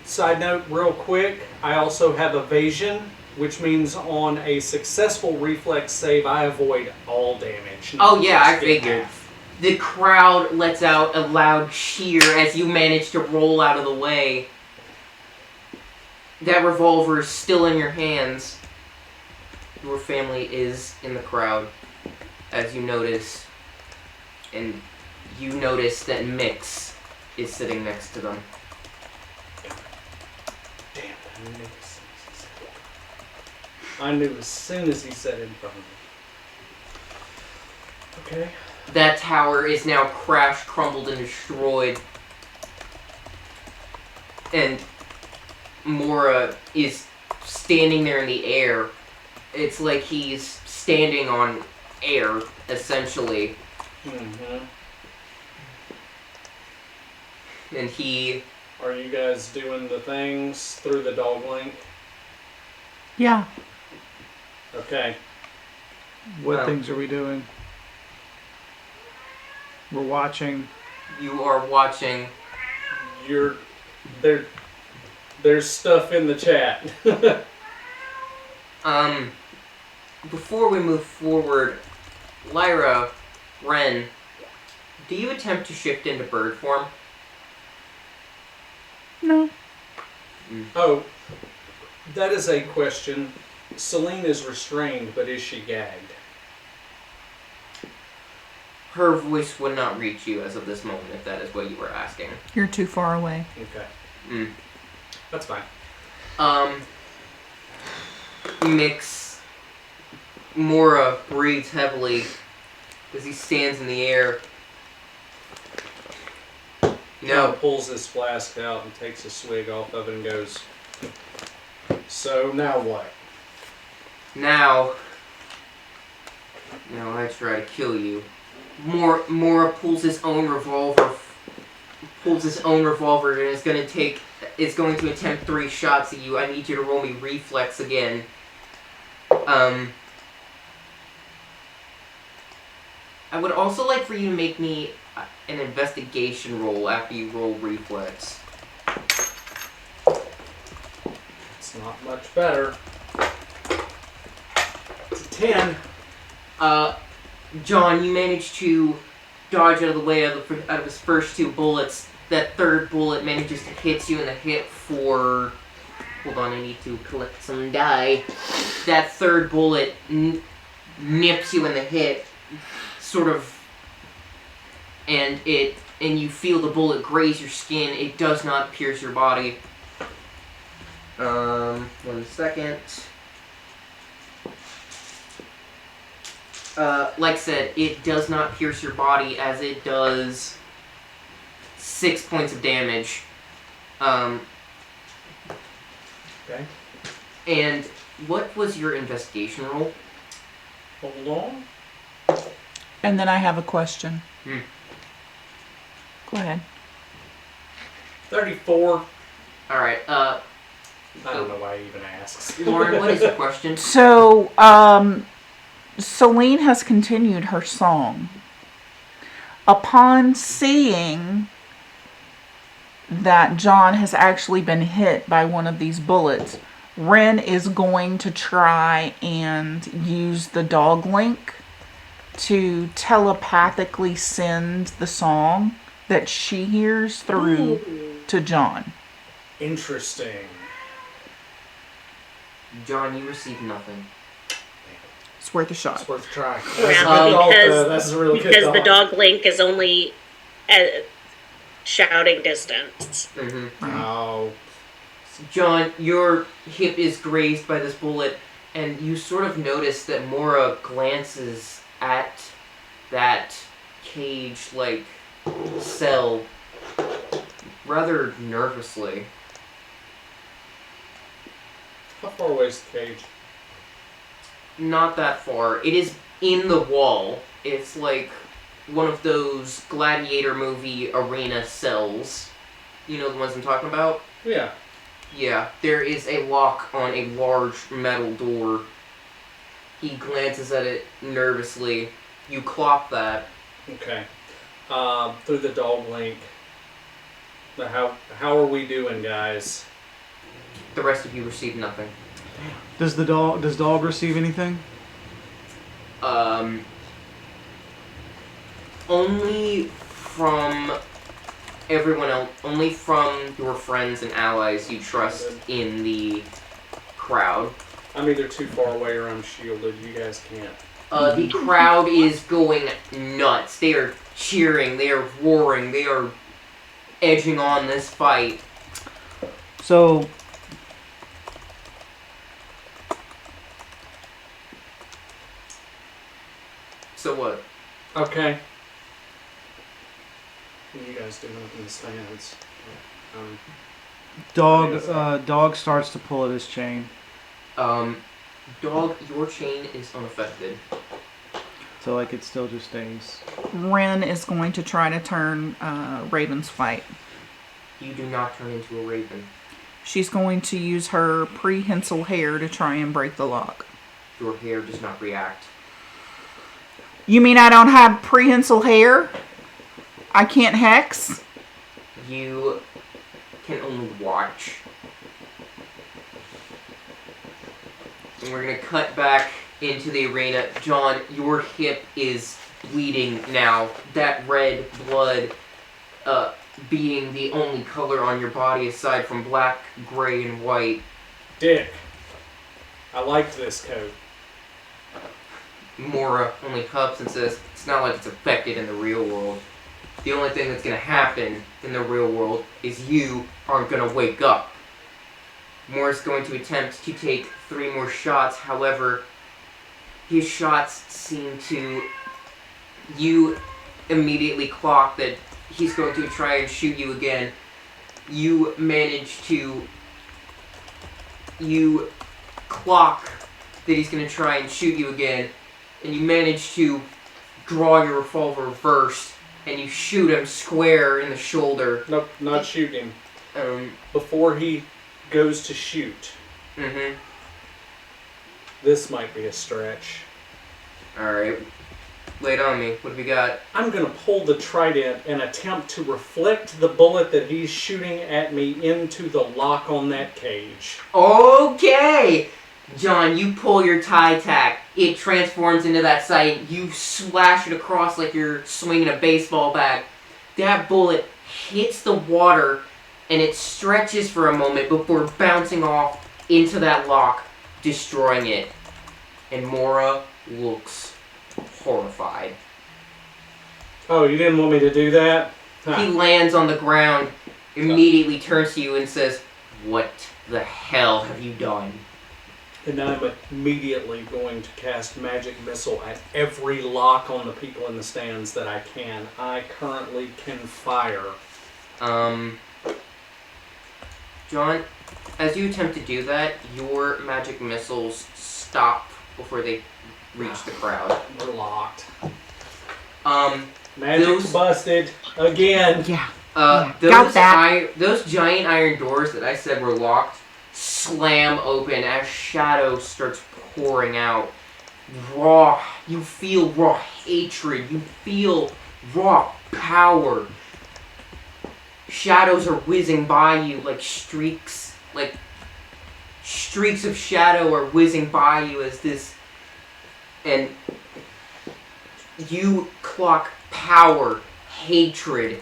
Side note, real quick, I also have evasion, which means on a successful reflex save, I avoid all damage. Oh yeah, I Just get figured. half. The crowd lets out a loud cheer as you manage to roll out of the way. That revolver is still in your hands. Your family is in the crowd, as you notice. And you notice that Mix is sitting next to them. Damn it, I knew as soon as he said it in front of me. Okay. That tower is now crashed, crumbled, and destroyed. And Mora is standing there in the air. It's like he's standing on air, essentially. Mm-hmm. And he... Are you guys doing the things through the dog link? Yeah. Okay. What things are we doing? We're watching. You are watching. There's stuff in the chat. Before we move forward, Lyra, Ren, do you attempt to shift into bird form? No. Oh, that is a question. Celine is restrained, but is she gagged? Her voice would not reach you as of this moment, if that is what you were asking. You're too far away. Okay. That's fine. Mix. Mora breathes heavily as he stands in the air. Now pulls his flask out and takes a swig off of it and goes, so now what? Now I try to kill you. Mora pulls his own revolver. And is going to attempt 3 shots at you. I need you to roll me reflex again. I would also like for you to make me an investigation roll after you roll reflex. It's not much better. It's a 10. John, you managed to dodge out of the way out of his first 2 bullets. That third bullet manages to hit you in the hip for... Hold on, I need to collect some die. That third bullet nips you in the hip, sort of, and you feel the bullet graze your skin. It does not pierce your body. 1 second. Like I said, it does not pierce your body as it does 6 points of damage. Okay. And what was your investigation roll? Hold on. And then I have a question. Go ahead. 34. Alright, I don't know why he even asks. Lauren, what is your question? So, Celine has continued her song. Upon seeing that John has actually been hit by one of these bullets, Ren is going to try and use the dog link to telepathically send the song that she hears through to John. Interesting. John, you receive nothing. It's worth a shot. It's worth a try. Yeah, because the dog. dog link is only at shouting distance. Oh. John, your hip is grazed by this bullet, and you sort of notice that Mora glances at that cage-like cell rather nervously. How far away is the cage? Not that far. It is in the wall. It's like one of those gladiator movie arena cells. You know the ones I'm talking about? Yeah. Yeah, there is a lock on a large metal door. He glances at it nervously. You clock that. Okay. Through the dog link. How are we doing, guys? The rest of you receive nothing. Does dog receive anything? Only from everyone else, only from your friends and allies you trust in the crowd. I'm either too far away or I'm shielded. You guys can't. The crowd is going nuts. They are cheering, they are roaring, they are edging on this fight. So, So what? Okay. guys doing up in the stands? Um, Dog starts to pull at his chain. Dog, your chain is unaffected. So like it still just stays. Ren is going to try to turn Raven's fight. You do not turn into a raven. She's going to use her prehensile hair to try and break the lock. Your hair does not react. You mean I don't have prehensile hair? I can't hex? You can only watch. And we're gonna cut back into the arena. John, your hip is bleeding now. That red blood being the only color on your body aside from black, gray, and white. Dick, I liked this coat. Mora only huffs and says, it's not like it's affected in the real world. The only thing that's going to happen in the real world is you aren't going to wake up. Mora's going to attempt to take 3 more shots. However, his shots seem to... You immediately clock that he's going to try and shoot you again. You manage to... You clock that he's going to try and shoot you again. And you manage to draw your revolver first, and you shoot him square in the shoulder. Nope, not shooting. Um, Before he goes to shoot, mm-hmm. this might be a stretch. Alright. Lay it on me. What have we got? I'm going to pull the trident and attempt to reflect the bullet that he's shooting at me into the lock on that cage. Okay! John, you pull your tie tack. It transforms into that sight. You slash it across like you're swinging a baseball bat. That bullet hits the water, and it stretches for a moment before bouncing off into that lock, destroying it. And Mora looks horrified. Oh, you didn't want me to do that? Huh. He lands on the ground, immediately turns to you and says, "What the hell have you done?" And I'm immediately going to cast Magic Missile at every lock on the people in the stands that I can. I currently can fire. John, as you attempt to do that, your magic missiles stop before they reach the crowd. We're locked. Magic's Magic's busted again. Yeah. Got that. Those giant iron doors that I said were locked slam open as shadow starts pouring out. You feel raw hatred. You feel raw power. Shadows are whizzing by you like streaks of shadow are whizzing by you as this, and you clock power, hatred.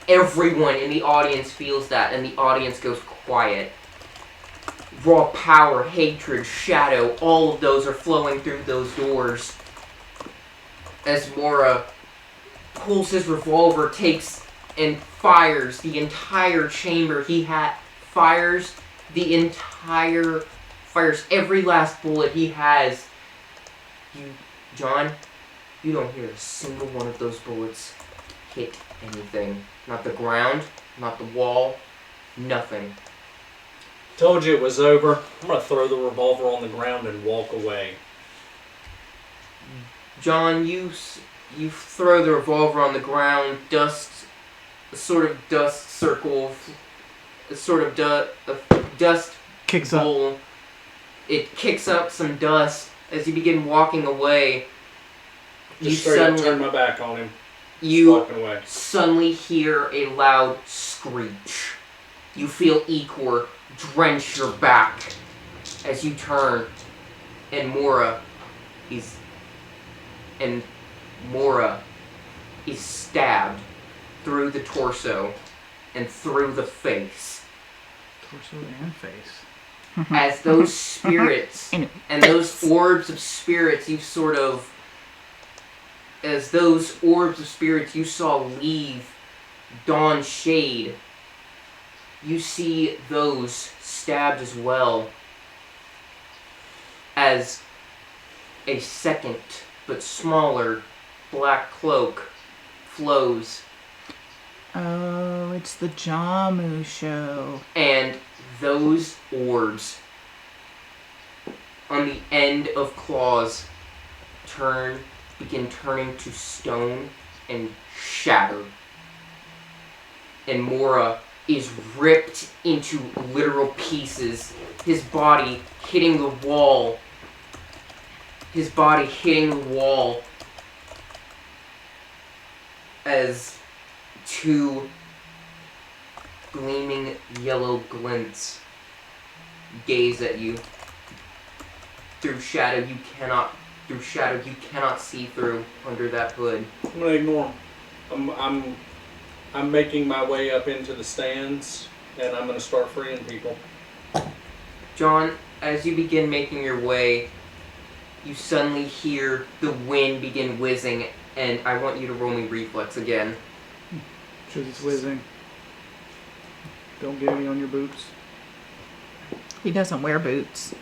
Everyone in the audience feels that, and the audience goes quiet. Raw power, hatred, shadow, all of those are flowing through those doors. As Mora pulls his revolver, takes and fires the entire chamber. Fires every last bullet he has. John, you don't hear a single one of those bullets hit anything. Not the ground, not the wall, nothing. Told you it was over. I'm going to throw the revolver on the ground and walk away. John, you throw the revolver on the ground. A sort of dust circle, a sort of dust Kicks bowl. up. It kicks up some dust as you begin walking away. Just straight up turn my back on him. You walking away. Suddenly hear a loud screech. You feel ichor drench your back as you turn, and Mora is stabbed through the torso and through the face. Torso and face. As those spirits and those orbs of spirits you saw leave Dawn's Shade, you see those stabbed as well, as a second but smaller black cloak flows Oh, it's the Jamu show. And those orbs on the end of claws begin turning to stone and shatter. And Mora is ripped into literal pieces, his body hitting the wall. As two gleaming yellow glints gaze at you through shadow you cannot see through under that hood. I'm gonna ignore them. I'm making my way up into the stands, and I'm gonna start freeing people. John, as you begin making your way, you suddenly hear the wind begin whizzing, and I want you to roll me reflex again. Because it's whizzing. Don't get any on your boots. He doesn't wear boots.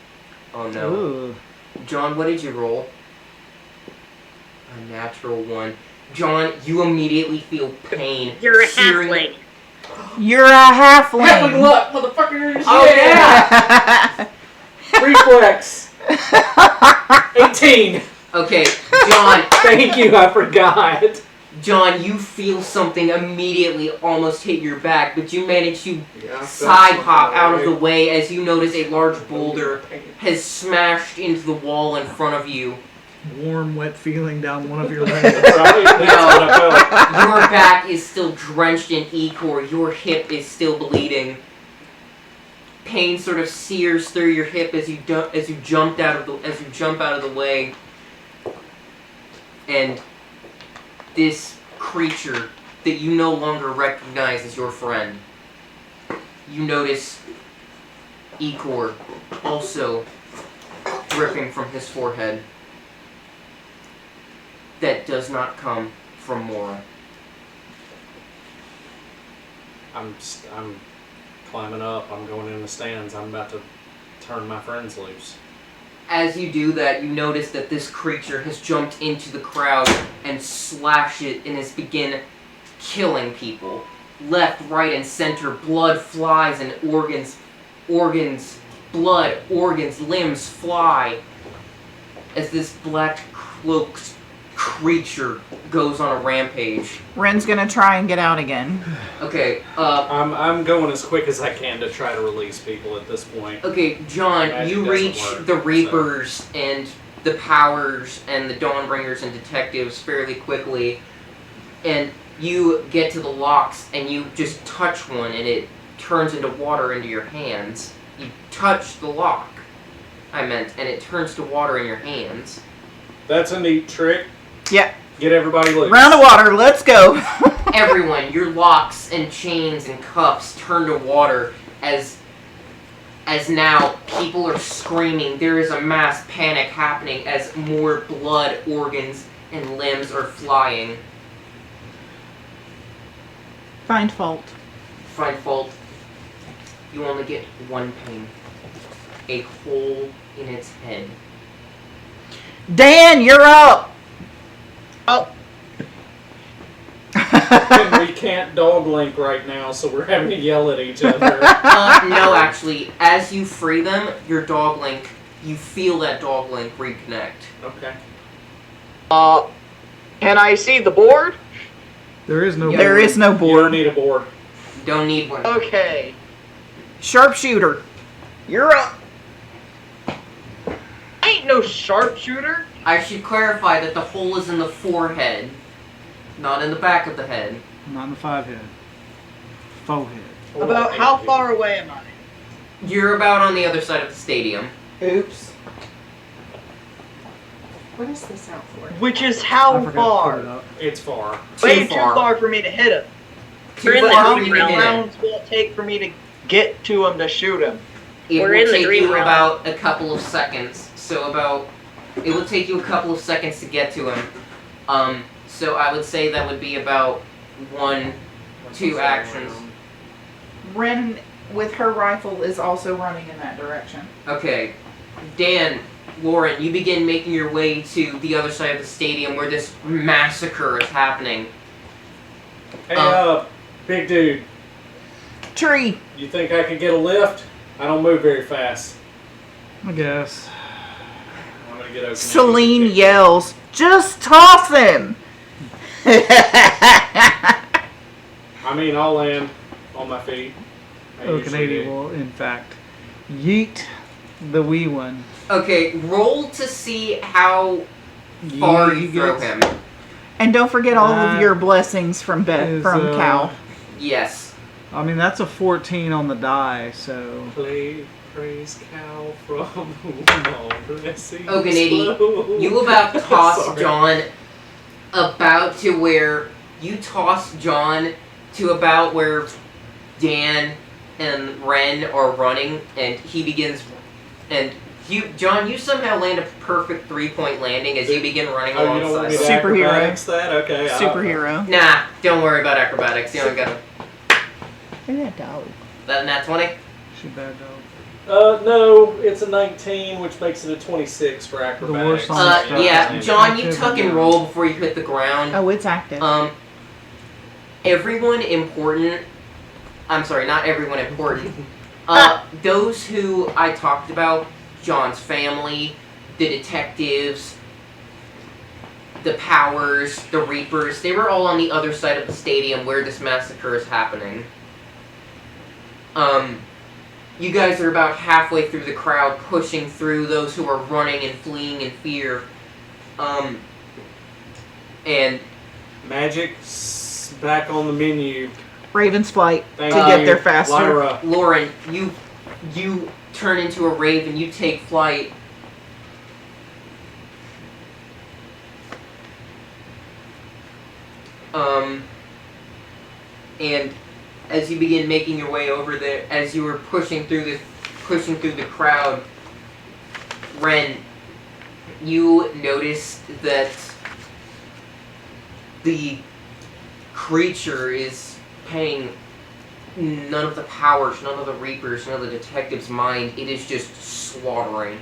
Oh no. Ooh. John, what did you roll? A natural 1. John, you immediately feel pain. You're a searing- halfling. You're a halfling. Halfling luck, motherfuckers! Oh yeah! Reflex! 18! Okay, John, Thank you, I forgot. John, you feel something immediately almost hit your back, but you manage to side hop out of the way as you notice a large boulder has smashed into the wall in front of you. Warm, wet feeling down one of your legs. Your back is still drenched in ichor. Your hip is still bleeding. Pain sort of sears through your hip as you jump out of the way. And this creature that you no longer recognize as your friend, you notice ichor also dripping from his forehead. That does not come from Mora. I'm climbing up. I'm going in the stands. I'm about to turn my friends loose. As you do that, you notice that this creature has jumped into the crowd and slashed it and has begun killing people. Left, right, and center, blood flies and organs, limbs fly as this black cloaked creature goes on a rampage. Ren's gonna try and get out again. Okay, I'm going as quick as I can to try to release people at this point. Okay, John, Magic you doesn't reach work, the Reapers and the Powers and the Dawnbringers and Detectives fairly quickly, and you get to the locks and you just touch one and it turns into water into your hands. You touch the lock, and it turns to water in your hands. That's a neat trick. Yep. Get everybody loose. Round of water, let's go. Everyone, your locks and chains and cuffs turn to water as now people are screaming. There is a mass panic happening as more blood, organs, and limbs are flying. Find fault. Find fault. You only get one pain. A hole in its head. Dan, you're up. Oh, And we can't dog link right now, so we're having to yell at each other. No, actually, as you free them, you feel that dog link reconnect. Okay. can I see the board? There is no. There is no You don't board. need a board. You don't need one. Okay. Sharpshooter, you're up. I ain't no sharpshooter. I should clarify that the hole is in the forehead, not in the back of the head. Not in the 5 head. 4 head. About how far away am I? You're about on the other side of the stadium. Oops. What is this out for? Which is I how forgot to put it far? up. It's far. Way Too too far for me to hit him. Too We're in the far How for green you to many hit him. rounds will it take for me to get to him to shoot him? It We're will in the take green you room. about a couple of seconds. It will take you a couple of seconds to get to him. So I would say that would be about 1-2 actions. Ren, with her rifle, is also running in that direction. Okay. Dan, Lauren, you begin making your way to the other side of the stadium where this massacre is happening. Hey, Big dude, Tree. you think I could get a lift? I don't move very fast. I guess. I'm gonna get over. Celine yells, "Just toss him!" I mean, I'll land on my feet. I usually Canadian do. will, in fact, yeet the wee one. Okay, roll to see how far you throw him. And don't forget all of That your blessings from is, Cal. Yes. I mean, that's a 14 on the die, so. Praise cow from all blessings. Okay, Nady, flow. you about toss Sorry. John about to where you toss John to about where Dan and Ren are running, and he begins, and John, you somehow land a perfect 3-point landing as you begin running Oh, you don't want alongside. me to Superhero. acrobatics that? Okay. Superhero. Nah, don't worry about acrobatics. You don't gotta. Look at that dog. That 20. She bad dog. No, it's a 19, which makes it a 26 for acrobatics. worst on the stuff. Yeah, John, you Active tuck and and roll before you hit the ground. Oh, it's active. Everyone important. I'm sorry, not everyone important. Those who I talked about, John's family, the detectives, the Powers, the Reapers, they were all on the other side of the stadium where this massacre is happening. You guys are about halfway through the crowd, pushing through those who are running and fleeing in fear. And Magic back on the menu. Raven's flight Thank to you. get there faster. Lyra. Lauren, you turn into a raven, you take flight. And as you begin making your way over there, as you were pushing through the crowd, Ren, you noticed that the creature is paying none of the Powers, none of the Reapers, none of the detectives' mind. It is just slaughtering.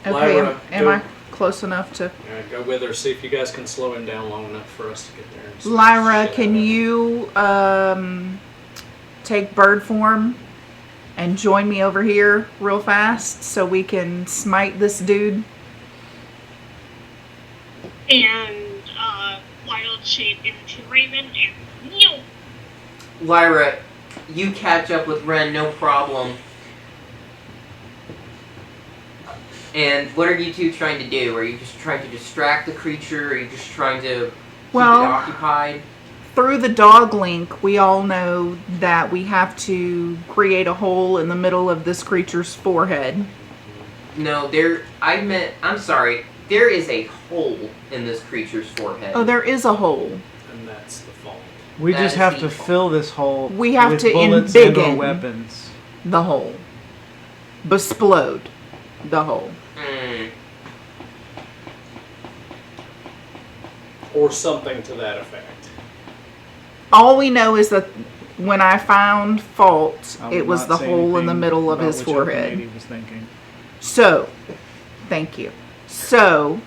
Okay, Lyra, am go. I close enough to... Yeah, go with her. See if you guys can slow him down long enough for us to get there. And smash Lyra, the shit can out of him. you take bird form and join me over here real fast so we can smite this dude? And wild shape into Raven and no. Lyra, you catch up with Ren, no problem. And what are you two trying to do? Are you just trying to distract the creature? Are you just trying to keep Well- it occupied? Through the dog link, we all know that we have to create a hole in the middle of this creature's forehead. No, I'm sorry. There is a hole in this creature's forehead. Oh, there is a hole. And that's the fault. We That just is have to evil. fill this hole We have with to bullets and or embiggen. weapons. The hole. Besplode the hole. Mm. Or something to that effect. All we know is that when I found fault, I would it was not the say hole in the anything middle of about his what your forehead. lady was thinking. So, thank you. So,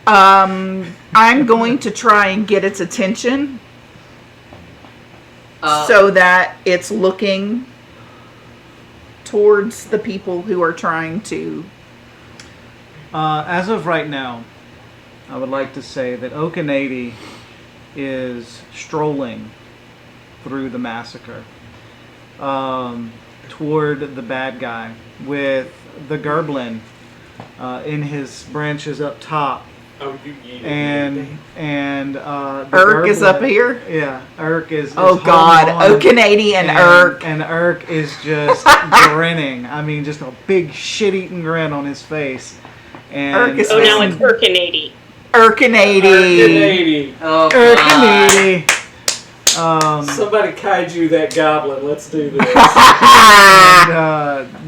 I'm going to try and get its attention so that it's looking towards the people who are trying to... As of right now, I would like to say that Okanady is strolling through the massacre toward the bad guy with the Gerblin in his branches up top. Oh, you yeeted me. And the Urk is Gerblin- up here? Yeah, Urk is Oh holding God, on, oh Canadian Urk. And Urk is just grinning. I mean, just a big shit-eating grin on his face. And Urk is Oh, now it's Urkinady. Urkinady. Canadian. Oh, God. Urkinady. Somebody kaiju that goblin. Let's do this.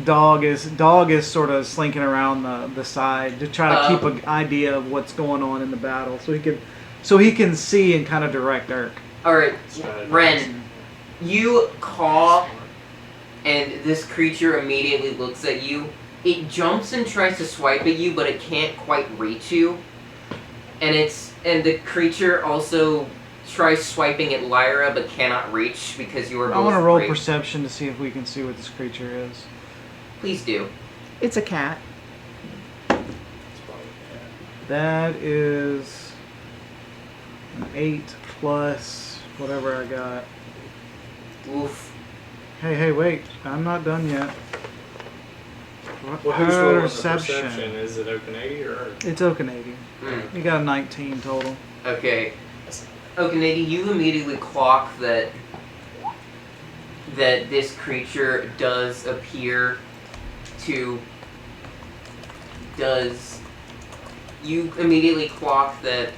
Dog is sort of slinking around the side to try to keep an idea of what's going on in the battle, so he can see and kind of direct Urk. Alright, Ren, you caw, and this creature immediately looks at you. It jumps and tries to swipe at you, but it can't quite reach you. And the creature also try swiping at Lyra, but cannot reach because you are both I want to roll great. perception to see if we can see what this creature is. Please do. It's a cat. That is an 8 plus whatever I got. Oof. Hey, wait. I'm not done yet. Well, who's rolling the Perception. perception? Is it Okanady or her? It's Okanady. Mm. You got a 19 total. Okay. Okanady, you immediately clock that this creature does appear to you immediately clock that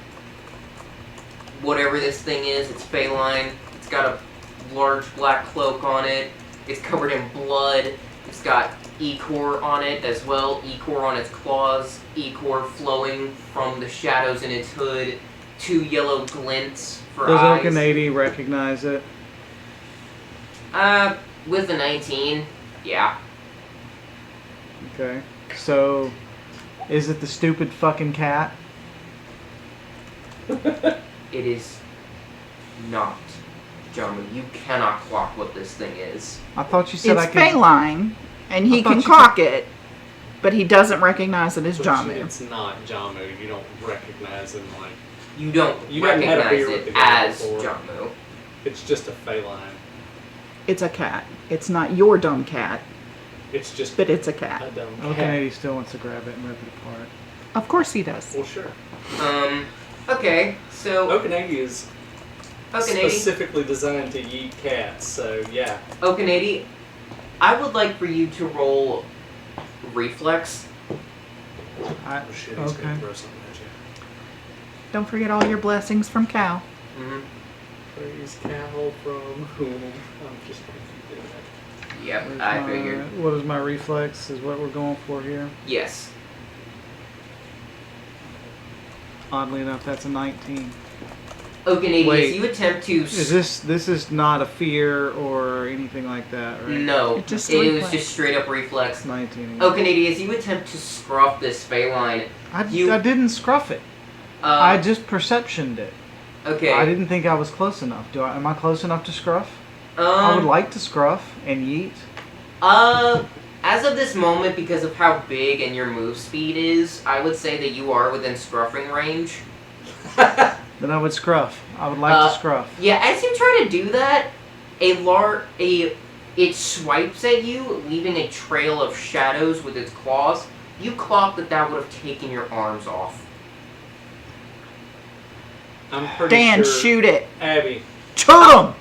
whatever this thing is, it's feline. It's got a large black cloak on it. It's covered in blood. It's got ichor on it as well. Ichor on its claws. Ichor flowing from the shadows in its hood. 2 yellow glints for Does eyes. Okanady recognize it? With a 19, yeah. Okay. So, is it the stupid fucking cat? It is not. Jamu, you cannot clock what this thing is. I thought you said It's I could. feline, and he I thought can you clock it, but he doesn't recognize it as Jamu. It's not Jamu. You don't recognize him like. You don't You haven't had a recognize beer with the it guy as before. Jamu. It's just a feline. It's a cat. It's not your dumb cat, It's just but it's a a cat. dumb cat. Okanady still wants to grab it and rip it apart. Of course he does. Well, sure. Okay, so Okanady is Okanady, specifically designed to yeet cats, so yeah. Okanady, I would like for you to roll reflex. Oh shit, he's gonna Okay. throw something at you. Don't forget all your blessings from Cal. Mm-hmm. Praise Cal from whom? I'm just gonna keep doing that. Yep, Where's I my- figured. What is my reflex? Is what we're going for here. Yes. Oddly enough, that's a 19. Okanady, Wait. as you attempt to... This is not a fear or anything like that, right? No, It's just it was reflex. just straight up reflex. 19. Okanady, as you attempt to scruff this feline, I you- didn't scruff it. I uh, just perceptioned it. okay. I didn't think I was close enough. Am I close enough to scruff? I would like to scruff and yeet. As of this moment, because of how big and your move speed is, I would say that you are within scruffing range. Then I would scruff. I would like to scruff. Yeah, as you try to do that, it swipes at you, leaving a trail of shadows with its claws. You clock that would have taken your arms off. I'm pretty Dan, sure. shoot it. Abby, Shoot him!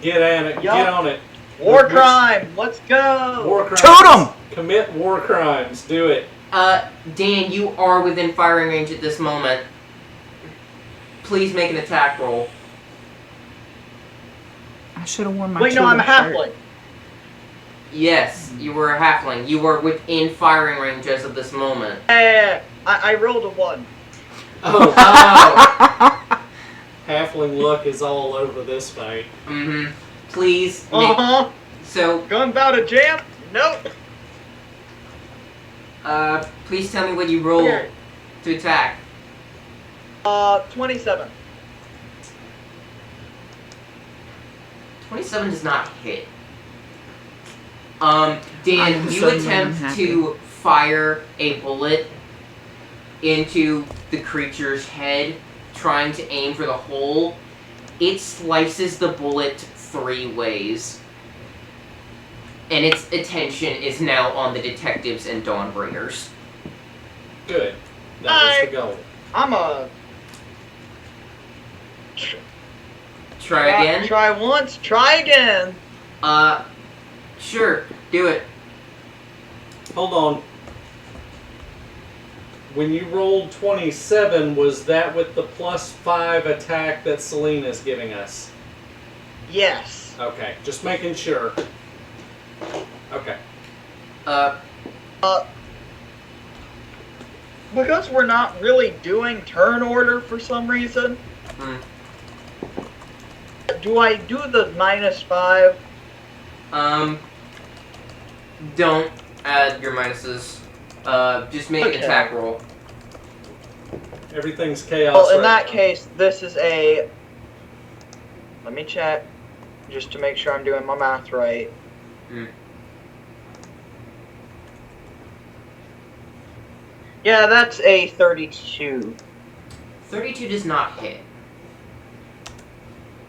get on it. Yup. Get on it. War crime! Let's go! War crimes. Shoot him! Commit war crimes. Do it. Dan, you are within firing range at this moment. Please make an attack roll. I should have worn my Wait, no, I'm a Chula shirt. halfling. Yes, you were a halfling. You are within firing range as of this moment. I rolled a 1. Oh. Halfling luck is all over this fight. Mm-hmm. Please make... Uh-huh. So, Gun bout a jam? Nope. please tell me what you roll Okay. to attack. 27. 27 does not hit. Dan, I'm you suddenly attempt unhappy. to fire a bullet into the creature's head, trying to aim for the hole. It slices the bullet 3 ways. And its attention is now on the detectives and Dawnbringers. Good. That was the goal. I'm a... Try again? Try once, try again. Sure, do it. Hold on. When you rolled 27, was that with the +5 attack that Selena's giving us? Yes. Okay, just making sure. Okay. Because we're not really doing turn order for some reason, Hmm. do I do the -5? Don't add your minuses. Just make an Okay. attack roll. Everything's chaos. Well, in right that now. case, this is a. Let me check, just to make sure I'm doing my math right. Mm. Yeah, that's a 32. 32 does not hit.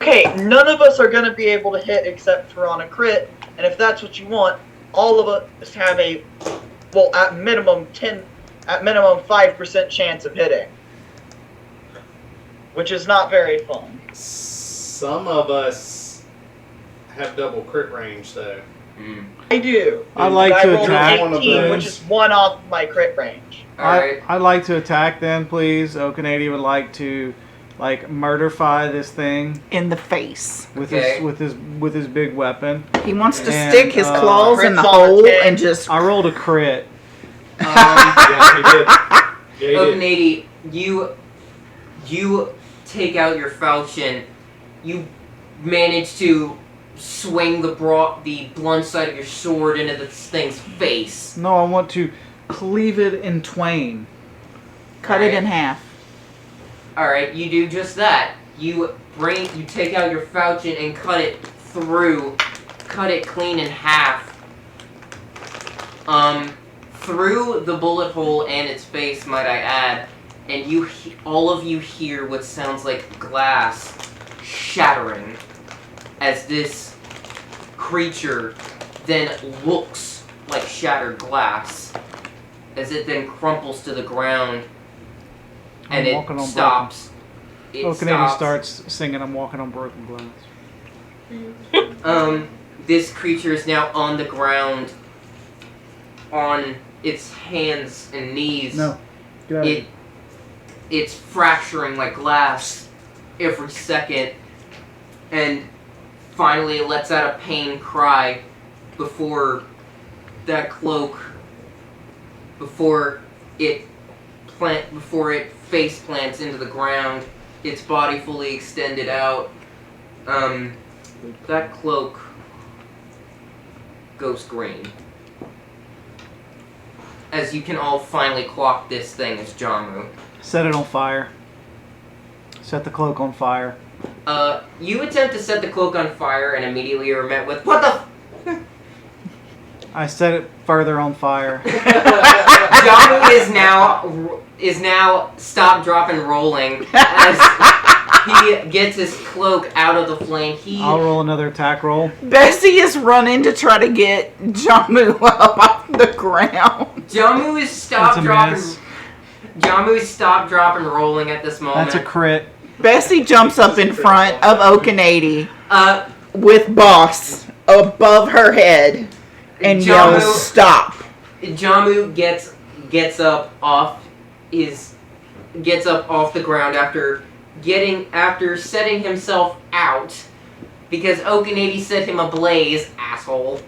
Okay, none of us are going to be able to hit except for on a crit, and if that's what you want, all of us have a, well, at minimum 5% chance of hitting. Which is not very fun. Some of us have double crit range, though. Mm. I do. I'd like I to rolled attack. an 18, which is one off my crit range. Alright. I'd like to attack then, please. Okanady would like to, like, murderfy this thing In the face. with Okay. his big weapon. He wants to And, stick his claws in the Crits on a hole 10. and just. I rolled a crit. Yeah, he did. Yeah, he did. Okanady, you take out your falchion. You manage to swing the blunt side of your sword into this thing's face. No, I want to cleave it in twain. Cut it in half. Alright, you do just that. You take out your falchion and cut it clean in half. Through the bullet hole and its face, might I add, and all of you hear what sounds like glass shattering as this creature then looks like shattered glass, as it then crumples to the ground, and I'm walking it on stops. It Okanady stops. starts singing "I'm Walking on Broken Glass." This creature is now on the ground, on its hands and knees. No, get out of here. It's fracturing like glass every second, and finally it lets out a pain cry before that cloak, before it face plants into the ground, its body fully extended out. That cloak goes green. As you can all finally clock this thing as Jamu. Set it on fire. Set the cloak on fire. You attempt to set the cloak on fire and immediately are met with, "What the I set it further on fire. Jamu is now stop, drop, and rolling as he gets his cloak out of the flame. I'll roll another attack roll. Bessie is running to try to get Jamu up off the ground. Jamu is That's a miss. Jamu is stop, drop, and rolling at this moment. That's a crit. Bessie jumps up in front of Okanady Uh, with Boss above her head and Jamu- yells, "Stop!" Jamu gets up off the ground after setting himself out because Okanady set him ablaze, asshole.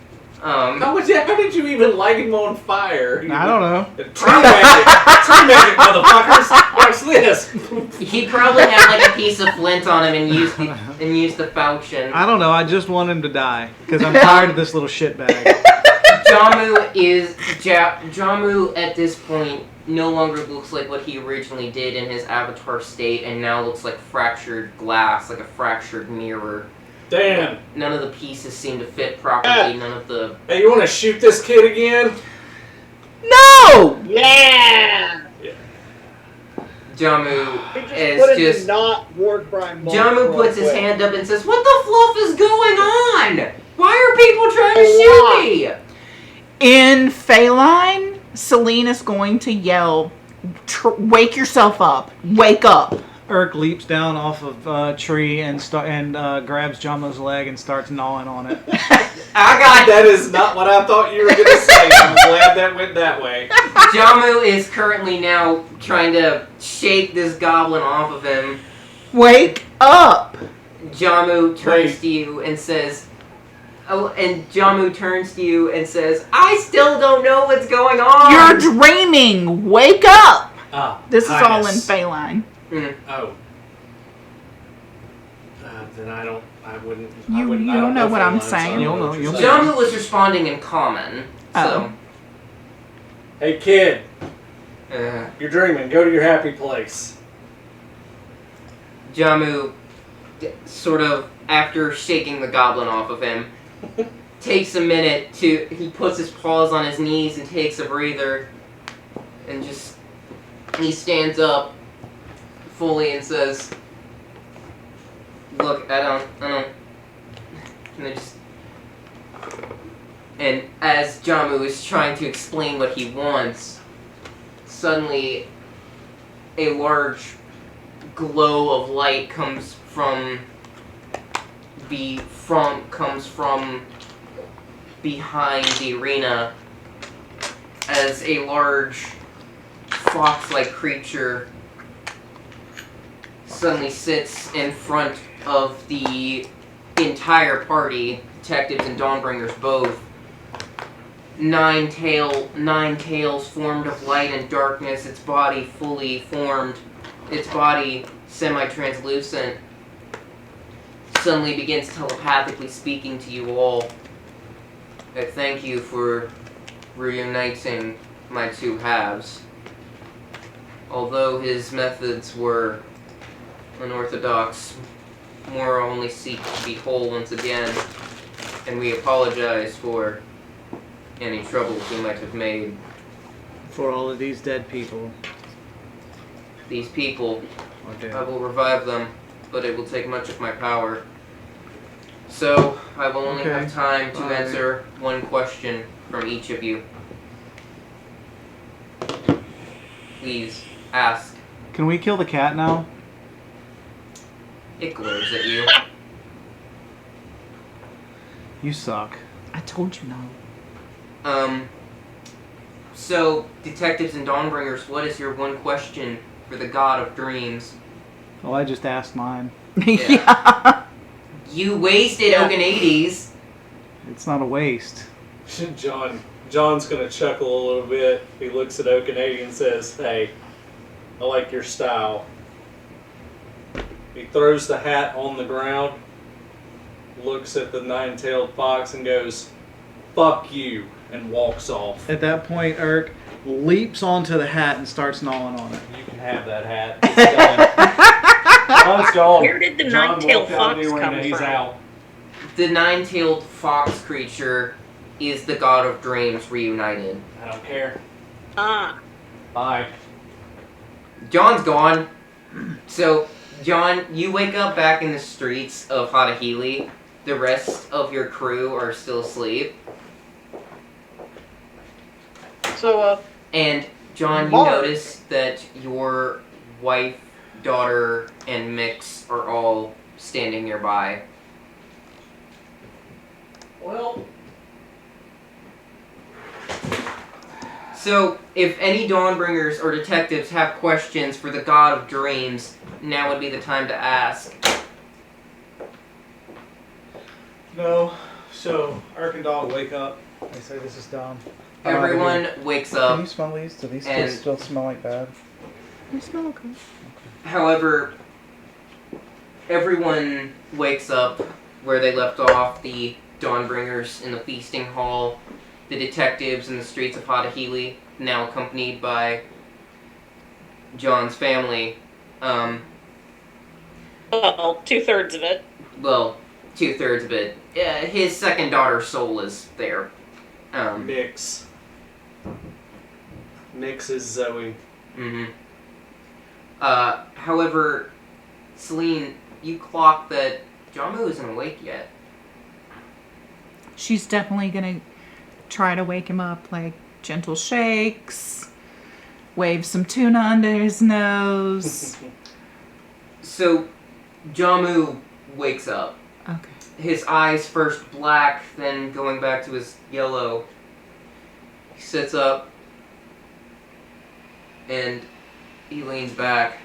How did you even light him on fire? I don't know. Tree magic, motherfuckers! Watch this. He probably had like a piece of flint on him and used the falchion. I don't know. I just want him to die because I'm tired of this little shitbag. Jamu at this point no longer looks like what he originally did in his avatar state, and now looks like fractured glass, like a fractured mirror. Damn. None of the pieces seem to fit properly. None of the. Hey, you want to shoot this kid again? No! Yeah! Jamu We just is put it just. to not war crime. mode Jamu real puts his quick. hand up and says, "What the fluff is going on? Why are people trying to A shoot lot. me?" In Feline, Celine is going to yell, "Wake yourself up! Wake up!" Urk leaps down off of a tree and grabs Jamo's leg and starts gnawing on it. I got That is not what I thought you were going to say. I'm glad that went that way. Jamu is currently now trying to shake this goblin off of him. Wake up! Jamu turns Wait. to you and says, "I still don't know what's going on." You're dreaming! Wake up! Ah, This is all in highness. Feline. Oh. Then I wouldn't. You I don't know what I'm Feline, so I saying. don't You'll know know, what you'll you're know. saying. Jamu was responding in common, so. Hey kid, Uh, you're dreaming. Go to your happy place. Jamu, sort of, after shaking the goblin off of him, takes a minute he puts his paws on his knees and takes a breather, and he stands up fully and says, look, I don't, and as Jamu is trying to explain what he wants, suddenly a large glow of light comes from behind the arena as a large fox-like creature suddenly sits in front of the entire party, detectives and Dawnbringers both. Nine tails formed of light and darkness, its body fully formed, its body semi-translucent, suddenly begins telepathically speaking to you all. I thank you for reuniting my two halves. Although his methods were unorthodox, Mora only seeks to be whole once again, and we apologize for any troubles we might have made. For all of these dead people. These people, Okay. I will revive them, but it will take much of my power. So, I will only have time to answer one question from each of you. Please, ask. Can we kill the cat now? It glares at you. You suck. I told you no. So, detectives and Dawnbringers, what is your one question for the God of Dreams? Well, I just asked mine. Yeah. You wasted Okanades. It's not a waste. John's gonna chuckle a little bit. He looks at Okanady and says, "Hey, I like your style." He throws the hat on the ground, looks at the nine-tailed fox and goes, "Fuck you," and walks off. At that point, Urk leaps onto the hat and starts gnawing on it. You can have that hat. It's done. John's gone. Where did the John nine-tailed walked out of the fox arena, come He's from? out. The nine-tailed fox creature is the God of Dreams reunited. I don't care. Ah. Bye. John's gone. So, John, you wake up back in the streets of Hatahili. The rest of your crew are still asleep. So, And, John, you Mark. notice that your wife, daughter, and Mix are all standing nearby. Well, So, if any Dawnbringers or detectives have questions for the God of Dreams, now would be the time to ask. No. So, Urk and Dog wake up. They say this is dumb. Everyone wakes Can up. you smell these? Do these and- still smell like bad? They smell okay. However, everyone wakes up where they left off. The Dawnbringers in the feasting hall, the detectives in the streets of Hatahili, now accompanied by John's family. Well, 2/3 of it. Well, 2/3 of it. His second daughter's soul is there. Mix. Mix is Zoe. Mm-hmm. However, Celine, you clock that Jamu isn't awake yet. She's definitely gonna try to wake him up, like gentle shakes, wave some tuna under his nose. So, Jamu wakes up. Okay. His eyes first black, then going back to his yellow. He sits up and he leans back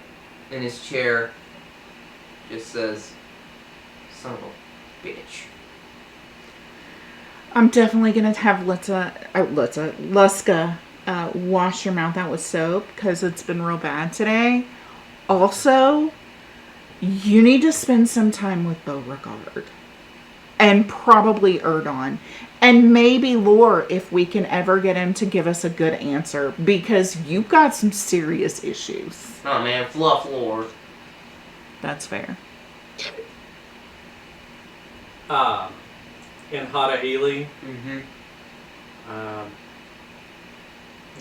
in his chair, just says, "Son of a bitch." I'm definitely gonna have Luska wash your mouth out with soap because it's been real bad today. Also, you need to spend some time with Beauregard and probably Erdon and maybe Lore if we can ever get him to give us a good answer because you've got some serious issues. Oh man, fluff lore. That's fair. In Hattahili, Mm-hmm.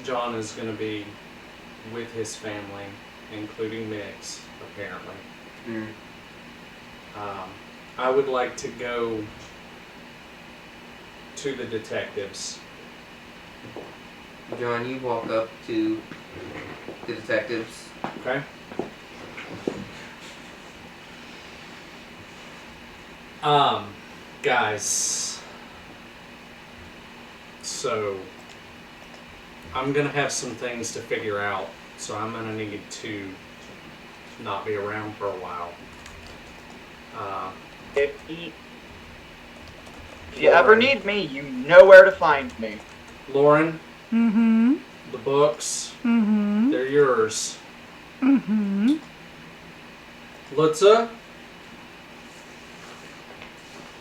John is going to be with his family, including Mix, apparently. Mm. I would like to go to the detectives. John, you walk up to the detectives. Okay? Guys. So, I'm gonna have some things to figure out, so I'm gonna need to not be around for a while. If you ever need me, you know where to find me. Lauren, Mm-hmm. the books, Mm-hmm. they're yours. Mm-hmm. Lutza,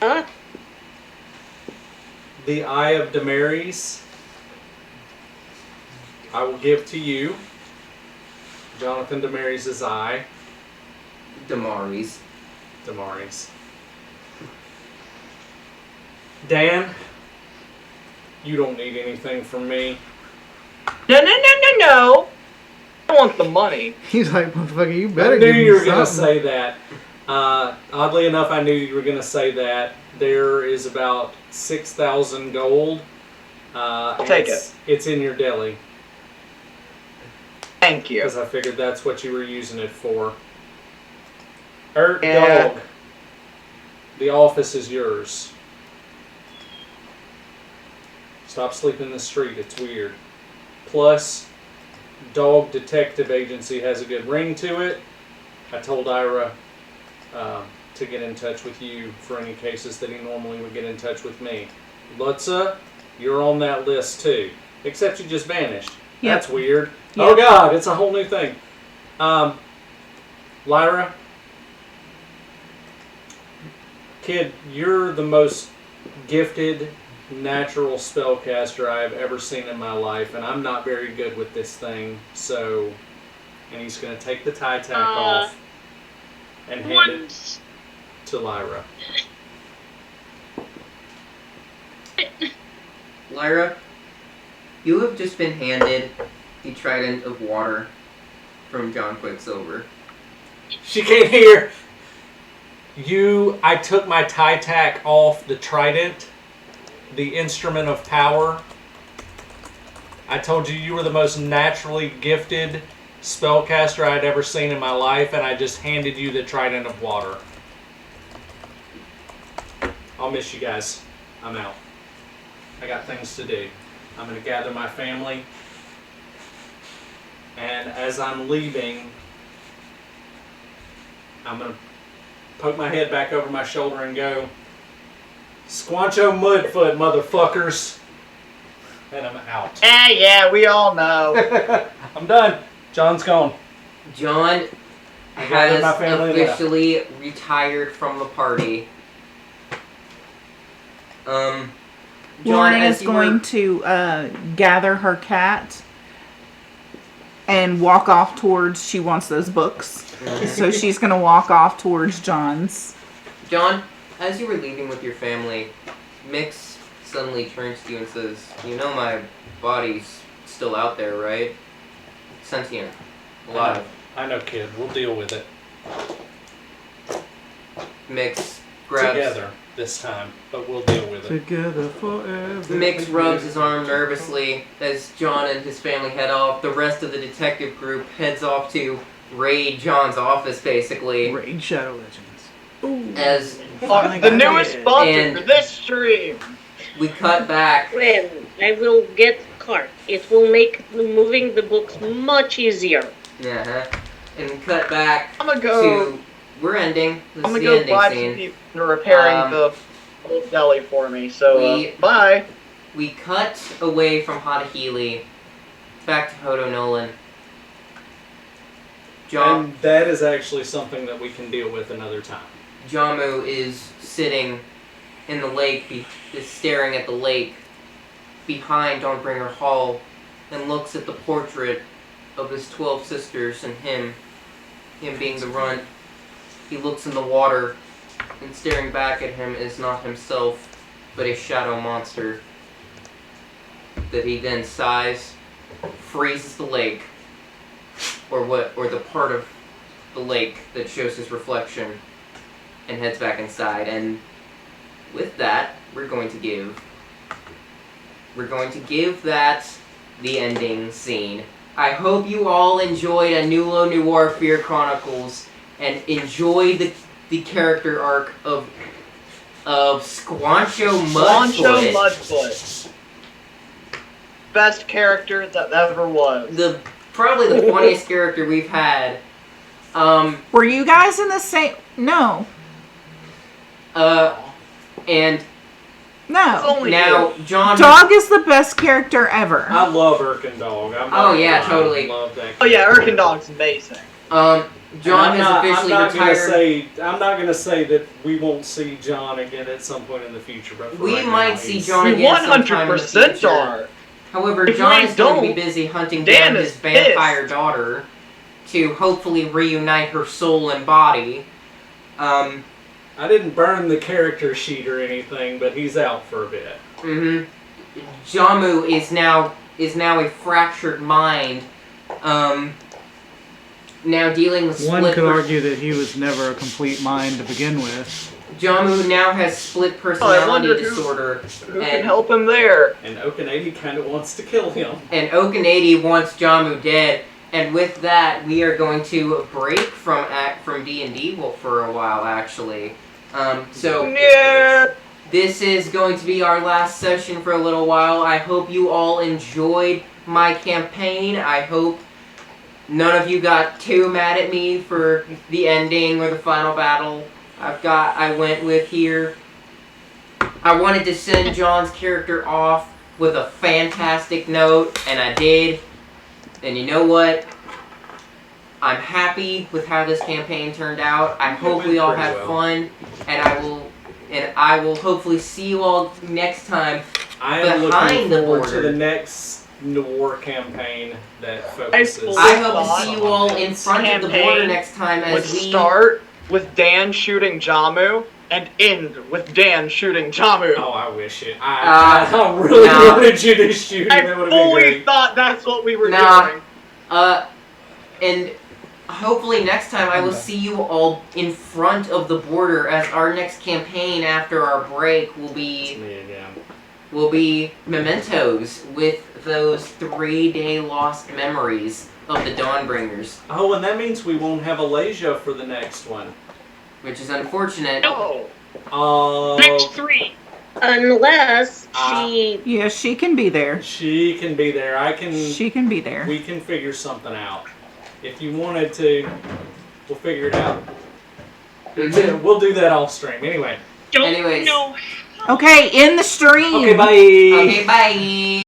Huh? the Eye of Damaris, I will give to you. Jonathan Damaris' eye. Damaris. Damaris. Dan, you don't need anything from me. No. I want the money. He's like, motherfucker, you better I knew give me you were going to something. say that. Oddly enough, I knew you were going to say that. There is about 6,000 gold. I'll take it. It's in your deli. Thank you. Because I figured that's what you were using it for. Yeah. Dog. The office is yours. Stop sleeping in the street. It's weird. Plus, Dog Detective Agency has a good ring to it. I told Ira to get in touch with you for any cases that he normally would get in touch with me. Lutza, you're on that list too. Except you just vanished. Yep. That's weird. Yep. Oh God, it's a whole new thing. Lyra, kid, you're the most gifted natural spellcaster I've ever seen in my life, and I'm not very good with this thing, so... And he's going to take the tie tack off and hand it Once. to Lyra. Lyra, you have just been handed the trident of water from John Quicksilver. She can't hear! I took my tie tack off the trident, the instrument of power. I told you you were the most naturally gifted spellcaster I'd ever seen in my life, and I just handed you the trident of water. I'll miss you guys. I'm out. I got things to do. I'm going to gather my family, and as I'm leaving, I'm going to poke my head back over my shoulder and go, Squancho Mudfoot, motherfuckers. And I'm out. Yeah, we all know. I'm done. John's gone. John I gathered my has family and left. officially retired from the party. John, Lauren as is you going were- to gather her cat and walk off towards. She wants those books, so she's going to walk off towards John's. John, as you were leaving with your family, Mix suddenly turns to you and says, "You know my body's still out there, right? Sentient, alive." I know, kid. We'll deal with it. Mix grabs. Together this time, but we'll deal with it. Together forever. Mix rubs his arm nervously as John and his family head off. The rest of the detective group heads off to raid John's office, basically. Raid Shadow Legends. Ooh. As The newest sponsor And- for this stream. we cut back. Well, I will get cart. It will make moving the books much easier. Uh-huh. And we cut back I'm gonna go. to. We're ending. This I'm is gonna the go ending bribe some scene. people into repairing Um, the old deli for me. So we- bye. We cut away from Hattahili back to Hodo Nolan. And that is actually something that we can deal with another time. Jamu is sitting in the lake, is staring at the lake behind Dawnbringer Hall, and looks at the portrait of his 12 sisters and him being the runt. He looks in the water, and staring back at him is not himself, but a shadow monster. That he then sighs, freezes the lake, or the part of the lake that shows his reflection, and heads back inside. And with that, we're going to give that the ending scene. I hope you all enjoyed Anulo Noir Fear Chronicles and enjoyed the character arc of Squancho Squancho Mudfoot. Mudfoot. Best character that ever was. Probably the funniest character we've had. Were you guys in the same? No. And No. Only now you. John. Dog is the best character ever. I love Dog. Oh, yeah, totally. I love that. Oh yeah, Dog's amazing. John has officially retired. I'm not gonna say that we won't see John again at some point in the future. But for We right might now, see he's- John We again sometime in the 100% future. are. However, If John we is going to be don't, busy hunting Dan down is his vampire daughter to hopefully reunite her soul and body. I didn't burn the character sheet or anything, but he's out for a bit. Jamu is now a fractured mind. Now dealing with One split could argue that he was never a complete mind to begin with. Jamu now has split personality disorder. Who can help him there? And Okanady kind of wants to kill him. And Okanady wants Jamu dead. And with that, we are going to break from D&D for a while, actually. So Yeah. this is going to be our last session for a little while. I hope you all enjoyed my campaign. I hope none of you got too mad at me for the ending or the final battle I went with here. I wanted to send John's character off with a fantastic note, and I did. And you know what? I'm happy with how this campaign turned out. I hope we all had fun, and I will hopefully see you all next time. I am Behind looking the forward to border. the next Noir campaign that focuses. I hope to see you all in front of the border next time Would as we start with Dan shooting Jamu and end with Dan shooting Jamu. Oh, I wish it. I really no. wanted you to shoot him. I That would have been fully great. thought that's what we were Nah. doing. And hopefully next time I will see you all in front of the border, as our next campaign after our break will It's be me again. Mementos with those 3-day lost memories of the Dawnbringers, Oh, and that means we won't have Alasia for the next one. which is unfortunate. No. Next 3. Unless she. Yeah, she can be there. She can be there. I can. She can be there. We can figure something out. If you wanted to, we'll figure it out. We'll do that off stream. Anyway. Don't Anyways. know. Okay, in the stream. Okay, bye. Okay, bye.